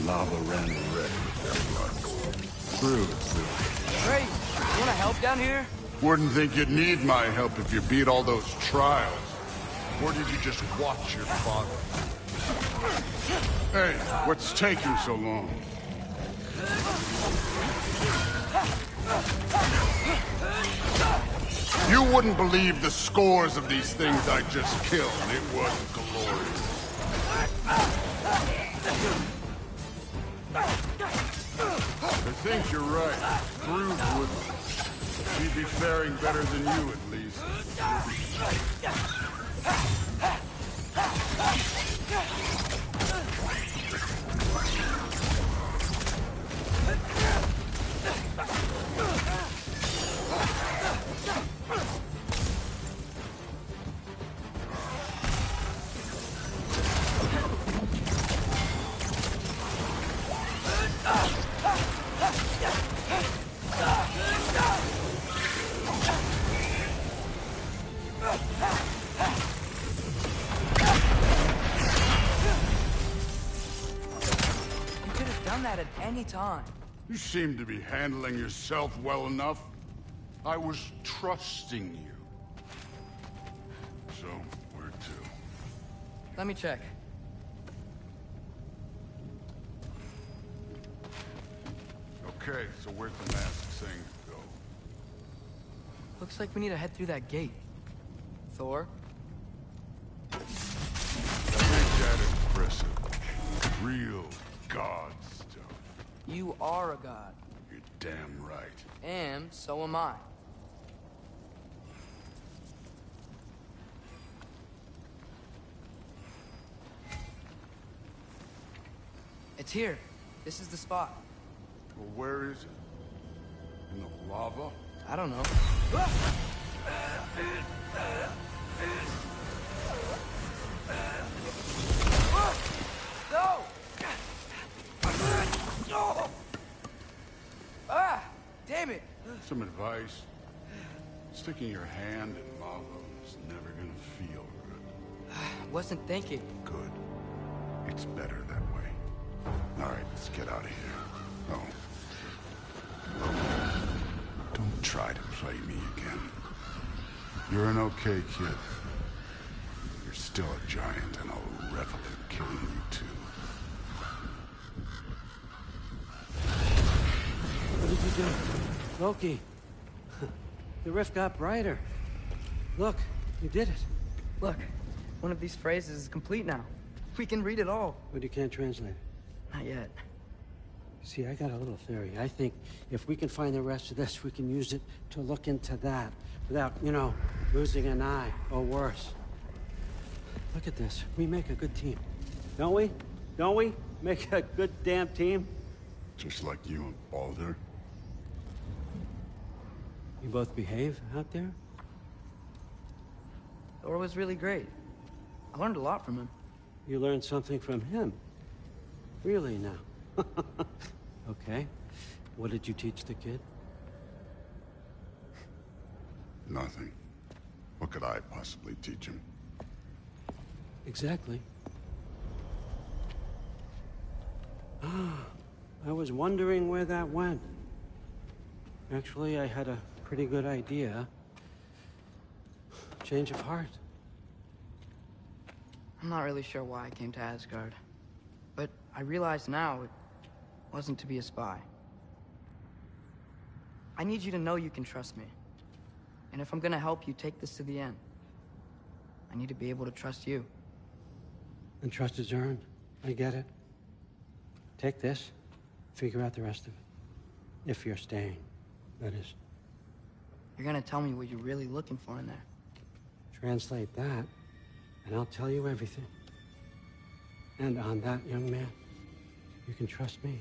Speaker 6: lava ran red with their blood. True.
Speaker 14: Great! You wanna help down here?
Speaker 6: Wouldn't think you'd need my help if you beat all those trials. Or did you just watch your father? Hey, what's taking so long? You wouldn't believe the scores of these things I just killed. It was glorious. I think you're right. Groove would... She'd be faring better than you, at least.
Speaker 14: At any time.
Speaker 6: You seem to be handling yourself well enough. I was trusting you. So, where to?
Speaker 14: Let me check.
Speaker 6: Okay, so where'd the masked thing go?
Speaker 14: Looks like we need to head through that gate. Thor?
Speaker 6: I think that impressive. Real god stuff.
Speaker 14: You are a god.
Speaker 6: You're damn right.
Speaker 14: And so am I. It's here. This is the spot.
Speaker 6: Well, where is it? In the lava?
Speaker 14: I don't know. No! Ah! Damn it!
Speaker 6: Some advice. Sticking your hand in lava is never gonna feel good.
Speaker 14: Wasn't thinking.
Speaker 6: Good. It's better that way. Alright, let's get out of here. Oh. Loki, don't try to play me again. You're an okay kid. You're still a giant, and I'll revel in killing you too.
Speaker 17: What did you do? Loki. The rift got brighter. Look, you did it.
Speaker 14: Look, one of these phrases is complete now. We can read it all.
Speaker 17: But you can't translate it.
Speaker 14: Not yet.
Speaker 17: See, I got a little theory. I think if we can find the rest of this, we can use it to look into that without, you know, losing an eye or worse. Look at this. We make a good team. Don't we? Don't we? Make a good damn team?
Speaker 6: Just like you and Baldur?
Speaker 17: You both behave out there?
Speaker 14: Thor was really great. I learned a lot from him.
Speaker 17: You learned something from him? Really now? Okay. What did you teach the kid?
Speaker 6: Nothing. What could I possibly teach him?
Speaker 17: Exactly. I was wondering where that went. Actually, I had a pretty good idea. Change of heart.
Speaker 14: I'm not really sure why I came to Asgard. But I realize now it wasn't to be a spy. I need you to know you can trust me. And if I'm gonna help you take this to the end, I need to be able to trust you.
Speaker 17: And trust is earned. I get it. Take this, figure out the rest of it. If you're staying, that is.
Speaker 14: You're gonna tell me what you're really looking for in there.
Speaker 17: Translate that, and I'll tell you everything. And on that, young man, you can trust me.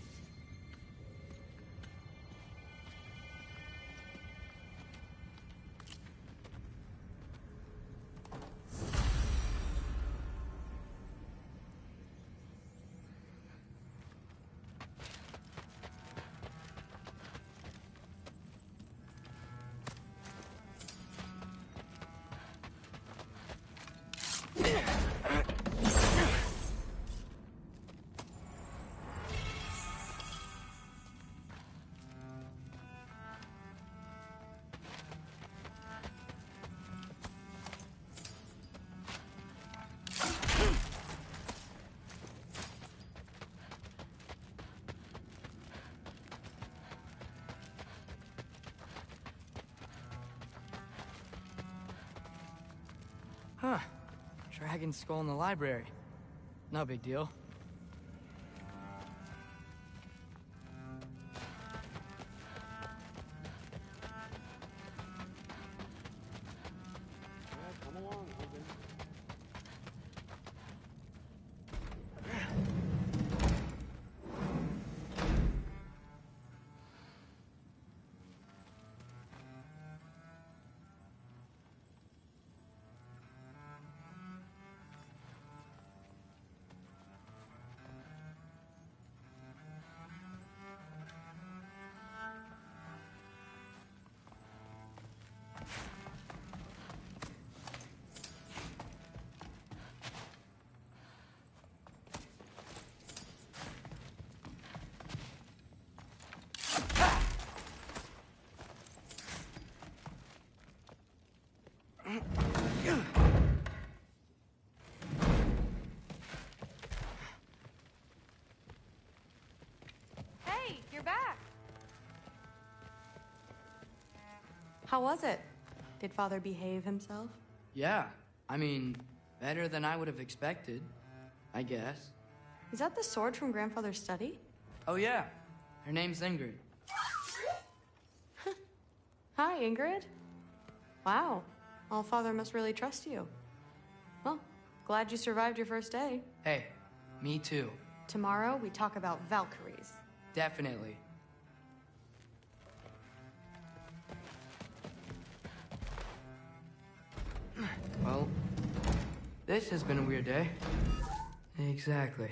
Speaker 14: Huh. Dragon skull in the library. No big deal.
Speaker 4: Hey, you're back.
Speaker 5: How was it? Did Father behave himself?
Speaker 14: Yeah. I mean, better than I would have expected, I guess.
Speaker 5: Is that the sword from Grandfather's study?
Speaker 14: Oh yeah. Her name's Ingrid.
Speaker 5: Hi, Ingrid. Wow. Allfather must really trust you. Well, glad you survived your first day.
Speaker 14: Hey, me too.
Speaker 5: Tomorrow, we talk about Valkyries.
Speaker 14: Definitely. Well, this has been a weird day. Exactly.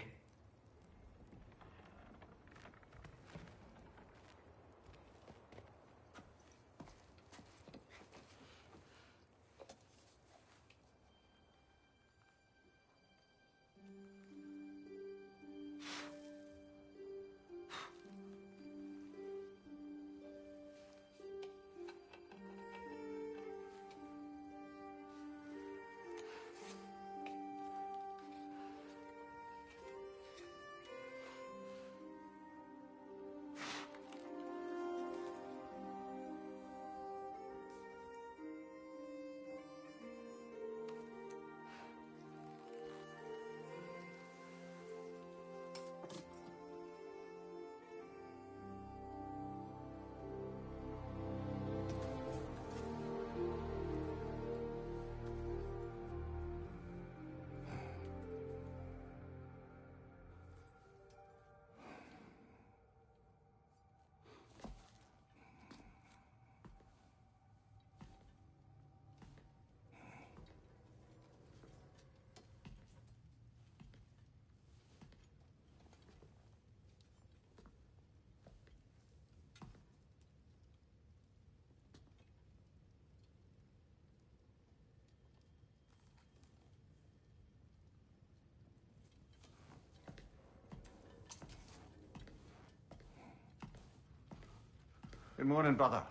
Speaker 3: Good morning, brother.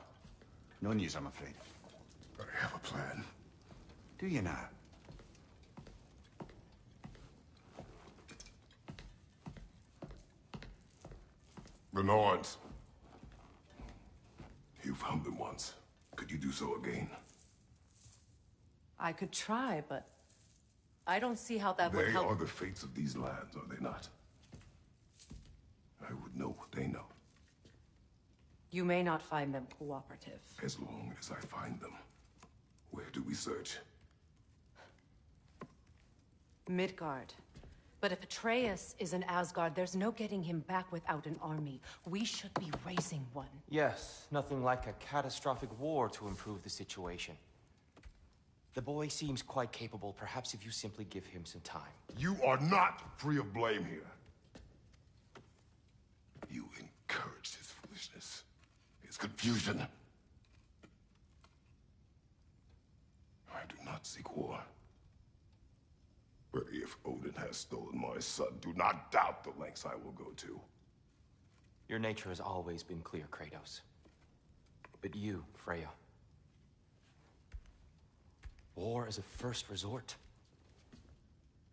Speaker 3: No news, I'm afraid.
Speaker 6: I have a plan.
Speaker 3: Do you now?
Speaker 9: The Norns. You found them once. Could you do so again?
Speaker 2: I could try, but I don't see how that would
Speaker 9: They
Speaker 2: help.
Speaker 9: are the fates of these lands, are they not? I would know what they know.
Speaker 2: You may not find them cooperative.
Speaker 9: As long as I find them. Where do we search?
Speaker 2: Midgard. But if Atreus is in Asgard, there's no getting him back without an army. We should be raising one.
Speaker 12: Yes, nothing like a catastrophic war to improve the situation. The boy seems quite capable. Perhaps if you simply give him some time.
Speaker 9: You are not free of blame here. You encouraged his foolishness, his confusion. I do not seek war. But if Odin has stolen my son, do not doubt the lengths I will go to.
Speaker 12: Your nature has always been clear, Kratos. But you, Freya. War is a first resort.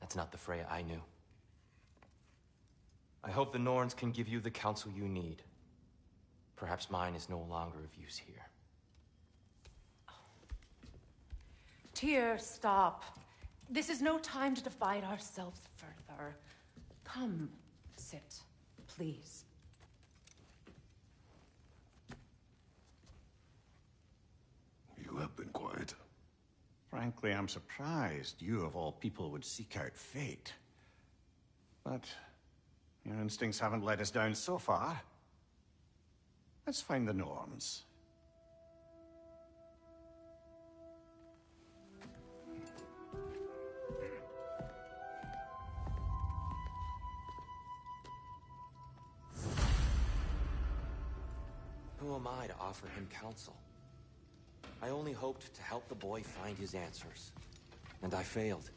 Speaker 12: That's not the Freya I knew. I hope the Norns can give you the counsel you need. Perhaps mine is no longer of use here.
Speaker 2: Tyr, stop. This is no time to divide ourselves further. Come, sit, please.
Speaker 9: You have been quiet.
Speaker 3: Frankly, I'm surprised you, of all people, would seek out fate. But your instincts haven't let us down so far. Let's find the Norns.
Speaker 12: Who am I to offer him counsel? I only hoped to help the boy find his answers. And I failed.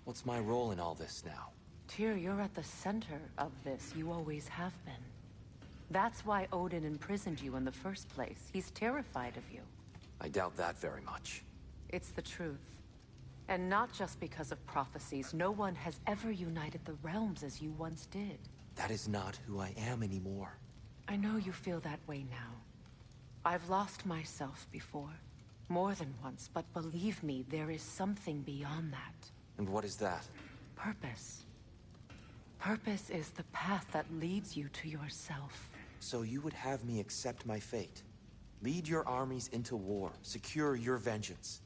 Speaker 12: What's my role in all this now?
Speaker 2: Tyr, you're at the center of this. You always have been. That's why Odin imprisoned you in the first place. He's terrified of you.
Speaker 12: I doubt that very much.
Speaker 2: It's the truth. And not just because of prophecies. No one has ever united the realms as you once did.
Speaker 12: That is not who I am anymore.
Speaker 2: I know you feel that way now. I've lost myself before. More than once, but believe me, there is something beyond that.
Speaker 12: And what is that?
Speaker 2: Purpose. Purpose is the path that leads you to yourself.
Speaker 12: So you would have me accept my fate? Lead your armies into war, secure your vengeance.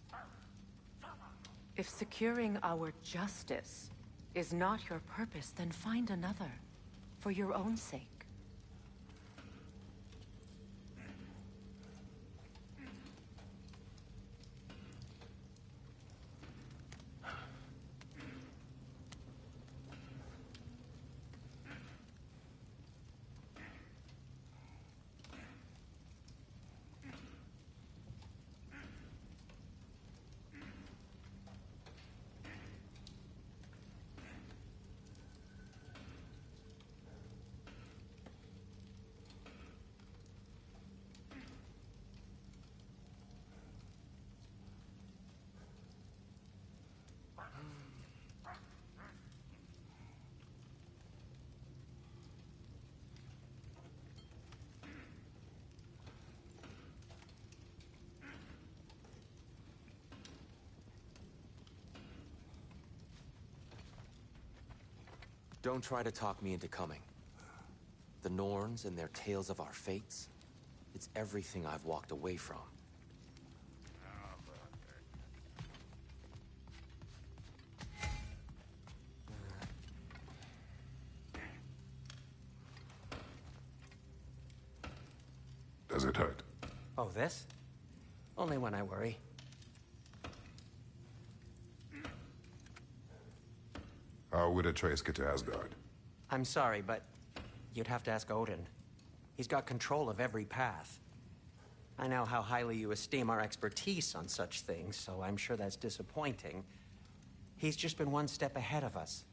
Speaker 2: If securing our justice is not your purpose, then find another. For your own sake.
Speaker 12: Don't try to talk me into coming. The Norns and their tales of our fates, it's everything I've walked away from.
Speaker 9: Does it hurt?
Speaker 17: Oh, this? Only when I worry.
Speaker 9: How would Atreus get to Asgard?
Speaker 17: I'm sorry, but you'd have to ask Odin. He's got control of every path. I know how highly you esteem our expertise on such things, so I'm sure that's disappointing. He's just been one step ahead of us.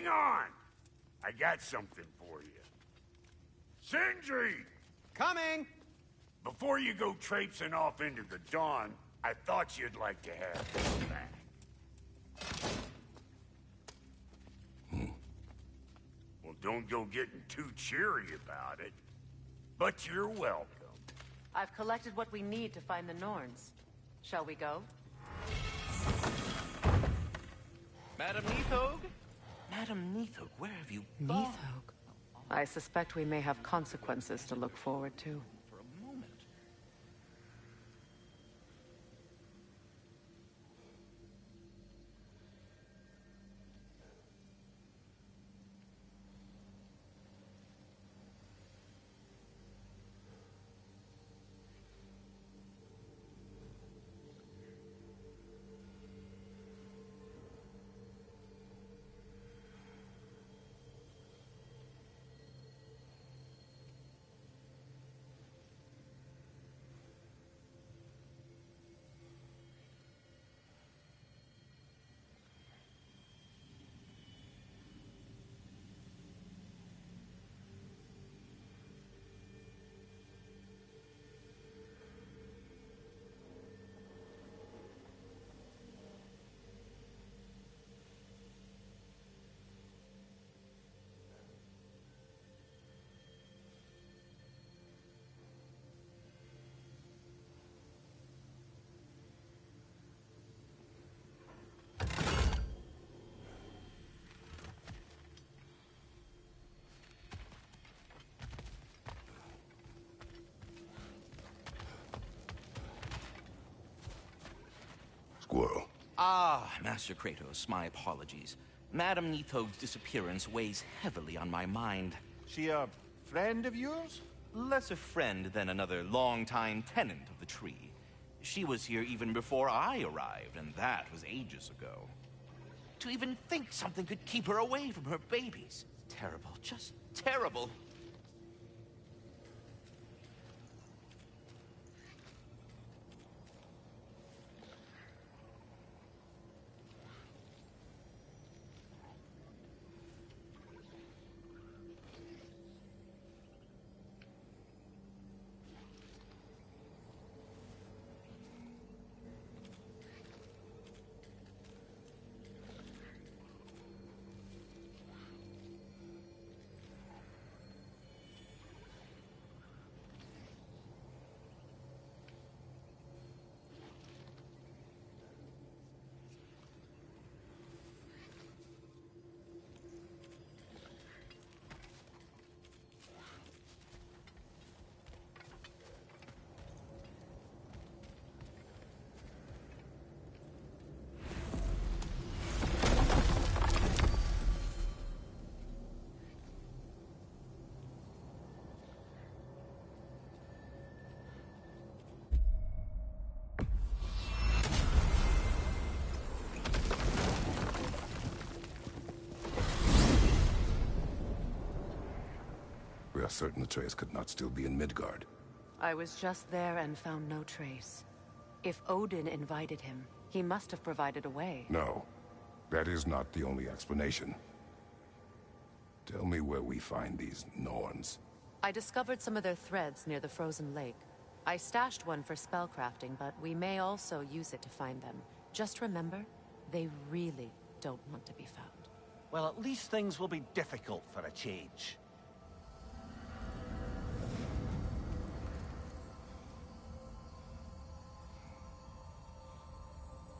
Speaker 11: Hang on! I got something for you. Sindri!
Speaker 3: Coming!
Speaker 11: Before you go traipsing off into the dawn, I thought you'd like to have this back. Well, don't go getting too cheery about it. But you're welcome.
Speaker 2: I've collected what we need to find the Norns. Shall we go?
Speaker 16: Madam Neathog? Madam Neathog, where have you gone?
Speaker 2: Neathog? I suspect we may have consequences to look forward to.
Speaker 16: For a moment.
Speaker 9: Squirrel.
Speaker 16: Ah, Master Kratos, my apologies. Madam Neathog's disappearance weighs heavily on my mind.
Speaker 3: She a friend of yours?
Speaker 16: Less a friend than another longtime tenant of the tree. She was here even before I arrived, and that was ages ago. To even think something could keep her away from her babies. Terrible, just terrible.
Speaker 9: We are certain Atreus could not still be in Midgard.
Speaker 2: I was just there and found no trace. If Odin invited him, he must have provided a way.
Speaker 9: No, that is not the only explanation. Tell me where we find these Norns.
Speaker 2: I discovered some of their threads near the frozen lake. I stashed one for spellcrafting, but we may also use it to find them. Just remember, they really don't want to be found.
Speaker 3: Well, at least things will be difficult for a change.